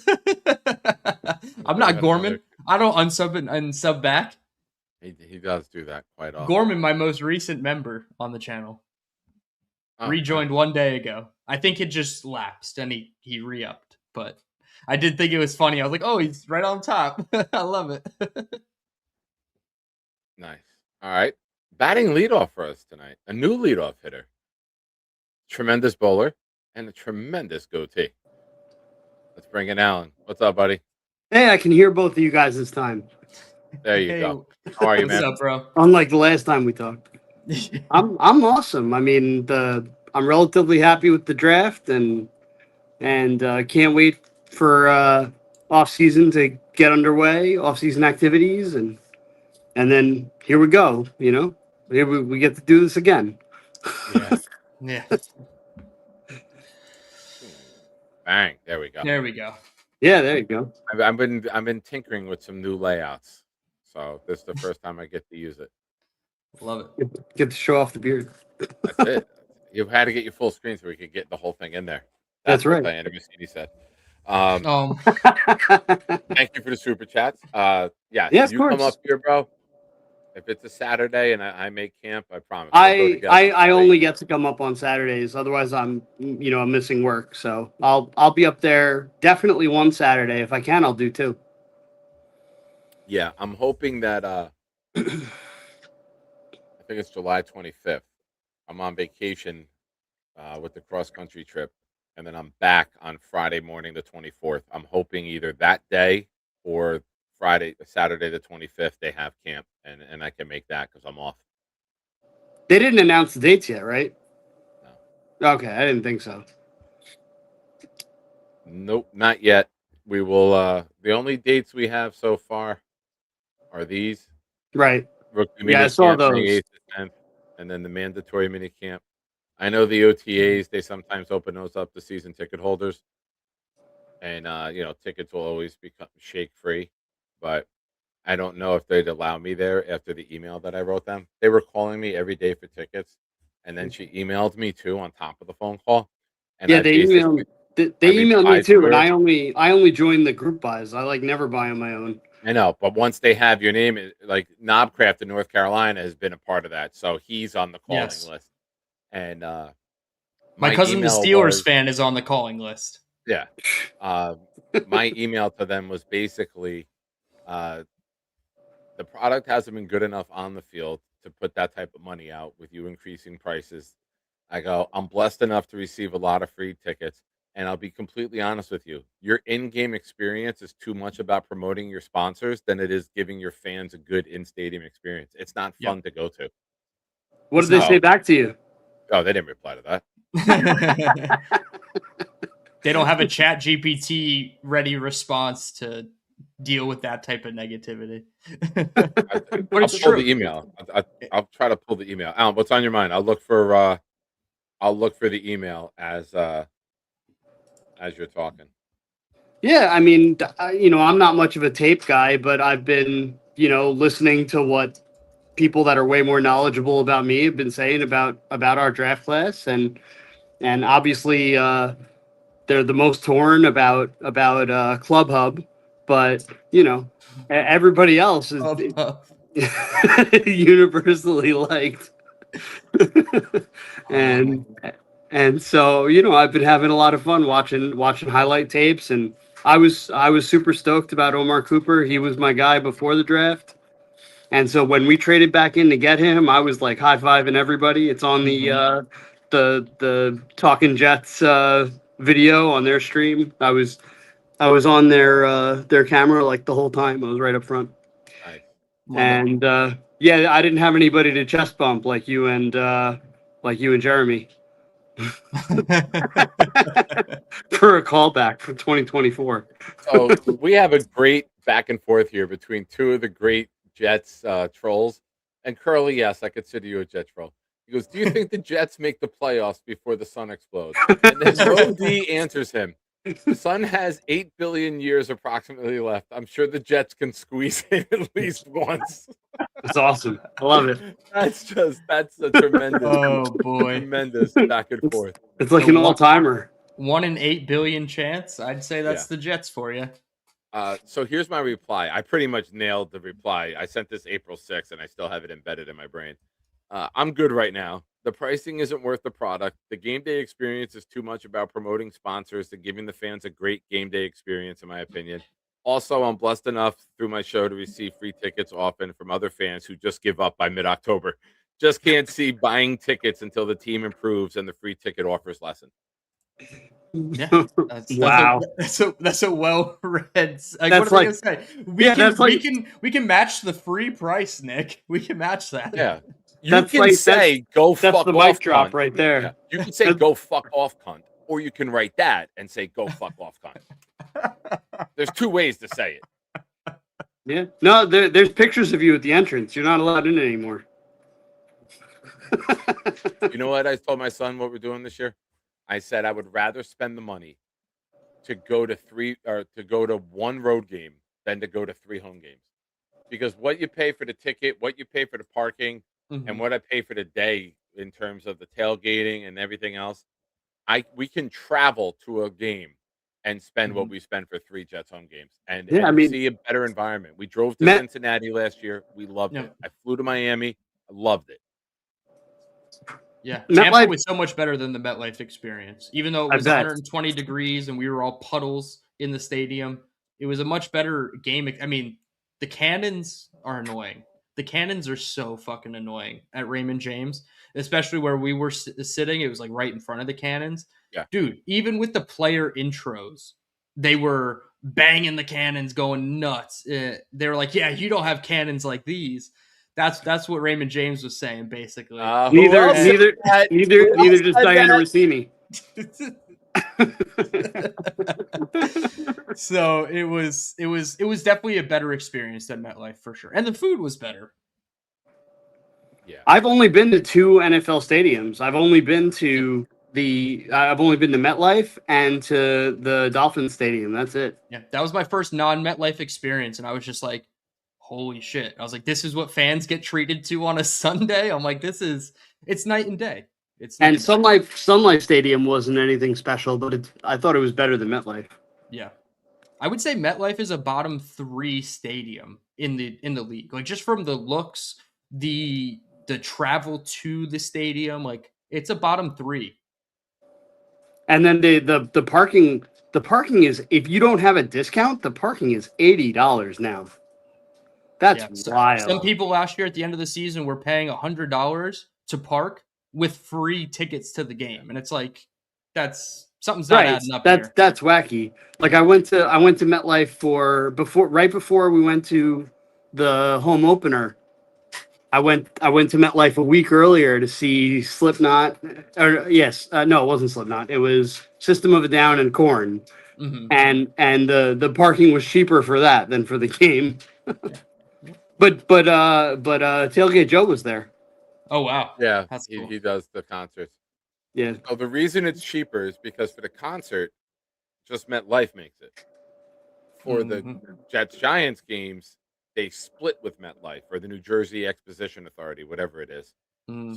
I'm not Gorman. I don't unsub and sub back.
He does do that quite often.
Gorman, my most recent member on the channel, rejoined 1 day ago. I think it just lapsed and he re-upped, but I did think it was funny. I was like, oh, he's right on top. I love it.
Nice. All right. Batting leadoff for us tonight. A new leadoff hitter. Tremendous bowler and a tremendous goatee. Let's bring in Alan. What's up, buddy?
Hey, I can hear both of you guys this time.
There you go. How are you, man?
What's up, bro?
Unlike the last time we talked. I'm awesome. I mean, I'm relatively happy with the draft and can't wait for off season to get underway, off season activities, and then here we go. You know, here we get to do this again.
Yeah.
Yeah.
Bang. There we go.
There we go.
Yeah, there you go.
I've been tinkering with some new layouts, so this is the first time I get to use it.
Love it.
Get to show off the beard.
That's it. You've had to get your full screen so we could get the whole thing in there.
That's right.
What Diana Massini said. Thank you for the super chats. Yeah,
of
you
course.
come up here, bro. If it's a Saturday and I make camp, I promise.
I only get to come up on Saturdays. Otherwise, I'm missing work. So I'll be up there definitely one Saturday. If I can, I'll do two.
Yeah, I'm hoping that I think it's July 25th. I'm on vacation with the cross country trip, and then I'm back on Friday morning, the 24th. I'm hoping either that day or Saturday the 25th they have camp, and I can make that because I'm off.
They didn't announce the dates yet, right?
No.
Okay, I didn't think so.
Nope, not yet. We will. The only dates we have so far are these.
Right.
Rookie
I saw
minicamp,
those.
28th to 10th, and then the mandatory minicamp. I know the OTAs, they sometimes open those up to season ticket holders. And, tickets will always become shake free. But I don't know if they'd allow me there after the email that I wrote them. They were calling me every day for tickets. And then she emailed me too on top of the phone call. And
Yeah, they emailed me too, and I only joined the group buys. I never buy on my own.
I know, but once they have your name, like Knobcraft in North Carolina has been a part of that, so he's on the calling list. And
my cousin, the Steelers fan, is on the calling list.
Yeah, my email to them was basically, the product hasn't been good enough on the field to put that type of money out with you increasing prices. I go, I'm blessed enough to receive a lot of free tickets. And I'll be completely honest with you. Your in-game experience is too much about promoting your sponsors than it is giving your fans a good in-stadium experience. It's not fun to go to.
What did they say back to you?
Oh, they didn't reply to that.
They don't have a Chat GPT ready response to deal with that type of negativity.
I'll pull the email. I'll try to pull the email. Alan, what's on your mind? I'll look for the email as you're talking.
Yeah, I mean, I'm not much of a tape guy, but I've been, listening to what people that are way more knowledgeable about me have been saying about our draft class, and obviously they're the most torn about Club Hub, but everybody else is universally liked. and so I've been having a lot of fun watching highlight tapes, and I was super stoked about Omar Cooper. He was my guy before the draft. And so when we traded back in to get him, I was like high-fiving everybody. It's on the Talking Jets video on their stream. I was on their camera like the whole time. I was right up front.
Nice.
And yeah, I didn't have anybody to chest bump like you and Jeremy for a callback for 2024.
So we have a great back and forth here between two of the great Jets trolls. And Curly, yes, I consider you a Jet troll. He goes, "Do you think the Jets make the playoffs before the sun explodes?" And then Bro D answers him, "The sun has 8 billion years approximately left. I'm sure the Jets can squeeze in at least once."
That's awesome. I love it.
That's a tremendous,
Oh boy,
tremendous back and forth.
It's like an all-timer.
1 in 8 billion chance. I'd say that's the Jets for you.
So here's my reply. I pretty much nailed the reply. I sent this April 6th, and I still have it embedded in my brain. I'm good right now. The pricing isn't worth the product. The game day experience is too much about promoting sponsors than giving the fans a great game day experience, in my opinion. Also, I'm blessed enough through my show to receive free tickets often from other fans who just give up by mid-October. Just can't see buying tickets until the team improves and the free ticket offers lessen.
Yeah,
Wow.
That's a well-read.
That's
what am I gonna say? We can match the free price, Nick. We can match that.
Yeah, you can say go fuck off.
That's the mic drop
cunt.
right there.
Yeah. You can say go fuck off, cunt, or you can write that and say go fuck off, cunt. There's two ways to say it.
Yeah. No, there's pictures of you at the entrance. You're not allowed in anymore.
You know what I told my son what we're doing this year? I said I would rather spend the money to go to one road game than to go to 3 home games. Because what you pay for the ticket, what you pay for the parking, and what I pay for the day in terms of the tailgating and everything else, we can travel to a game and spend what we spend for 3 Jets home games and see a better environment. We drove to Cincinnati last year. We loved it. I flew to Miami. I loved it.
Yeah, Tampa was so much better than the MetLife experience. Even though it was 120 degrees and we were all puddles in the stadium, it was a much better game. I mean, the Cannons are annoying. The Cannons are so fucking annoying at Raymond James, especially where we were sitting. It was like right in front of the Cannons.
Yeah. Dude,
even with the player intros, they were banging the Cannons, going nuts. They were like, yeah, you don't have cannons like these. That's what Raymond James was saying, basically.
Neither does Diana Rossini.
So it was definitely a better experience than MetLife for sure, and the food was better.
Yeah,
I've only been to 2 NFL stadiums. I've only been to MetLife and to the Dolphins Stadium. That's it.
Yeah, that was my first non-MetLife experience, and I was just like, holy shit. I was like, this is what fans get treated to on a Sunday? I'm like, it's night and day.
Sun Life Stadium wasn't anything special, but I thought it was better than MetLife.
Yeah. I would say MetLife is a bottom 3 stadium in the league. Like, just from the looks, the travel to the stadium, like, it's a bottom 3.
And then the parking is, if you don't have a discount, the parking is $80 now. That's wild.
Some people last year at the end of the season were paying $100 to park with free tickets to the game, and it's like something's not adding up here.
That's wacky. Like I went to MetLife right before we went to the home opener. I went to MetLife a week earlier to see Slipknot. No, it wasn't Slipknot. It was System of a Down and Korn.
Mm-hmm.
And the parking was cheaper for that than for the game. But Tailgate Joe was there.
Oh wow!
Yeah,
that's cool.
He does the concerts.
Yeah.
So the reason it's cheaper is because for the concert, just MetLife makes it. For the Jets Giants games, they split with MetLife or the New Jersey Exposition Authority, whatever it is.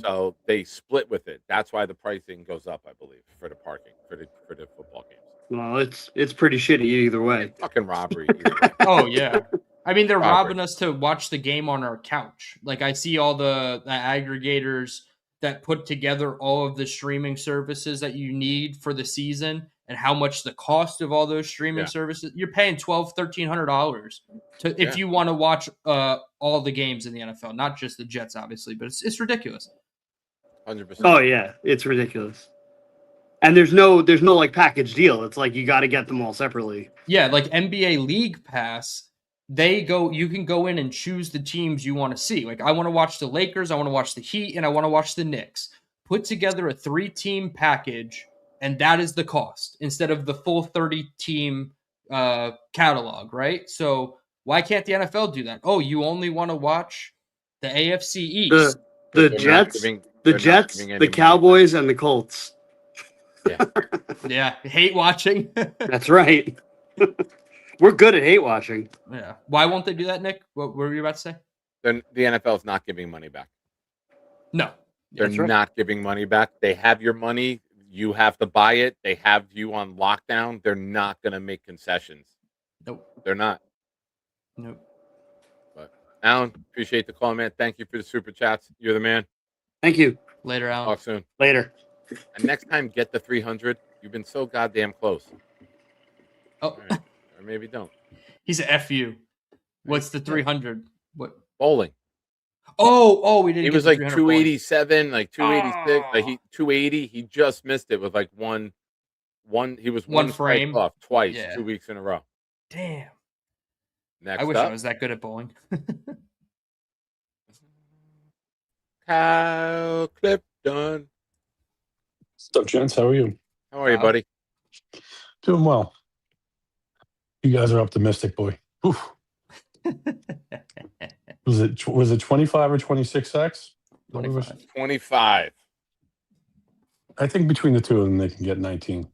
So they split with it. That's why the pricing goes up, I believe, for the parking for the football games.
Well, it's pretty shitty either way.
Fucking robbery. Either way.
Oh yeah. I mean, they're
Probably.
robbing us to watch the game on our couch. Like, I see all the aggregators that put together all of the streaming services that you need for the season and how much the cost of all those streaming
Yeah.
services. You're paying $1,200-$1,300 to if
Yeah.
you want to watch all the games in the NFL, not just the Jets, obviously, but it's ridiculous.
100%.
Oh yeah, it's ridiculous. And there's no like package deal. It's like you got to get them all separately.
Yeah, like NBA League Pass, you can go in and choose the teams you want to see. Like, I want to watch the Lakers, I want to watch the Heat, and I want to watch the Knicks. Put together a 3-team package, and that is the cost instead of the full 30-team catalog, right? So why can't the NFL do that? Oh, you only want to watch the AFC East.
The
They're not
Jets,
giving-
the
they're not
Jets,
giving any
the
money.
Cowboys, and the Colts.
Yeah, hate watching.
That's right. We're good at hate watching.
Yeah. Why won't they do that, Nick? What were you about to say?
Then the NFL is not giving money back.
No.
They're
That's right.
not giving money back. They have your money. You have to buy it. They have you on lockdown. They're not going to make concessions.
Nope.
They're not.
Nope.
But Alan, appreciate the call, man. Thank you for the super chats. You're the man.
Thank you.
Later, Alan.
Talk soon.
Later.
And next time, get the 300. You've been so goddamn close.
Oh,
All right. Or maybe don't.
he's a FU. What's the 300? What?
Bowling.
Oh, we didn't.
He
get
was
the
like
300
287, like 286,
Oh.
like 280. He just missed it with like one. He was
One
one strike
frame.
off twice,
Yeah.
2 weeks in a row.
Damn.
Next
I wish
up,
I was that good at bowling.
Kyle Clifton.
What's up, gents? How are you?
How are you,
Wow.
buddy?
Doing well. You guys are optimistic, boy. Oof. Was it 25 or 26 sacks?
25.
25.
I think between the two of them, they can get 19.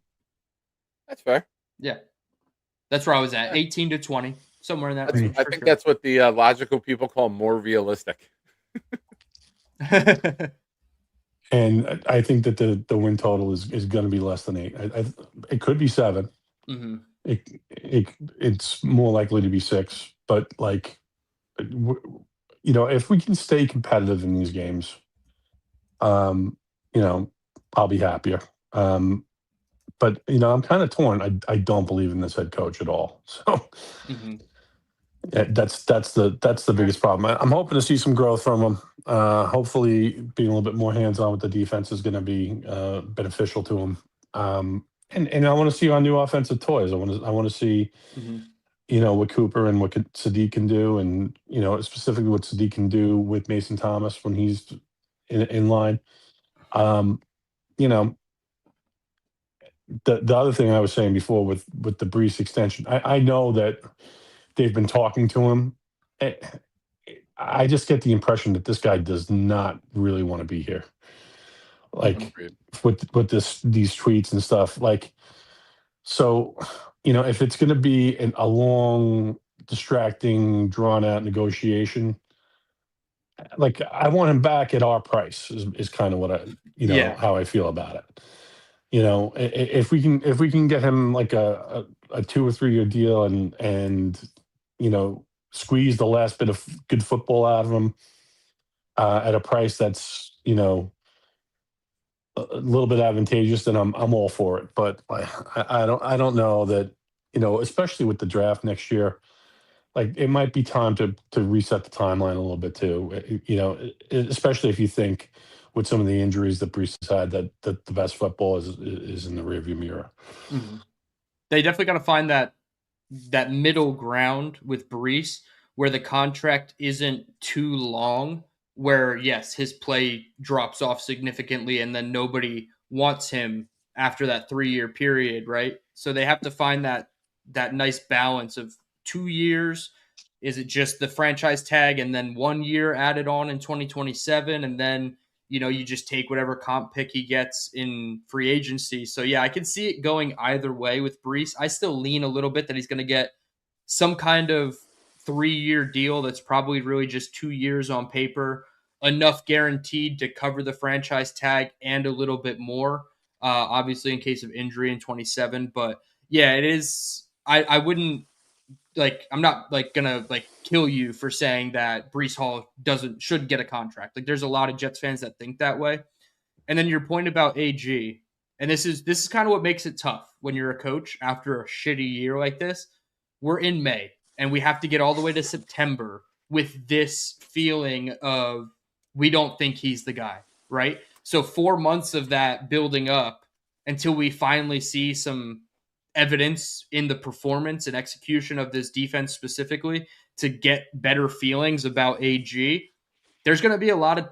That's fair.
Yeah. That's where I was at. 18 to 20. Somewhere in that range.
I
for
think
sure.
that's what the logical people call more realistic.
And I think that the win total is going to be less than 8. It could be 7.
Mhm.
It's more likely to be 6. But like, if we can stay competitive in these games, I'll be happier. But I'm kind of torn. I don't believe in this head coach at all. So
Mhm.
that's the biggest problem. I'm hoping to see some growth from him. Hopefully, being a little bit more hands-on with the defense is going to be beneficial to him. And I want to see our new offensive toys. I want to see,
Mhm.
What Cooper and what Sadiq can do, and specifically what Sadiq can do with Mason Thomas when he's in line. The other thing I was saying before with the Brees extension, I know that they've been talking to him. I just get the impression that this guy does not really want to be here. Like with these tweets and stuff. Like, so if it's going to be a long, distracting, drawn out negotiation, like I want him back at our price is kind of what how I feel about it. If we can get him like a 2 or 3 year deal and squeeze the last bit of good football out of him at a price that's a little bit advantageous, then I'm all for it. But I don't know that especially with the draft next year, like it might be time to reset the timeline a little bit too. Especially if you think with some of the injuries that Brees has had, that the best football is in the rearview mirror.
Mhm. They definitely got to find that middle ground with Brees where the contract isn't too long, where yes, his play drops off significantly and then nobody wants him after that 3-year period, right? So they have to find that nice balance of 2 years. Is it just the franchise tag and then 1 year added on in 2027 and then you just take whatever comp pick he gets in free agency. So, yeah, I can see it going either way with Brees. I still lean a little bit that he's going to get some kind of 3-year deal that's probably really just 2 years on paper, enough guaranteed to cover the franchise tag and a little bit more, obviously in case of injury in 27. But, yeah, it is – I wouldn't I'm not like gonna like kill you for saying that Breece Hall should get a contract. Like there's a lot of Jets fans that think that way. And then your point about AG, and this is kind of what makes it tough when you're a coach after a shitty year like this. We're in May and we have to get all the way to September with this feeling of we don't think he's the guy, right? So 4 months of that building up until we finally see some evidence in the performance and execution of this defense specifically to get better feelings about AG. There's going to be a lot of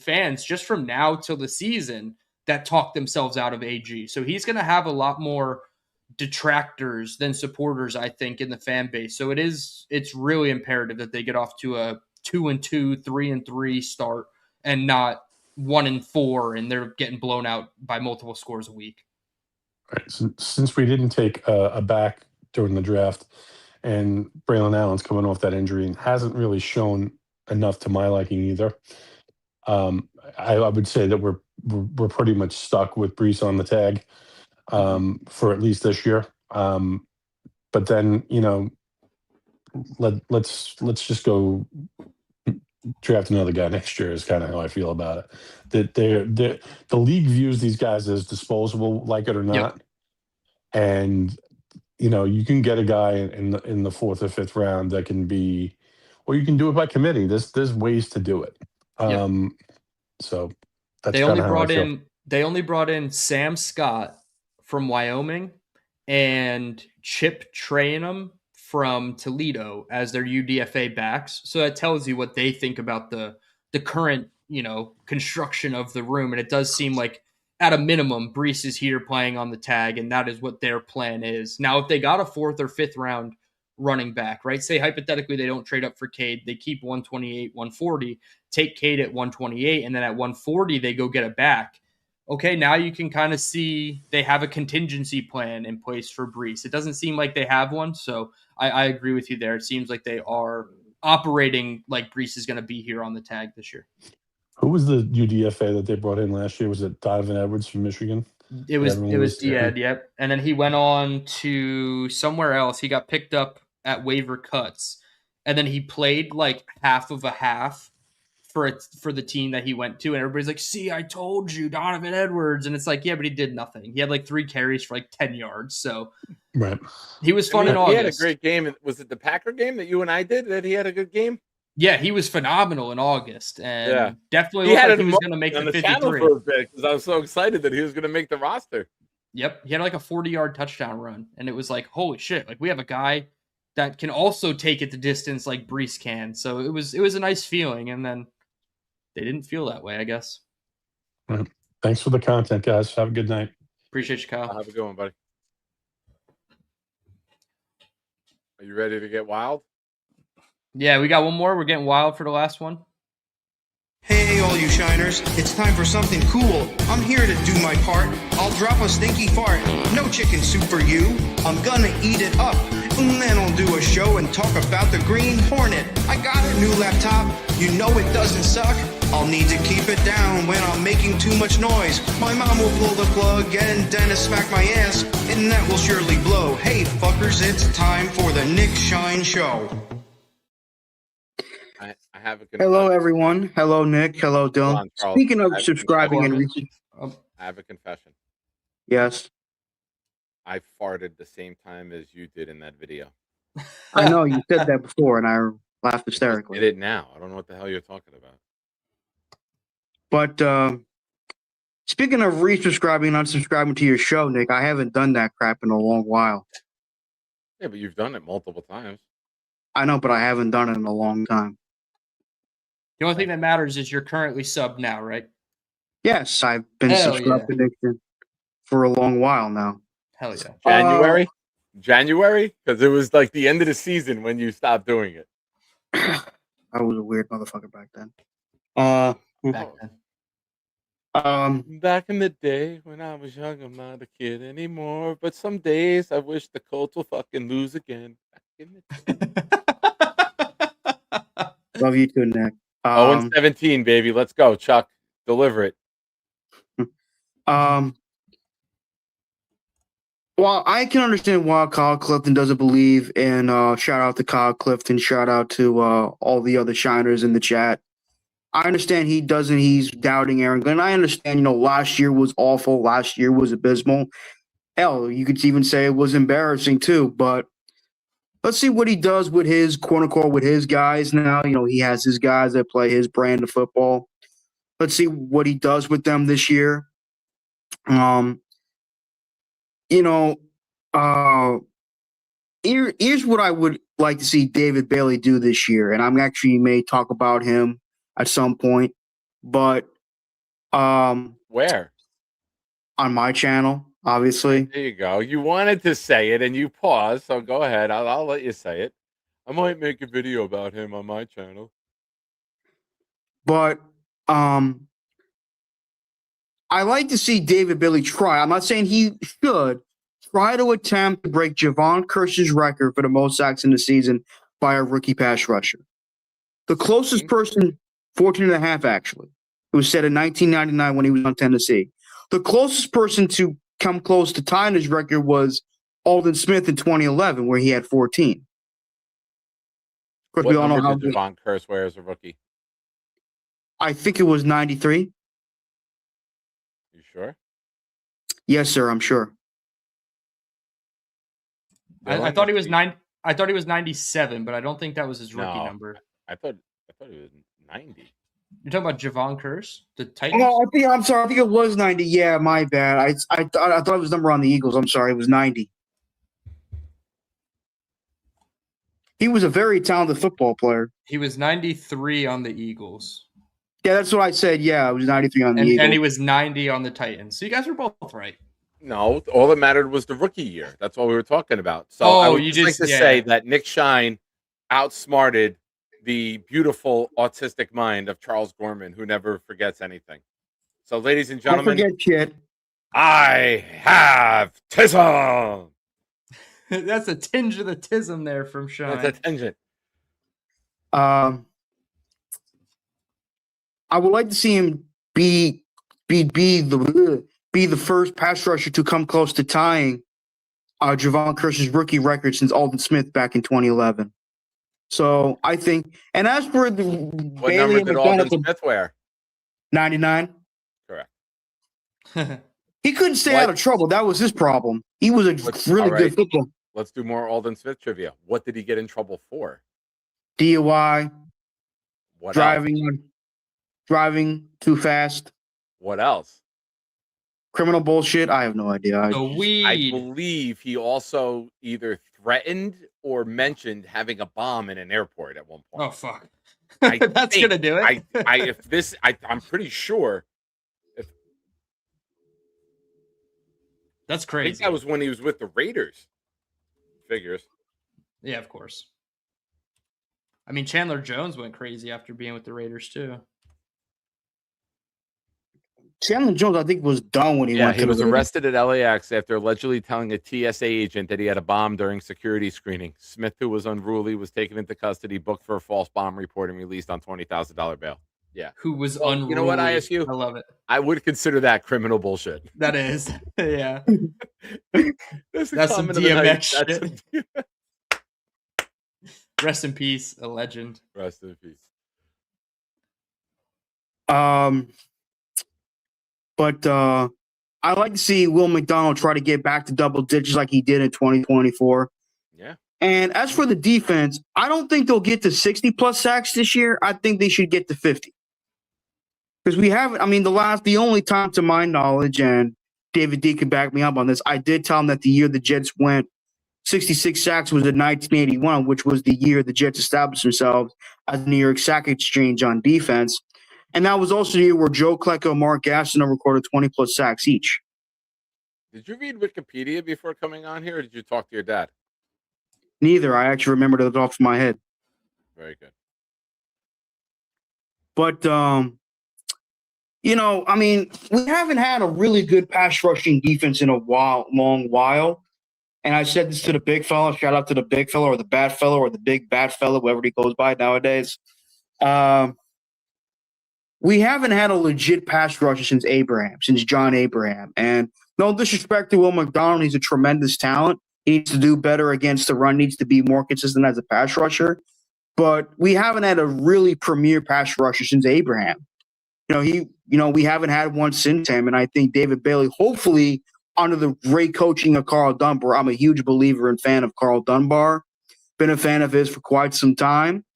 fans just from now till the season that talk themselves out of AG. So he's going to have a lot more detractors than supporters, I think, in the fan base. So it's really imperative that they get off to a 2-2, 3-3 start and not 1-4 and they're getting blown out by multiple scores a week.
Right. Since we didn't take a back during the draft, and Braylon Allen's coming off that injury and hasn't really shown enough to my liking either. I would say that we're pretty much stuck with Breece on the tag for at least this year. But then let's just go draft another guy next year is kind of how I feel about it. That the league views these guys as disposable, like it or not, and you can get a guy in the fourth or fifth round that can be, or you can do it by committee. There's ways to do it. So that's
they only
how I feel.
They only brought in Sam Scott from Wyoming and Chip Trayanum from Toledo as their UDFA backs. So that tells you what they think about the current, construction of the room. And it does seem like at a minimum, Breece is here playing on the tag, and that is what their plan is. Now, if they got a fourth or fifth round running back, right? Say hypothetically they don't trade up for Cade, they keep 128, 140, take Cade at 128, and then at 140 they go get a back. Okay, now you can kind of see they have a contingency plan in place for Breece. It doesn't seem like they have one, so I agree with you there. It seems like they are operating like Breece is going to be here on the tag this year.
Who was the UDFA that they brought in last year? Was it Donovan Edwards from Michigan?
It was Diad, yep. And then he went on to somewhere else. He got picked up at waiver cuts, and then he played like half of a half for the team that he went to, and everybody's like, "See, I told you, Donovan Edwards," and it's like, yeah, but he did nothing. He had like 3 carries for like 10 yards, so
right.
He was fun in August.
He had a great game. Was it the Packer game that you and I did that he had a good game?
Yeah, he was phenomenal in August, and definitely looked like he was going to make the 53.
For a bit because I was so excited that he was going to make the roster.
Yep, he had like a 40-yard touchdown run, and it was like, holy shit! Like we have a guy that can also take it the distance like Breece can. So it was a nice feeling, and then they didn't feel that way, I guess.
Right. Thanks for the content, guys. Have a good night.
Appreciate you, Kyle.
Have a good one, buddy. Are you ready to get wild?
Yeah, we got one more. We're getting wild for the last one.
Hey, all you shiners, it's time for something cool. I'm here to do my part. I'll drop a stinky fart. No chicken soup for you. I'm gonna eat it up. And then I'll do a show and talk about the Green Hornet. I got a new laptop. You know it doesn't suck. I'll need to keep it down when I'm making too much noise. My mom will pull the plug and Dennis smack my ass, and that will surely blow. Hey, fuckers, it's time for the Nick Shine Show.
I have a confession.
Hello, everyone. Hello, Nick. Hello, Dylan. Speaking of subscribing and
I have a confession.
Yes.
I farted the same time as you did in that video.
I know you said that before, and I laughed hysterically.
I did it now. I don't know what the hell you're talking about.
But speaking of resubscribing and unsubscribing to your show, Nick, I haven't done that crap in a long while.
Yeah, but you've done it multiple times.
I know, but I haven't done it in a long time.
The only thing that matters is you're currently subbed now, right?
Yes, I've been subscribed to Nick for a long while now.
Hell yeah.
January? January? Because it was like the end of the season when you stopped doing it.
I was a weird motherfucker back then.
Back in the day when I was young, I'm not a kid anymore. But some days I wish the Colts will fucking lose again. Back in the day.
Love you too, Nick.
0-17, baby. Let's go, Chuck. Deliver it.
Well, I can understand why Kyle Clifton doesn't believe in shout out to Kyle Clifton, shout out to all the other shiners in the chat. I understand he doesn't, he's doubting Aaron Glenn. I understand, last year was awful, last year was abysmal. Hell, you could even say it was embarrassing too, but let's see what he does with his quote unquote with his guys now. He has his guys that play his brand of football. Let's see what he does with them this year. You know, here's what I would like to see David Bailey do this year, and I'm actually may talk about him at some point, but
Where?
on my channel, obviously.
There you go. You wanted to say it and you paused, so go ahead. I'll let you say it. I might make a video about him on my channel.
But I like to see David Bailey try. I'm not saying he should try to attempt to break Javon Kearse's record for the most sacks in the season by a rookie pass rusher. The closest person, 14 and a half actually. It was set in 1999 when he was on Tennessee. The closest person to come close to tying his record was Alden Smith in 2011, where he had 14. Of course,
What
we all know
number
how
did Javon Kearse wear as a rookie?
I think it was 93.
You sure?
Yes, sir. I'm sure.
I thought he was I thought he was 97, but I don't think that was his rookie number.
I thought he was 90.
You're talking about Javon Kearse, the Titans?
No, I'm sorry. I think it was 90. Yeah, my bad. I thought it was number on the Eagles. I'm sorry. It was 90. He was a very talented football player.
He was 93 on the Eagles.
Yeah, that's what I said. Yeah, it was 93 on the Eagles.
And he was 90 on the Titans. So you guys were both right.
No, all that mattered was the rookie year. That's what we were talking about. So I would just like to say that Nick Shine outsmarted the beautiful autistic mind of Charles Gorman, who never forgets anything. So, ladies and gentlemen,
don't forget shit.
I have tism.
That's a tinge of the tism there from Shine.
That's a tangent.
I would like to see him be the first pass rusher to come close to tying Javon Kearse's rookie record since Alden Smith back in 2011. So I think, and as for the
What
Bailey
number did Alden Smith wear?
99.
Correct.
He couldn't stay out of trouble. That was his problem. He was a really good football.
Let's do more Alden Smith trivia. What did he get in trouble for?
DUI.
What
driving too fast.
What else?
Criminal bullshit. I have no idea.
The weed.
I believe he also either threatened or mentioned having a bomb in an airport at one point.
Oh fuck! That's gonna do it.
I'm pretty sure.
That's
I
crazy.
think that was when he was with the Raiders. Figures.
Yeah, of course. I mean, Chandler Jones went crazy after being with the Raiders too.
Chandler Jones, I think, was done when he went to
he was
the Raiders.
arrested at LAX after allegedly telling a TSA agent that he had a bomb during security screening. Smith, who was unruly, was taken into custody, booked for a false bomb report, and released on $20,000 bail. Yeah.
Who was unruly.
You know what, ISU?
I love it.
I would consider that criminal bullshit.
That is. Yeah.
That's
some DMX shit. Rest in peace, a legend.
Rest in peace.
But I like to see Will McDonald try to get back to double digits like he did in 2024.
Yeah.
And as for the defense, I don't think they'll get to 60 plus sacks this year. I think they should get to 50. Because we haven't, the only time to my knowledge, and David D can back me up on this, I did tell him that the year the Jets went 66 sacks was in 1981, which was the year the Jets established themselves as the New York Sack Exchange on defense. And that was also the year where Joe Klecko and Mark Gastineau recorded 20-plus sacks each.
Did you read Wikipedia before coming on here, or did you talk to your dad?
Neither. I actually remembered it off my head.
Very good.
But, we haven't had a really good pass rushing defense in a long while. And I said this to the big fella. Shout out to the big fella or the bad fella or the big bad fella, whoever he goes by nowadays. We haven't had a legit pass rusher since John Abraham. And No disrespect to Will McDonald. He's a tremendous talent. He needs to do better against the run, needs to be more consistent as a pass rusher. But we haven't had a really premier pass rusher since Abraham. We haven't had one since him. And I think David Bailey, hopefully, under the great coaching of Carl Dunbar, I'm a huge believer and fan of Carl Dunbar. Been a fan of his for quite some time.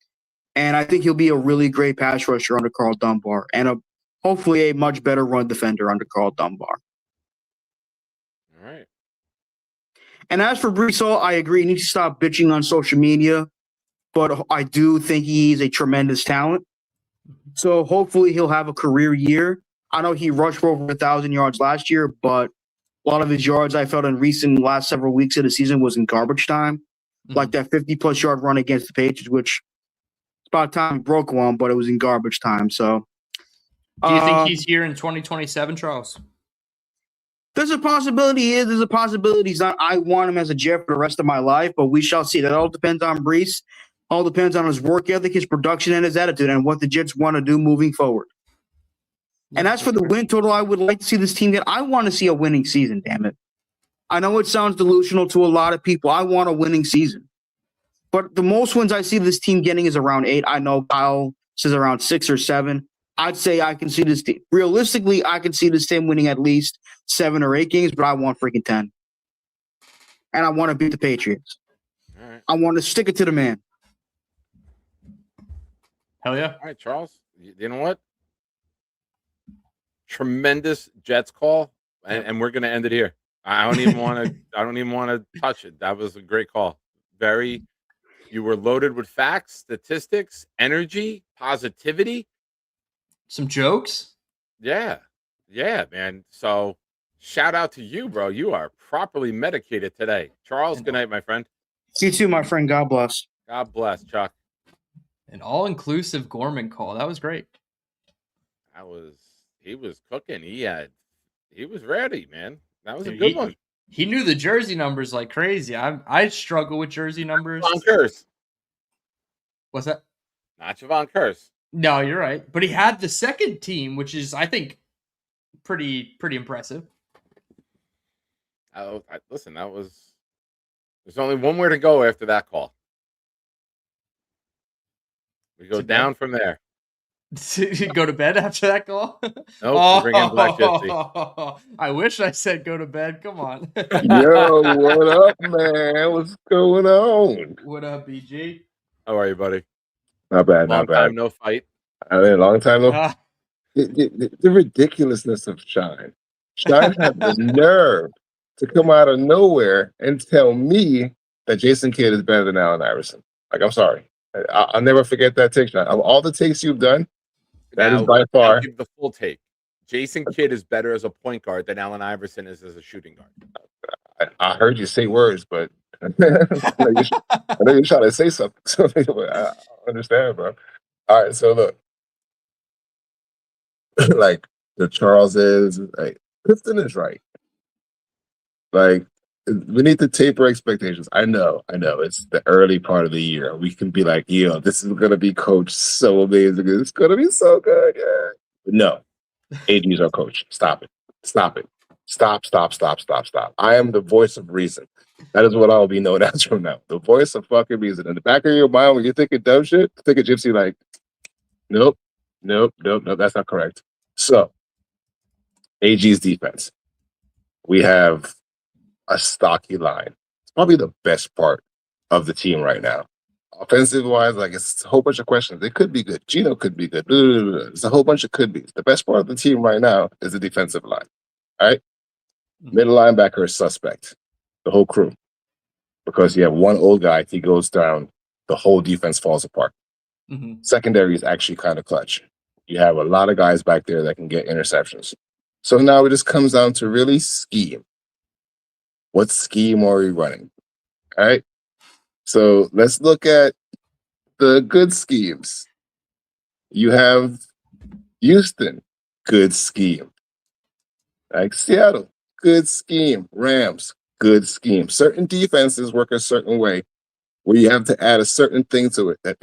And I think he'll be a really great pass rusher under Carl Dunbar and hopefully a much better run defender under Carl Dunbar.
All right.
And as for Brees Hall, I agree. He needs to stop bitching on social media. But I do think he's a tremendous talent. So hopefully he'll have a career year. I know he rushed for over 1,000 yards last year, but a lot of his yards I felt in last several weeks of the season was in garbage time. Like that 50-plus yard run against the Patriots, which it's about time he broke one, but it was in garbage time. So,
do you think he's here in 2027, Charles?
There's a possibility he is. There's a possibility he's not. I want him as a Jet for the rest of my life, but we shall see. That all depends on Brees. All depends on his work ethic, his production, and his attitude, and what the Jets want to do moving forward. And as for the win total, I would like to see this team get. I want to see a winning season, damn it. I know it sounds delusional to a lot of people. I want a winning season. But the most wins I see this team getting is around 8. I know Kyle says around 6 or 7. I'd say I can see this team. Realistically, I can see this team winning at least 7 or 8 games, but I want freaking 10. And I want to beat the Patriots.
All right.
I want to stick it to the man.
Hell yeah.
All right, Charles. You know what? Tremendous Jets call, and we're gonna end it here. I don't even want to touch it. That was a great call. You were loaded with facts, statistics, energy, positivity,
some jokes.
Yeah, man. So shout out to you, bro. You are properly medicated today. Charles, good night, my friend.
You too, my friend. God bless.
God bless, Chuck.
An all-inclusive Gorman call. That was great.
He was cooking. He was ready, man. That was a good one.
He knew the jersey numbers like crazy. I struggle with jersey numbers.
Javon Curse.
What's that?
Not Javon Curse.
No, you're right. But he had the second team, which is, I think, pretty impressive.
Listen, there's only one way to go after that call. We go down from there.
Go to bed after that call?
Nope, bring in Black Gypsy.
I wish I said go to bed. Come on.
Yo, what up, man? What's going on?
What up, BG?
How are you, buddy?
Not bad,
Long
not bad.
time no fight.
I mean, long time no. The ridiculousness of Shine. Shine had the nerve to come out of nowhere and tell me that Jason Kidd is better than Allen Iverson. Like, I'm sorry. I'll never forget that take, Shine. Of all the takes you've done, that is by far.
I'll give the full take. Jason Kidd is better as a point guard than Allen Iverson is as a shooting guard.
I heard you say words, but I know you're trying to say something. So I understand, bro. All right, so look. Like the Charles is like Clifton is right. Like we need to taper expectations. I know it's the early part of the year. We can be like, yo, this is gonna be coached so amazing. It's gonna be so good. Yeah. But no, AD is our coach. Stop it. Stop. I am the voice of reason. That is what I'll be known as from now. The voice of fucking reason. In the back of your mind, when you're thinking dumb shit, think of Gypsy like, nope, that's not correct. So, AG's defense. We have a stocky line. It's probably the best part of the team right now. Offensive wise, like it's a whole bunch of questions. It could be good. Gino could be good. It's a whole bunch of could be's. The best part of the team right now is the defensive line. All right? Middle linebacker is suspect. The whole crew. Because you have one old guy, if he goes down, the whole defense falls apart.
Mm-hmm.
Secondary is actually kind of clutch. You have a lot of guys back there that can get interceptions. So now it just comes down to really scheme. What scheme are we running? All right. So let's look at the good schemes. You have Houston, good scheme. Like Seattle, good scheme. Rams, good scheme. Certain defenses work a certain way where you have to add a certain thing to it that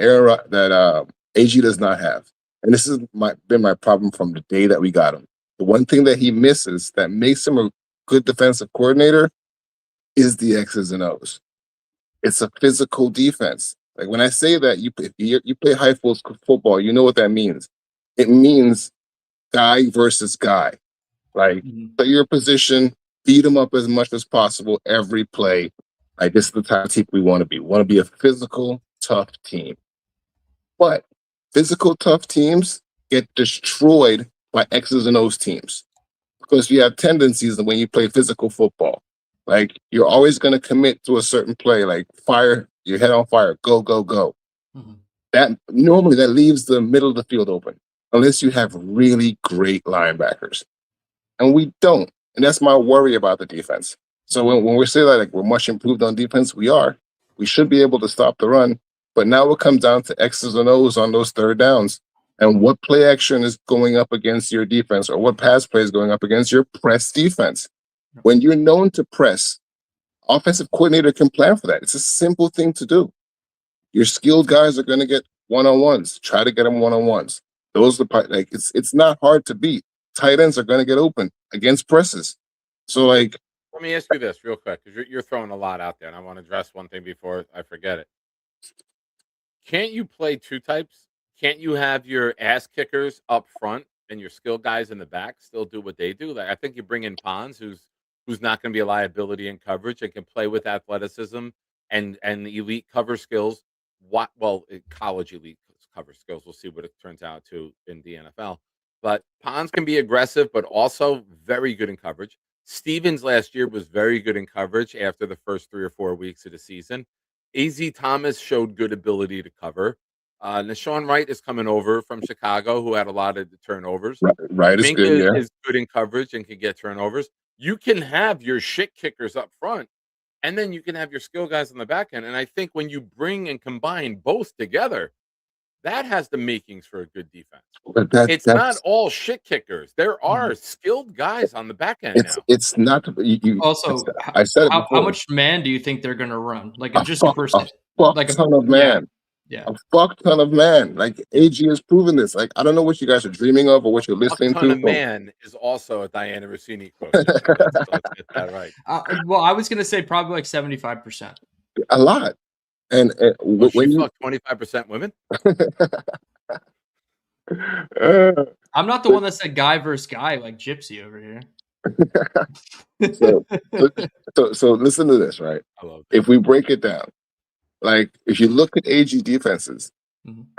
AG does not have. And this has been my problem from the day that we got him. The one thing that he misses that makes him good defensive coordinator is the X's and O's. It's a physical defense. Like when I say that, you play high school football, you know what that means. It means guy versus guy. Like, play your position, beat them up as much as possible every play. Like, this is the type of team we want to be. We want to be a physical, tough team. But physical, tough teams get destroyed by X's and O's teams because you have tendencies when you play physical football. Like, you're always going to commit to a certain play, like fire, your head on fire, go, go, go. That normally that leaves the middle of the field open, unless you have really great linebackers. And we don't. And that's my worry about the defense. So when we say that like we're much improved on defense, we are. We should be able to stop the run. But now it comes down to X's and O's on those third downs. And what play action is going up against your defense, or what pass play is going up against your press defense. When you're known to press, offensive coordinator can plan for that. It's a simple thing to do. Your skilled guys are going to get one-on-ones. Try to get them one-on-ones. Those are like it's not hard to beat. Tight ends are going to get open against presses. So like,
let me ask you this real quick, because you're throwing a lot out there, and I want to address one thing before I forget it. Can't you play two types? Can't you have your ass kickers up front and your skill guys in the back still do what they do? Like, I think you bring in Pons, who's not going to be a liability in coverage and can play with athleticism and elite cover skills. College elite cover skills. We'll see what it turns out to in the NFL. But Pons can be aggressive, but also very good in coverage. Stevens last year was very good in coverage after the first 3 or 4 weeks of the season. A.Z. Thomas showed good ability to cover. Nashawn Wright is coming over from Chicago, who had a lot of the turnovers.
Right is good, yeah.
Is good in coverage and can get turnovers. You can have your shit kickers up front, and then you can have your skill guys on the back end. And I think when you bring and combine both together, that has the makings for a good defense.
But
it's not all shit kickers. There are skilled guys on the back end now.
It's not.
Also,
I said it before.
How much man do you think they're going to run? Like just
a fuck ton of man.
Yeah.
A fuck ton of man. Like AG has proven this. Like I don't know what you guys are dreaming of or what you're listening to.
A ton of man is also a Diana Rossini quote. Let's get that right.
Well, I was going to say probably like 75%.
A lot. And when you
fuck 25% women.
I'm not the one that said guy versus guy like Gypsy over here.
so listen to this, right?
I love
if we break it down, like if you look at AG defenses,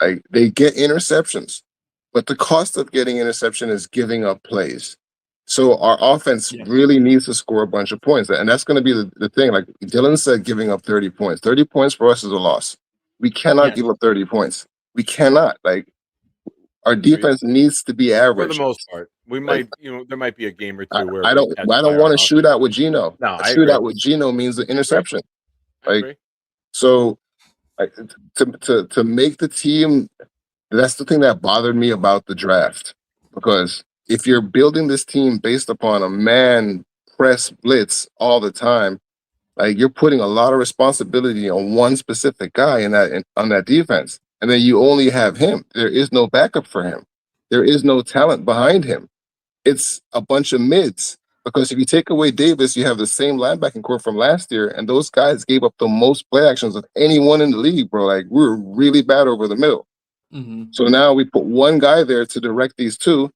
like they get interceptions, but the cost of getting interception is giving up plays. So our offense really needs to score a bunch of points. And that's going to be the thing. Like Dylan said, giving up 30 points. 30 points for us is a loss. We cannot give up 30 points. We cannot. Like our defense needs to be average.
For the most part. We might, there might be a game or two where
I don't want to shoot out with Geno.
No,
a shootout with Geno means an interception. Like so like, to make the team, that's the thing that bothered me about the draft. Because if you're building this team based upon a man press blitz all the time, like you're putting a lot of responsibility on one specific guy on that defense. And then you only have him. There is no backup for him. There is no talent behind him. It's a bunch of mids. Because if you take away Davis, you have the same linebacking core from last year, and those guys gave up the most play actions of anyone in the league, bro. Like we were really bad over the middle. So now we put one guy there to direct these two.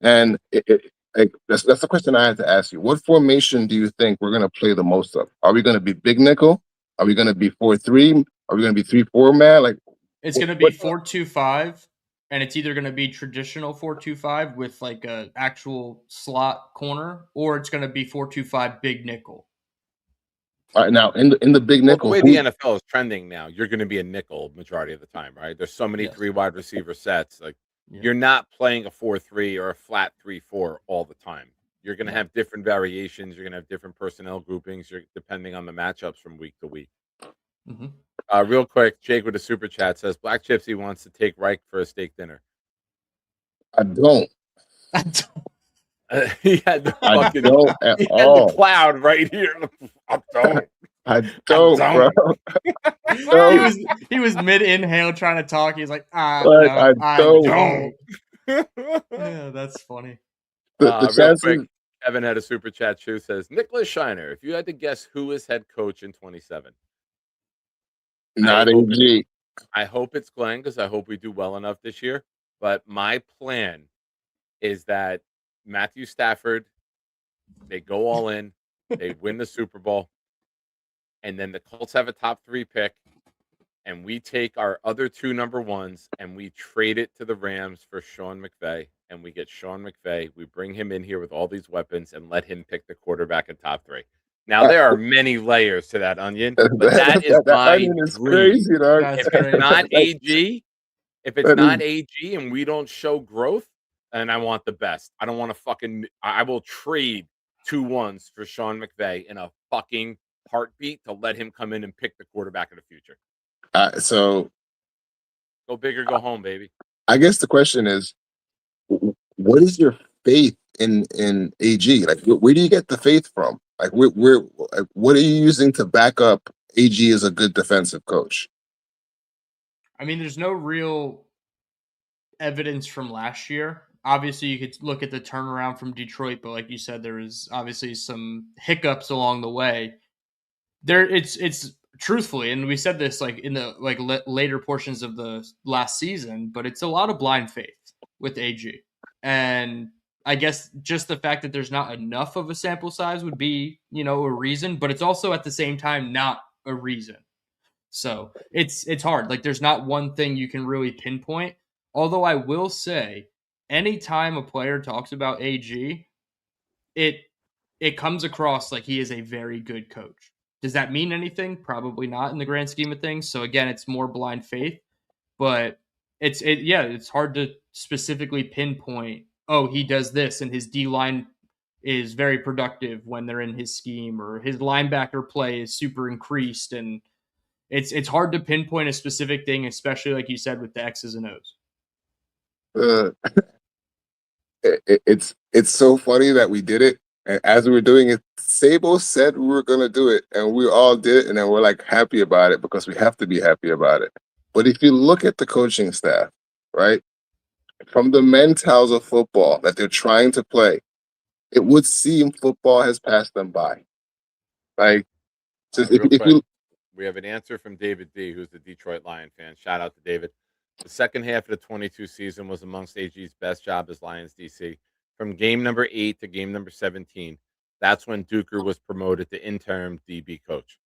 And that's the question I had to ask you. What formation do you think we're going to play the most of? Are we going to be big nickel? Are we going to be 4-3? Are we going to be 3-4 man? Like
it's going to be 4-2-5, and it's either going to be traditional 4-2-5 with like a actual slot corner, or it's going to be 4-2-5 big nickel.
All right, now in the big nickel,
the way the NFL is trending now, you're going to be a nickel majority of the time, right? There's so many 3 wide receiver sets, like. You're not playing a 4-3 or a flat 3-4 all the time. You're going to have different variations. You're going to have different personnel groupings. Depending on the matchups from week to week. Real quick, Jake with a super chat says Black Gypsy wants to take Reich for a steak dinner.
I don't.
He had the fucking
he had the
cloud right here. I don't.
I don't, bro.
He was mid inhale trying to talk. He's like,
I
don't. Yeah, that's funny.
The chances,
Evan had a super chat too. Says Nicholas Shiner, if you had to guess who is head coach in 27,
Not AG.
I hope it's Glenn because I hope we do well enough this year. But my plan is that Matthew Stafford, they go all in, they win the Super Bowl, and then the Colts have a top 3 pick, and we take our other 2 number ones and we trade it to the Rams for Sean McVay, and we get Sean McVay. We bring him in here with all these weapons and let him pick the quarterback in top 3. Now there are many layers to that onion, but that is my
onion is
dream.
crazy, dog.
That's
If it's
crazy.
not AG, if it's
That
not
is-
AG and we don't show growth, and I want the best. I don't want to fucking. I will trade 2 ones for Sean McVay in a fucking heartbeat to let him come in and pick the quarterback of the future.
So
Go big or go home, baby.
I guess the question is, what is your faith in AG? Like, where do you get the faith from? Like, what are you using to back up AG as a good defensive coach?
I mean, there's no real evidence from last year. Obviously, you could look at the turnaround from Detroit, but like you said, there was obviously some hiccups along the way. It's truthfully, and we said this like in the later portions of the last season, but it's a lot of blind faith with AG. And I guess just the fact that there's not enough of a sample size would be, a reason, but it's also at the same time not a reason. So it's hard. Like there's not one thing you can really pinpoint. Although I will say, anytime a player talks about AG, it comes across like he is a very good coach. Does that mean anything? Probably not in the grand scheme of things. So again, it's more blind faith, but it's hard to specifically pinpoint, oh, he does this and his D line is very productive when they're in his scheme, or his linebacker play is super increased, and it's hard to pinpoint a specific thing, especially like you said with the X's and O's.
It's so funny that we did it, and as we were doing it, Sabo said we were gonna do it, and we all did it, and then we're like happy about it because we have to be happy about it. But if you look at the coaching staff, right, from the mentals of football that they're trying to play, it would seem football has passed them by. Like, just if you.
We have an answer from David D, who's the Detroit Lion fan. Shout out to David. The second half of the 22 season was amongst AG's best job as Lions DC. From game number 8 to game number 17, that's when Duker was promoted to interim DB coach.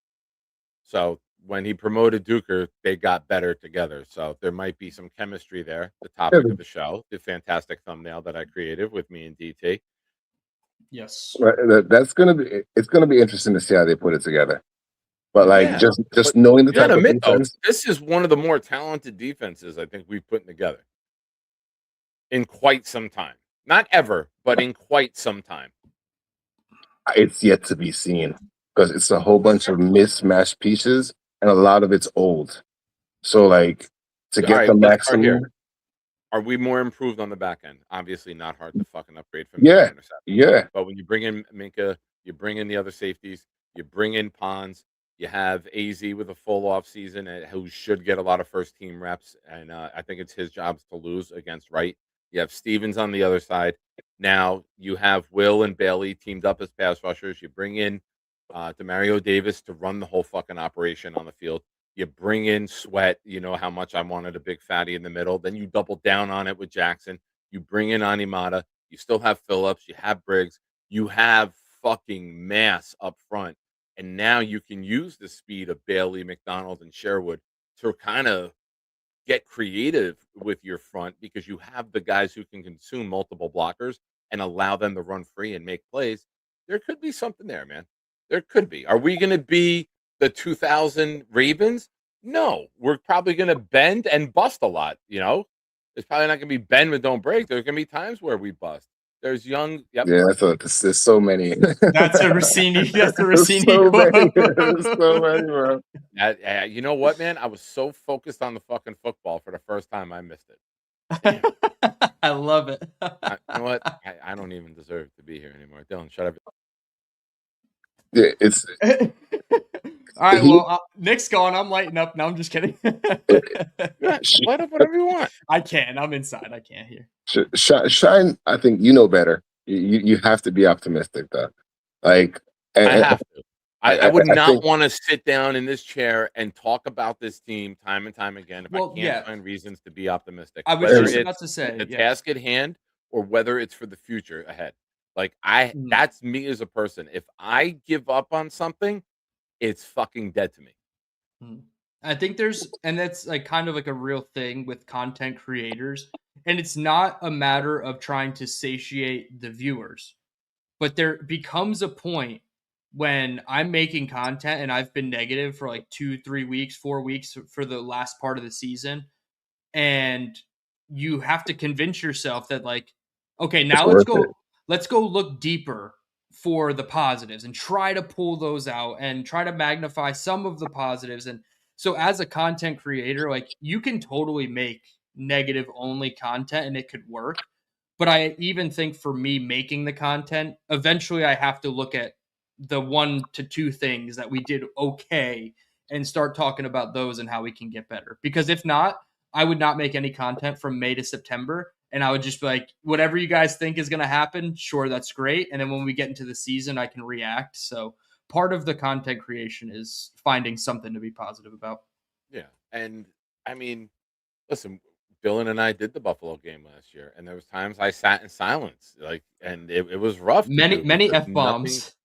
So when he promoted Duker, they got better together. So there might be some chemistry there. The topic of the show, the fantastic thumbnail that I created with me and DT.
Yes.
It's gonna be interesting to see how they put it together. But just knowing the type of defense,
this is one of the more talented defenses I think we've put together in quite some time. Not ever, but in quite some time.
It's yet to be seen because it's a whole bunch of mismatched pieces, and a lot of it's old. So, to get the maximum.
Are we more improved on the back end? Obviously, not hard to fucking upgrade from
Yeah.
But when you bring in Minka, you bring in the other safeties, you bring in Pons, you have AZ with a full off season, who should get a lot of first team reps, and I think it's his job to lose against Wright. You have Stevens on the other side. Now you have Will and Bailey teamed up as pass rushers. You bring in Demario Davis to run the whole fucking operation on the field. You bring in Sweat. You know how much I wanted a big fatty in the middle. Then you double down on it with Jackson. You bring in Animata. You still have Phillips. You have Briggs. You have fucking mass up front. And now you can use the speed of Bailey, McDonald, and Sherwood to kind of get creative with your front, because you have the guys who can consume multiple blockers and allow them to run free and make plays. There could be something there, man. There could be. Are we going to be the 2000 Ravens? No. We're probably going to bend and bust a lot, It's probably not going to be bend but don't break. There's going to be times where we bust. There's young. Yep.
Yeah, there's so many.
That's a Rossini. That's a Rossini.
So many. There's so many, bro.
You know what, man? I was so focused on the fucking football for the first time, I missed it.
I love it.
You know what? I don't even deserve to be here anymore. Dylan, shut up.
Yeah, it's.
All right, well, Nick's gone. I'm lighting up. No, I'm just kidding.
Light up whatever you want.
I can. I'm inside. I can't hear.
Shine, I think you know better. You have to be optimistic, though. Like,
I
and
have to. I would
I
not
think
want to sit down in this chair and talk about this team time and time again if I
Well,
can't
yeah,
find reasons to be optimistic,
I was
whether
just about
it's
to
with
say,
the
yeah.
task at hand or whether it's for the future ahead. Like
Mhm.
that's me as a person. If I give up on something, it's fucking dead to me.
Mhm. I think and that's like kind of like a real thing with content creators. And it's not a matter of trying to satiate the viewers, but there becomes a point when I'm making content and I've been negative for like 2, 3 weeks, 4 weeks for the last part of the season. And you have to convince yourself that, like, okay,
it's
now
worth it.
let's go look deeper for the positives and try to pull those out and try to magnify some of the positives. And so as a content creator, like, you can totally make negative only content and it could work. But I even think for me making the content, eventually I have to look at the 1 to 2 things that we did okay and start talking about those and how we can get better. Because if not, I would not make any content from May to September. And I would just be like, whatever you guys think is going to happen, sure, that's great. And then when we get into the season, I can react. So part of the content creation is finding something to be positive about.
Yeah. And I mean, listen, Dylan and I did the Buffalo game last year, and there was times I sat in silence, like, and it was rough to
Many,
do
many
because
F
nothing,
bombs.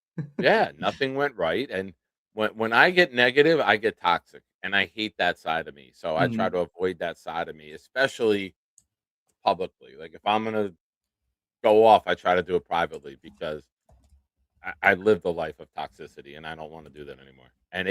yeah, nothing went right. And when I get negative, I get toxic, and I hate that side of me. So I try
Mhm.
to avoid that side of me, especially publicly. Like if I'm gonna go off, I try to do it privately because I live the life of toxicity, and I don't want to do that anymore. And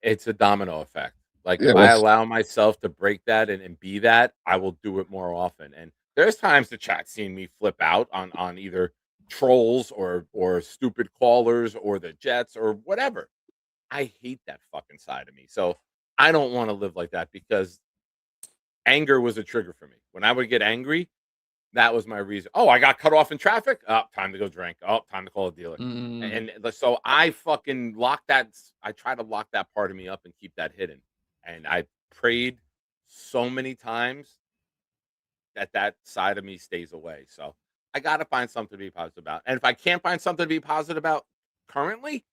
it's a domino effect. Like
Yeah,
if I
that's
allow myself to break that and be that, I will do it more often. And there's times the chat seen me flip out on either trolls or stupid callers or the Jets or whatever. I hate that fucking side of me. So I don't want to live like that because anger was a trigger for me. When I would get angry, that was my reason. Oh, I got cut off in traffic. Oh, time to go drink. Oh, time to call a dealer.
Mm.
And so I fucking lock that. I try to lock that part of me up and keep that hidden. And I prayed so many times that that side of me stays away. So I got to find something to be positive about. And if I can't find something to be positive about currently,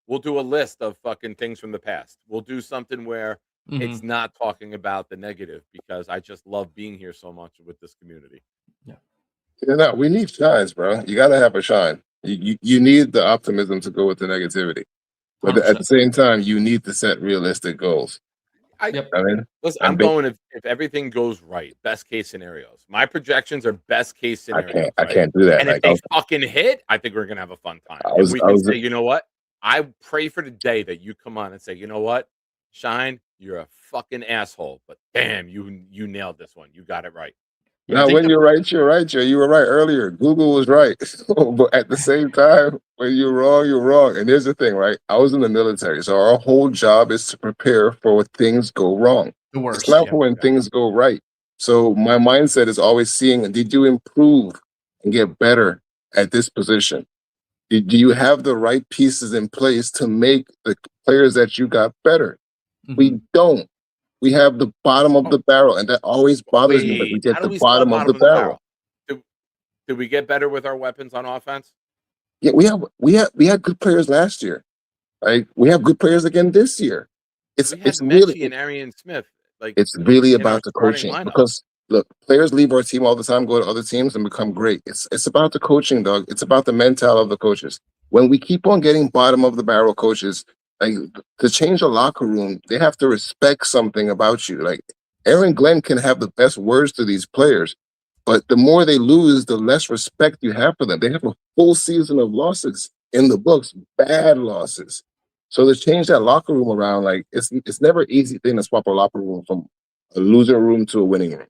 we'll do a list of fucking things from the past. We'll do something where it's
Mhm.
not talking about the negative because I just love being here so much with this community.
Yeah.
you know, we need shines, bro. You got to have a shine. You need the optimism to go with the negativity, but at
100%.
the same time, you need to set realistic goals.
I
Yep.
I mean,
Listen,
and
I'm going if everything goes right, best case scenarios. My projections are best case scenarios,
I
right?
can't do that.
And if
Like
they fucking hit, I think we're gonna have a fun time.
I
And
was,
we
I
can
was,
say, you know what? I pray for the day that you come on and say, you know what, Shine, you're a fucking asshole, but damn, you nailed this one. You got it right.
now,
think
when you're right, you're right, Joe. You were right earlier. Google was right. But at the same time, when you're wrong, you're wrong. And here's the thing, right? I was in the military. So our whole job is to prepare for when things go wrong.
the
It's
worst.
not
Yeah.
for when things go right. So my mindset is always seeing, did you improve and get better at this position? Do you have the right pieces in place to make the players that you got better?
Mhm.
We don't. We have the bottom of
Oh,
the barrel, and that always bothers me that we
wait,
get
how do
the
we still have
bottom of the
bottom of the
barrel.
barrel? Did, did we get better with our weapons on offense?
Yeah, we had good players last year. Like we have good players again this year. It's
We had
it's really
Mechie and Arian Smith, like
it's really
in our
about the
starting
coaching
lineup.
because look, players leave our team all the time, go to other teams, and become great. It's about the coaching, dog. It's about the mentality of the coaches. When we keep on getting bottom of the barrel coaches, like to change the locker room, they have to respect something about you. Like Aaron Glenn can have the best words to these players, but the more they lose, the less respect you have for them. They have a full season of losses in the books, bad losses. So to change that locker room around, like it's never an easy thing to swap a locker room from a loser room to a winning room.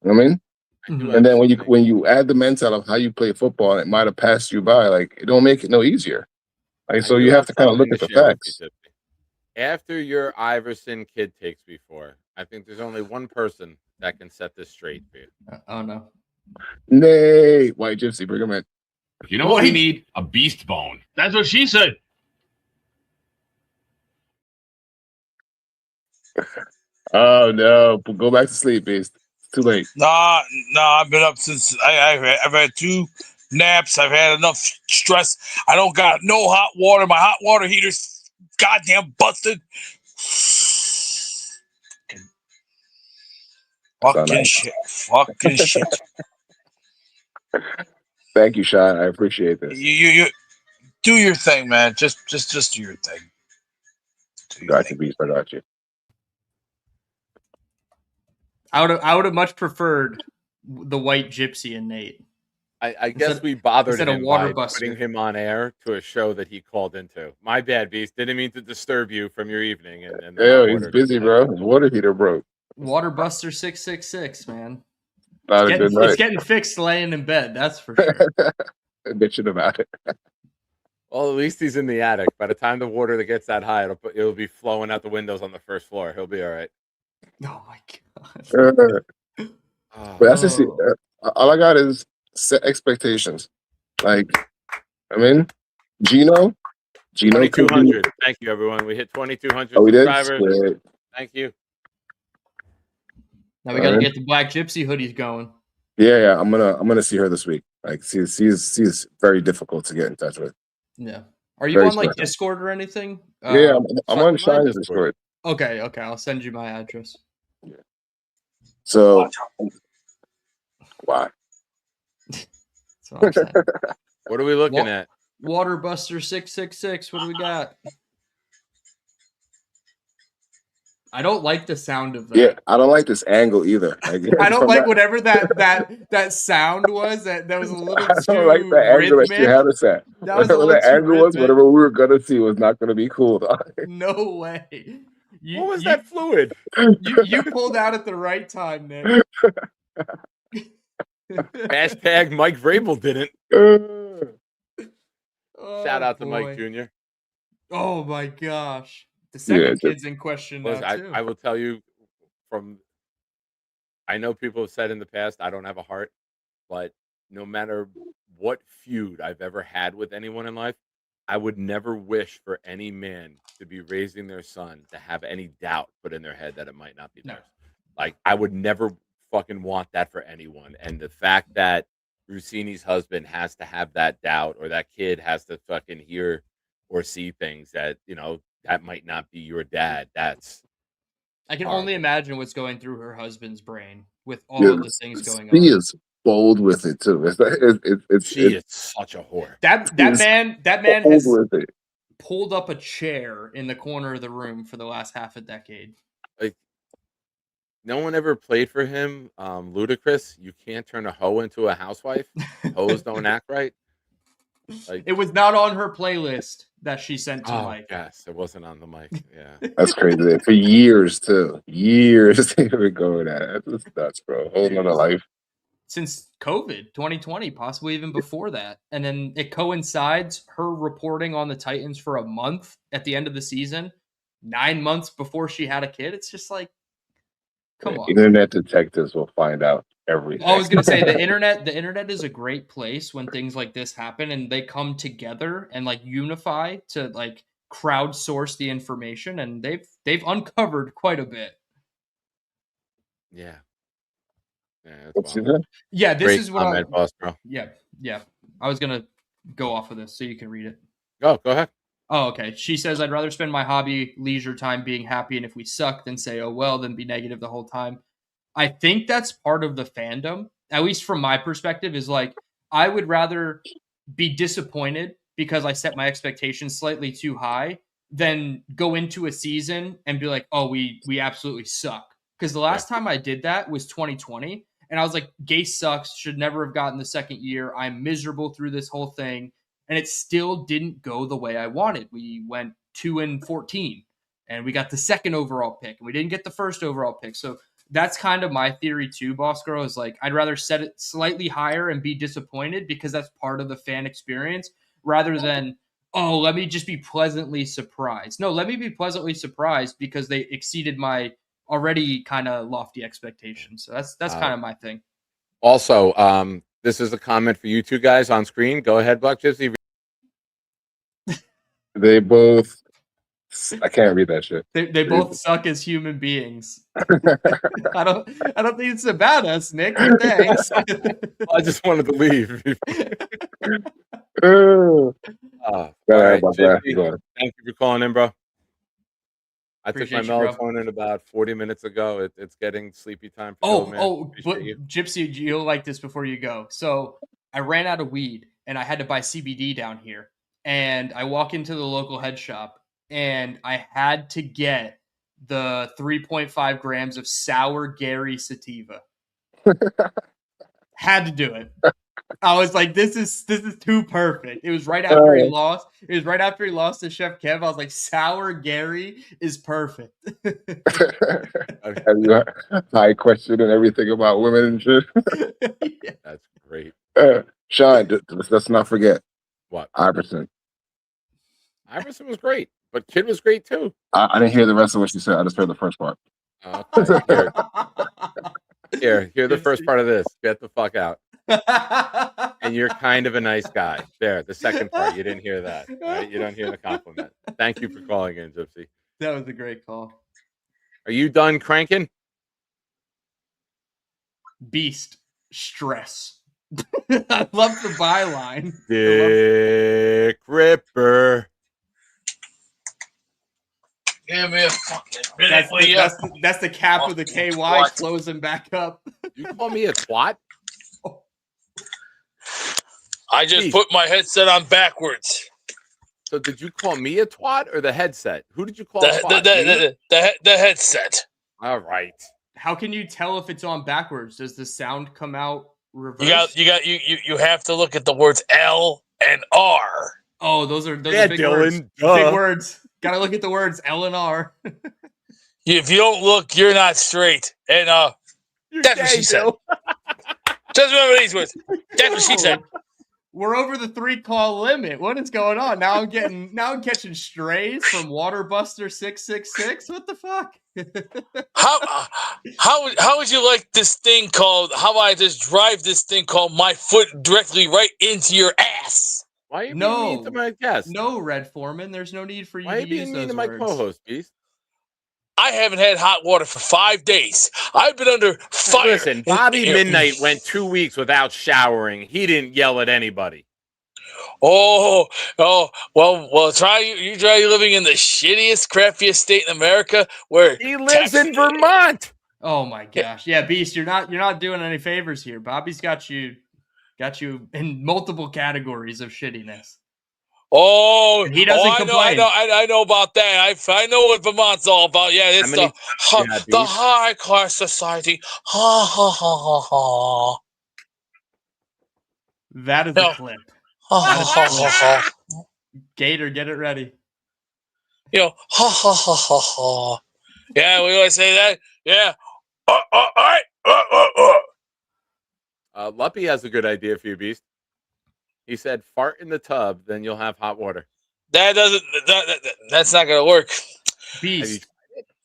You know what I mean?
I do
Mhm.
And
have
then
something.
when you add the mentality of how you play football, and it might have passed you by, like it don't make it no easier. Like
I
so
do
you have
have
to kind of
something
look
to
at the
share with you,
facts.
Tiffany. After your Iverson kid takes before, I think there's only one person that can set this straight for you.
Oh no.
Nay, White Gypsy, bring him in.
You know what we need? A beast bone.
That's what she said.
Oh no, go back to sleep, Beast. too late.
Nah, I've been up since I've had 2 naps. I've had enough stress. I don't got no hot water. My hot water heater's goddamn busted. Fucking shit. Fucking shit.
Thank you, Sean. I appreciate this.
You do your thing, man. Just do your thing.
Got you, Beast. I got you.
I would have much preferred the white gypsy and Nate.
I guess we bothered
instead of
him
Water
by
Buster.
putting him on air to a show that he called into. My bad, Beast. Didn't mean to disturb you from your evening. And
Yeah, he's busy, bro. His water heater broke.
Water Buster 666, man.
Not a good night.
It's getting fixed laying in bed. That's for sure.
Bitching about it.
Well, at least he's in the attic. By the time the water that gets that high, it'll be flowing out the windows on the first floor. He'll be all right.
Oh my god.
But that's just all I got is set expectations. Like, I mean, Gino
2,200. Thank you, everyone. We hit 2,200
Oh, we did?
subscribers.
Sweet.
Thank you.
Now we got to get the Black Gypsy hoodies going.
Yeah. I'm gonna see her this week. Like, she's very difficult to get in touch with.
Yeah. Are you
Very
on like
special.
Discord or anything?
Yeah, I'm on Shine's Discord.
Okay. I'll send you my address.
So, why?
That's what I'm saying.
What are we looking at?
Water Buster 666. What do we got? I don't like the sound of that.
Yeah, I don't like this angle either. Like,
I don't like whatever that sound was. That was a little
I
too
don't like the angle that you had us at.
That was a
Whatever
little
the
too
angle was,
rhythmic.
whatever we were gonna see was not gonna be cool. Dog.
No way.
What was that fluid?
You pulled out at the right time, Nick.
Hashtag Mike Vrabel didn't. Shout out to Mike Jr.
Oh my gosh. The second
Yeah,
kid's in question
Listen,
now too.
I will tell you I know people have said in the past I don't have a heart, but no matter what feud I've ever had with anyone in life, I would never wish for any man to be raising their son to have any doubt put in their head that it might not be theirs. Like, I would never fucking want that for anyone. And the fact that Rossini's husband has to have that doubt, or that kid has to fucking hear or see things that, that might not be your dad. That's
I can
horrible.
only imagine what's going through her husband's brain with all of the things going
He
on.
is bold with it too.
She is such a whore.
That man
bold
has
with it.
pulled up a chair in the corner of the room for the last half a decade.
Like, no one ever played for him. Ludacris, you can't turn a hoe into a housewife. Hoes don't act right. Like,
It was not on her playlist that she sent to
oh,
Mike.
yes, it wasn't on the mic. Yeah.
That's crazy. For years too. Years they've been going at it. That's just nuts, bro. Whole nother life.
Since COVID 2020, possibly even before that. And then it coincides her reporting on the Titans for a month at the end of the season, 9 months before she had a kid. It's just like, come on.
Internet detectives will find out everything.
I was going to say the internet is a great place when things like this happen and they come together and like unify to like crowdsource the information, and they've uncovered quite a bit.
Yeah.
What's he doing?
Yeah, this
Great
is what
comment, boss, bro.
Yeah. I was going to go off of this so you can read it.
Go ahead.
Oh, okay. She says, I'd rather spend my hobby leisure time being happy, and if we suck, then say, oh, well, then be negative the whole time. I think that's part of the fandom, at least from my perspective, is like, I would rather be disappointed because I set my expectations slightly too high than go into a season and be like, oh, we absolutely suck. Because the last time I did that was 2020, and I was like, Gase sucks, should never have gotten the second year. I'm miserable through this whole thing. And it still didn't go the way I wanted. We went 2-14, and we got the second overall pick, and we didn't get the first overall pick. So that's kind of my theory too, Boss Girl, is like, I'd rather set it slightly higher and be disappointed because that's part of the fan experience, rather than, oh, let me just be pleasantly surprised. No, let me be pleasantly surprised because they exceeded my already kind of lofty expectations. So that's kind of my thing.
Also, this is a comment for you two guys on screen. Go ahead, Black Gypsy.
They both I can't read that shit.
They both suck as human beings. I don't think it's about us, Nick, but thanks.
I just wanted to leave.
All
All right,
my
JP,
bad.
thank you for calling in, bro. I
Appreciate
took my
you, bro.
melatonin about 40 minutes ago. It's getting sleepy time for Joe, man.
But
Appreciate you.
Gypsy, you'll like this before you go. So I ran out of weed and I had to buy CBD down here. And I walk into the local head shop and I had to get the 3.5 grams of sour Gary sativa. Had to do it. I was like, this is too perfect. It was right after he lost. It was right after he lost to Chef Kev. I was like, sour Gary is perfect.
Have you high question and everything about women and shit?
Yeah.
That's great.
Sean, let's not forget
What?
Iverson.
Iverson was great, but Kid was great too.
I didn't hear the rest of what you said. I just heard the first part.
Okay. Hear the first part of this. Get the fuck out. And you're kind of a nice guy. There, the second part. You didn't hear that. Right? You don't hear the compliment. Thank you for calling in, Gypsy.
That was a great call.
Are you done cranking?
Beast stress. I love the byline.
Dick Ripper.
Give me a fucking minute, will ya?
That's the cap of the KY closing back up.
You call me a twat?
I just put my headset on backwards.
So did you call me a twat or the headset? Who did you call a twat?
The headset.
All right.
How can you tell if it's on backwards? Does the sound come out reversed?
You have to look at the words L and R.
Oh, those are big
Dylan,
words.
duh.
Big words. Gotta look at the words L and R.
If you don't look, you're not straight. And that's what she said. Just remember these words. That's what she said.
We're over the 3-call limit. What is going on? Now I'm catching strays from Waterbuster 666. What the fuck?
How would you like this thing called? How about I just drive this thing called my foot directly right into your ass?
Why are you being mean to my guest?
No, Red Foreman. There's no need for you
Why are
to
you
use
being
those
mean to my
words.
co-host, Beast?
I haven't had hot water for 5 days. I've been under fire.
Listen, Bobby Midnight went 2 weeks without showering. He didn't yell at anybody.
Well, try living in the shittiest, crappiest state in America where
he lives in Vermont.
Oh my gosh. Yeah, Beast, you're not doing any favors here. Bobby's got you in multiple categories of shittiness.
Oh,
and he doesn't complain.
I know about that. I know what Vermont's all about. Yeah, it's the high class society. Ha ha ha ha ha.
That is a clip. Gator, get it ready.
Ha ha ha ha ha. Yeah, we always say that. Yeah. All right.
Luppy has a good idea for you, Beast. He said, "Fart in the tub, then you'll have hot water."
That's not gonna work.
Beast.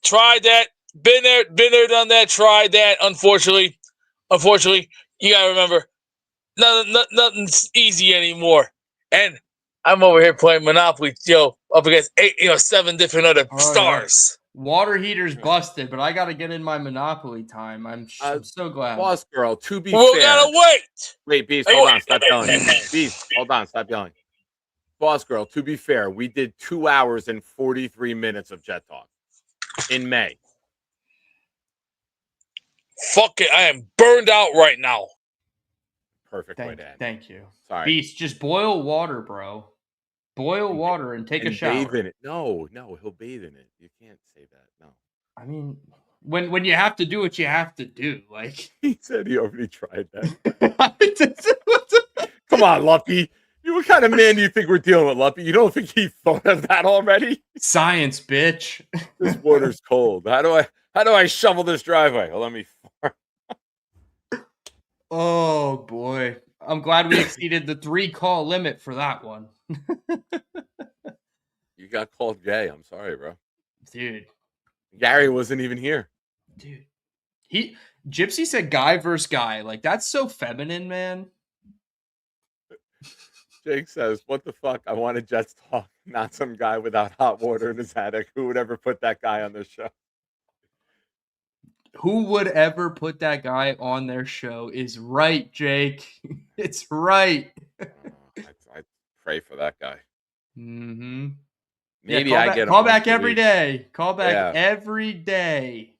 Tried that. Been there, done that. Tried that. Unfortunately, you gotta remember, nothing's easy anymore. And I'm over here playing Monopoly, up against 7 different other stars.
Yeah. Water heater's busted, but I gotta get in my Monopoly time. I'm so glad.
Boss girl, to be
we
fair.
Gotta wait.
Wait, Beast, hold on, stop yelling. Beast, hold on, stop yelling. Boss girl, to be fair, we did 2 hours and 43 minutes of Jet Talk in May.
Fuck it, I am burned out right now.
Perfect way to end.
Thank you.
Sorry.
Beast, just boil water, bro. Boil water and take a shower.
Bathe in it. No, he'll bathe in it. You can't say that. No.
I mean, when you have to do what you have to do, like
he said, he already tried that. Come on, Luppy. What kind of man do you think we're dealing with, Luppy? You don't think he thought of that already?
Science, bitch.
This water's cold. How do I shovel this driveway? Well, let me.
Oh boy. I'm glad we exceeded the 3-call limit for that one.
You got called gay. I'm sorry, bro.
Dude.
Gary wasn't even here.
Dude. Gypsy said guy versus guy. Like, that's so feminine, man.
Jake says, "What the fuck? I wanted Jets talk, not some guy without hot water in his attic. Who would ever put that guy on their show?"
Who would ever put that guy on their show is right, Jake. It's right.
I pray for that guy.
Mm-hmm.
Maybe
call
I
back,
get him
call
once
back
a
every
week.
day. Call back
Yeah.
every day.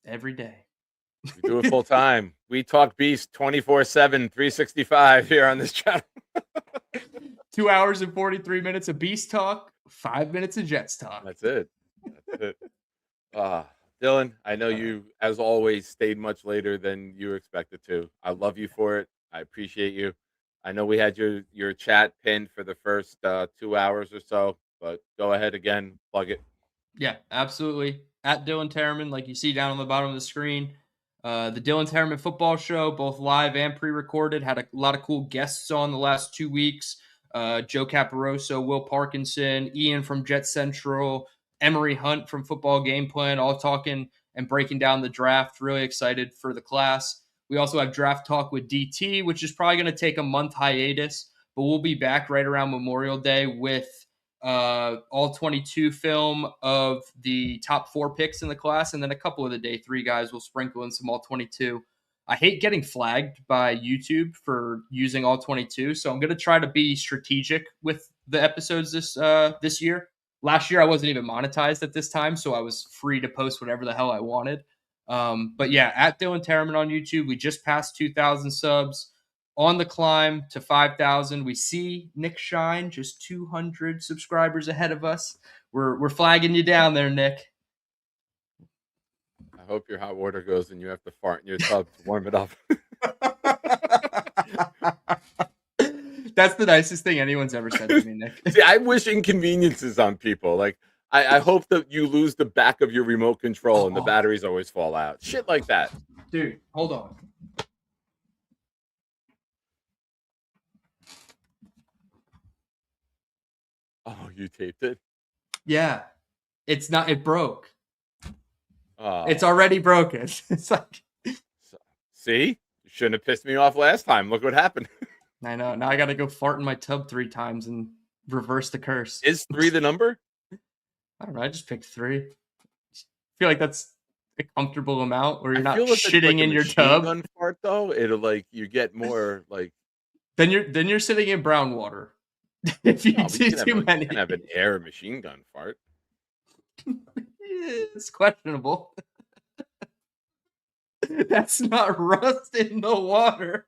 Every day.
We do it full time. We talk Beast 24/7, 365 here on this channel.
2 hours and 43 minutes of Beast talk, 5 minutes of Jets talk.
That's it. That's it. Dylan, I know you, as always, stayed much later than you expected to. I love you for it. I appreciate you. I know we had your chat pinned for the first 2 hours or so, but go ahead again, plug it.
Yeah, absolutely. At Dylan Terraman, like you see down on the bottom of the screen. The Dylan Terraman Football Show, both live and pre-recorded, had a lot of cool guests on the last 2 weeks. Joe Caparoso, Will Parkinson, Ian from Jet Central, Emery Hunt from Football Game Plan, all talking and breaking down the draft. Really excited for the class. We also have Draft Talk with DT, which is probably going to take a month hiatus, but we'll be back right around Memorial Day with all 22 film of the top 4 picks in the class, and then a couple of the day 3 guys will sprinkle in some all 22. I hate getting flagged by YouTube for using all 22, so I'm going to try to be strategic with the episodes this year. Last year I wasn't even monetized at this time, so I was free to post whatever the hell I wanted. But yeah, at Dylan Terraman on YouTube, we just passed 2,000 subs. On the climb to 5,000. We see Nick Shine just 200 subscribers ahead of us. We're flagging you down there, Nick.
I hope your hot water goes and you have to fart in your tub to warm it up.
That's the nicest thing anyone's ever said to me, Nick.
See, I wish inconveniences on people. Like, I hope that you lose the back of your remote control and the batteries always fall out. Shit like that.
Dude, hold on.
Oh, you taped it?
Yeah. It broke.
Oh.
It's already broken. It's like,
see? You shouldn't have pissed me off last time. Look what happened.
I know. Now I got to go fart in my tub 3 times and reverse the curse.
Is 3 the number?
I don't know. I just picked 3. I feel like that's a comfortable amount where you're not
feel if it's
shitting
like a
in your
machine
tub.
gun fart, though, it'll like you get more like.
Then you're sitting in brown water. If you do too many,
you can have an air machine gun fart.
It's questionable. That's not rust in the water.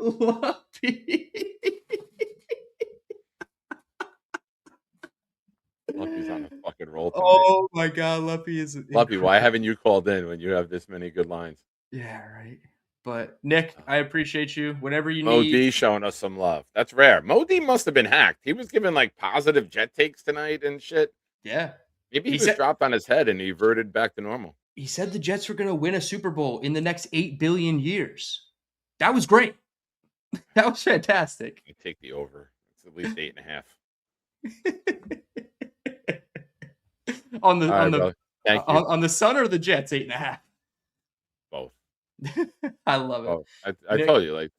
Luppy.
Luppy's on a fucking roll tonight.
Oh my god, Luppy is
Luppy, why haven't you called in when you have this many good lines?
Yeah, right. But Nick, I appreciate you. Whatever you
Mo
need.
D showing us some love. That's rare. Mo D must have been hacked. He was giving like positive jet takes tonight and shit.
Yeah.
Maybe he was dropped on his head and he reverted back to normal.
He said the Jets were going to win a Super Bowl in the next 8 billion years. That was great. That was fantastic.
I take the over. It's at least 8.5.
on the
All
on
right,
the
Thank you.
on the Sun or the Jets 8.5.
Both.
I love it.
Oh, I told you, like,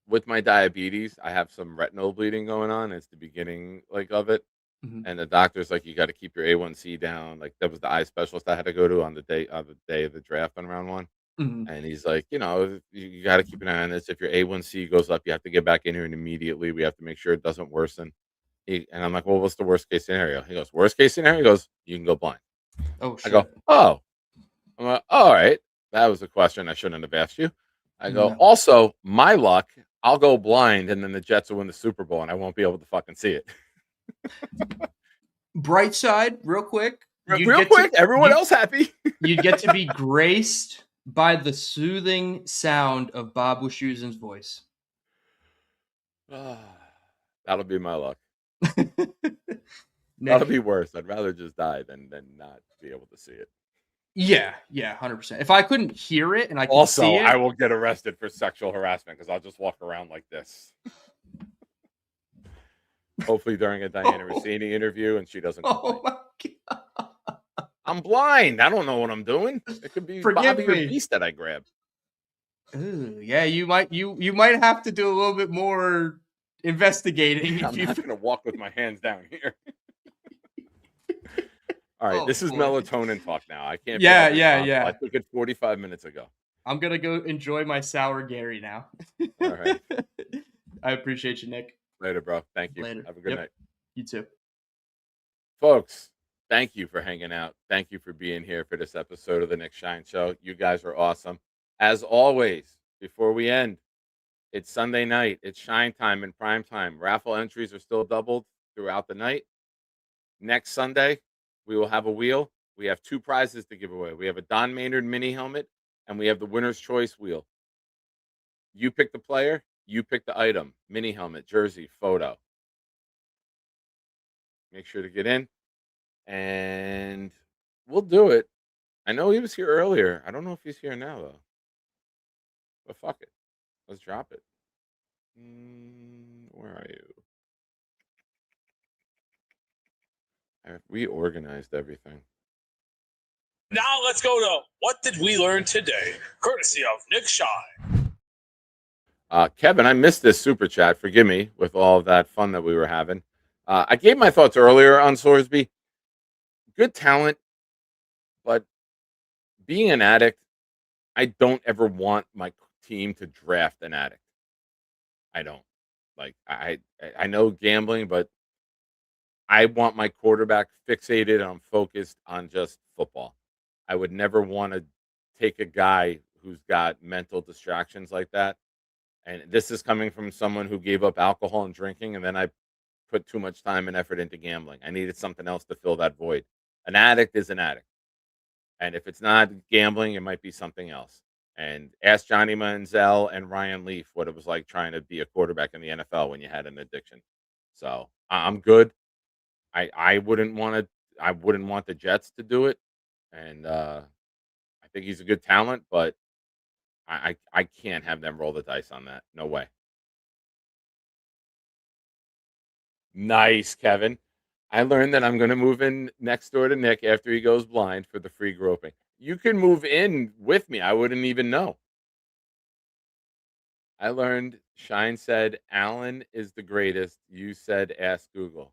with my diabetes, I have some retinal bleeding going on. It's the beginning, like, of it.
Mhm.
And the doctor's like, you got to keep your A1C down. Like, that was the eye specialist I had to go to on the day of the draft on round 1.
Mhm.
And he's like, you know, you got to keep an eye on this. If your A1C goes up, you have to get back in here and immediately. We have to make sure it doesn't worsen. And I'm like, well, what's the worst case scenario? He goes, worst case scenario? He goes, you can go blind.
Oh, shit.
I go, oh. I'm like, all right. That was a question I shouldn't have asked you. I go, also, my luck, I'll go blind and then the Jets will win the Super Bowl and I won't be able to fucking see it.
Bright side, real quick.
Real quick, everyone else happy.
You'd get to be graced by the soothing sound of Bob Wischusen's voice.
That'll be my luck. That'll be worse. I'd rather just die than not be able to see it.
Yeah, 100%. If I couldn't hear it and I could
Also,
see it,
I will get arrested for sexual harassment because I'll just walk around like this. Hopefully during a Diana Rossini interview and she doesn't complain.
Oh my god.
I'm blind. I don't know what I'm doing. It could be
Forgive
Bobby or
me.
Beast that I grab.
Ooh, yeah, you might have to do a little bit more investigating
I'm
if you.
not going to walk with my hands down here. All right,
Oh,
this is
boy.
melatonin talk now. I can't be
Yeah,
held
yeah,
responsible. I
yeah.
took it 45 minutes ago.
I'm gonna go enjoy my sour Gary now.
All right.
I appreciate you, Nick.
Later, bro. Thank you.
Later.
Have a good
Yep.
night.
You too.
Folks, thank you for hanging out. Thank you for being here for this episode of the Nick Shine Show. You guys are awesome. As always, before we end, it's Sunday night. It's Shine Time and Prime Time. Raffle entries are still doubled throughout the night. Next Sunday, we will have a wheel. We have 2 prizes to give away. We have a Don Maynard mini helmet, and we have the winner's choice wheel. You pick the player, you pick the item, mini helmet, jersey, photo. Make sure to get in, and we'll do it. I know he was here earlier. I don't know if he's here now, though. But fuck it. Let's drop it. Where are you? I've reorganized everything.
Now let's go to What Did We Learn Today? Courtesy of Nick Shine.
Kevin, I missed this super chat. Forgive me with all of that fun that we were having. I gave my thoughts earlier on Sorsby. Good talent, but being an addict, I don't ever want my team to draft an addict. I don't. Like I know gambling, but I want my quarterback fixated on focused on just football. I would never want to take a guy who's got mental distractions like that. And this is coming from someone who gave up alcohol and drinking, and then I put too much time and effort into gambling. I needed something else to fill that void. An addict is an addict. And if it's not gambling, it might be something else. And ask Johnny Manziel and Ryan Leaf what it was like trying to be a quarterback in the NFL when you had an addiction. So I'm good. I wouldn't want to. I wouldn't want the Jets to do it. And I think he's a good talent, but I can't have them roll the dice on that. No way. Nice, Kevin. I learned that I'm going to move in next door to Nick after he goes blind for the free groping. You can move in with me. I wouldn't even know. I learned Shine said Allen is the greatest. You said ask Google.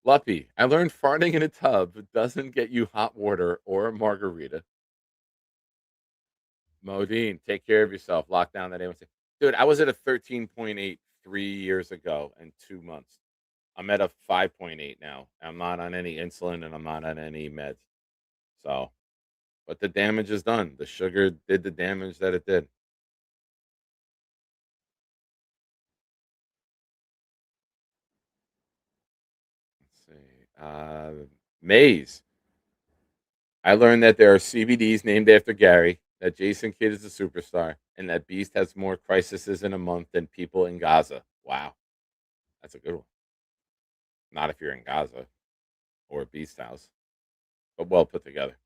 Luppy, I learned farting in a tub doesn't get you hot water or a margarita. Modine, take care of yourself. Lock down that A1C. Dude, I was at a 13.8 3 years ago and 2 months. I'm at a 5.8 now. I'm not on any insulin and I'm not on any meds. So, but the damage is done. The sugar did the damage that it did. Let's see. Maze. I learned that there are CBDs named after Gary, that Jason Kidd is a superstar, and that Beast has more crises in a month than people in Gaza. Wow. That's a good one. Not if you're in Gaza or Beast House, but well put together.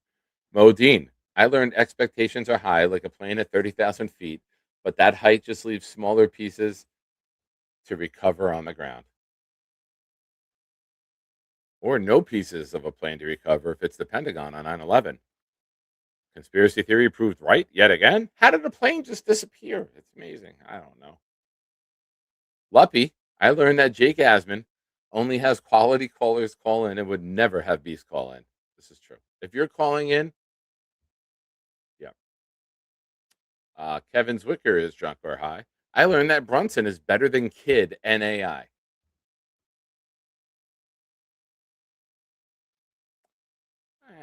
Modine. I learned expectations are high, like a plane at 30,000 feet, but that height just leaves smaller pieces to recover on the ground. Or no pieces of a plane to recover if it's the Pentagon on 9/11. Conspiracy theory proved right yet again. How did the plane just disappear? It's amazing. I don't know. Luppy, I learned that Jake Asman only has quality callers call in and would never have Beast call in. This is true. If you're calling in, yeah. Kevin Zwicker is drunk or high. I learned that Brunson is better than Kid NAI.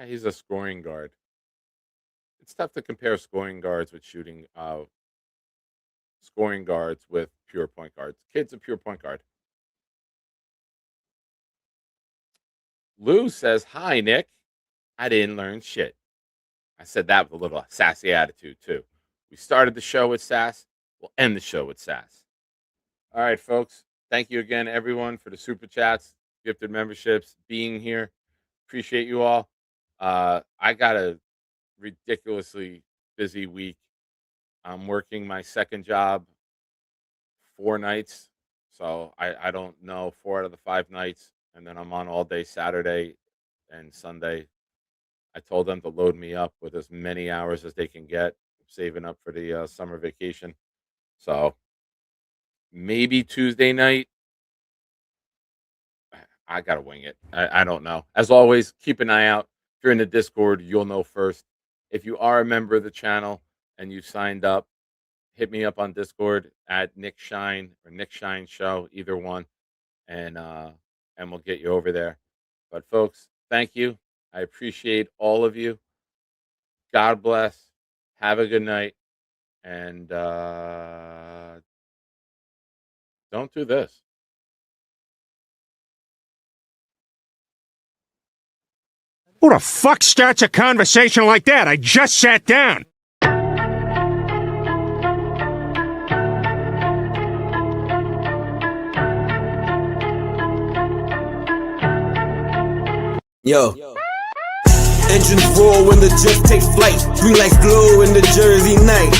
He's a scoring guard. It's tough to compare scoring guards with scoring guards with pure point guards. Kid's a pure point guard. Lou says, "Hi, Nick. I didn't learn shit." I said that with a little sassy attitude, too. We started the show with sass. We'll end the show with sass. All right, folks. Thank you again, everyone, for the super chats, gifted memberships, being here. Appreciate you all. I got a ridiculously busy week. I'm working my second job 4 nights. So I don't know, 4 out of the 5 nights. And then I'm on all day Saturday and Sunday. I told them to load me up with as many hours as they can get, saving up for the summer vacation. So maybe Tuesday night. I gotta wing it. I don't know. As always, keep an eye out. If you're in the Discord, you'll know first. If you are a member of the channel and you signed up, hit me up on Discord at Nick Shine or Nick Shine Show, either one, and we'll get you over there. But folks, thank you. I appreciate all of you. God bless. Have a good night, and don't do this.
Who the fuck starts a conversation like that? I just sat down.
Yo. Engines roar when the Jets take flight. Green lights glow in the Jersey night.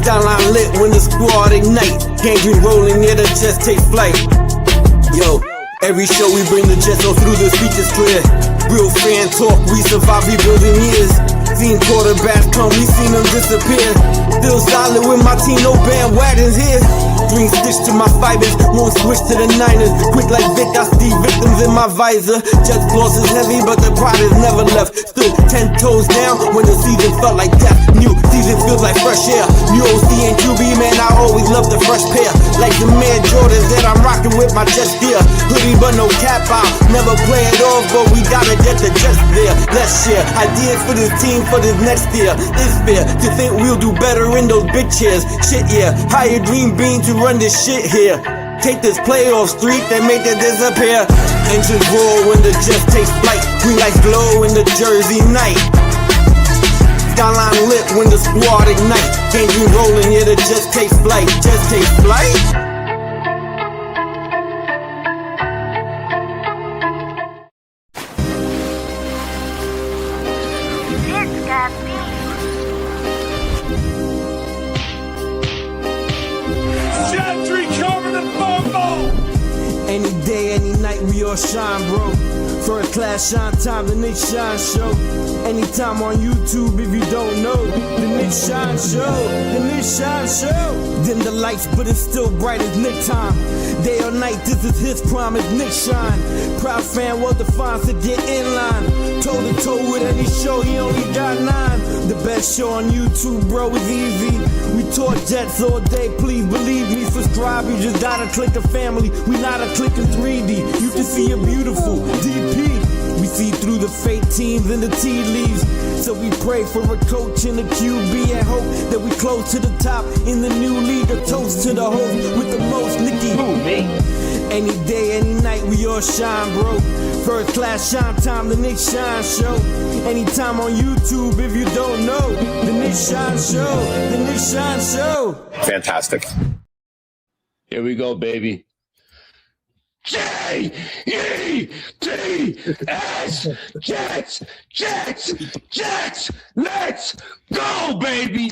Skyline lit when the squad ignite. Gangrene rolling near the Jets take flight. Yo, every show we bring the Jets all through, the speech is clear. Real fan talk, we survive rebuilding years. Seen quarterbacks come, we seen them disappear. Still solid with my team, no bandwagons here. Dream stitched to my fibers, won't switch to the Niners. Quick like Vic, I see victims in my visor. Jets loss is heavy, but the pride is never left. Still 10 toes down when the season felt like death. New season feels like fresh air. New OC and QB, man, I always love the fresh pair. Like the man Jordans that I'm rocking with my Jets gear. Hoodie but no cap out, never play it off, but we gotta get the Jets there. Let's share ideas for this team for this next year. It's fair to think we'll do better in those big chairs. Shit, yeah, hire Dream Bean to run this shit here. Take this playoff streak and make it disappear. Engines roar when the Jets take flight. Green lights glow in the Jersey night. Skyline lit when the squad ignite. Gangrene rolling, yeah, the Jets take flight. Jets take flight.
Jets recover the fumble.
Any day, any night, we all shine, bro. First class shine time, the Nick Shine Show. Anytime on YouTube, if you don't know, the Nick Shine Show, the Nick Shine Show. Dim the lights, but it's still bright as Nick time. Day or night, this is his prime, it's Nick Shine. Proud fan, well defined to get in line. Toe to toe with any show, he only got 9. The best show on YouTube, bro, is easy. We talk Jets all day, please believe me. Subscribe, you just gotta click a family. We not a click in 3D. You can see a beautiful DP. We see through the fake teams and the tea leaves. So we pray for a coach and a QB and hope that we close to the top in the new league. A toast to the host with the most, Nicky. Who, me? Any day, any night, we all shine, bro. First class shine time, the Nick Shine Show. Anytime on YouTube, if you don't know, the Nick Shine Show, the Nick Shine Show.
Fantastic.
Here we go, baby. J-E-T-S, Jets, Jets, Jets, let's go, baby.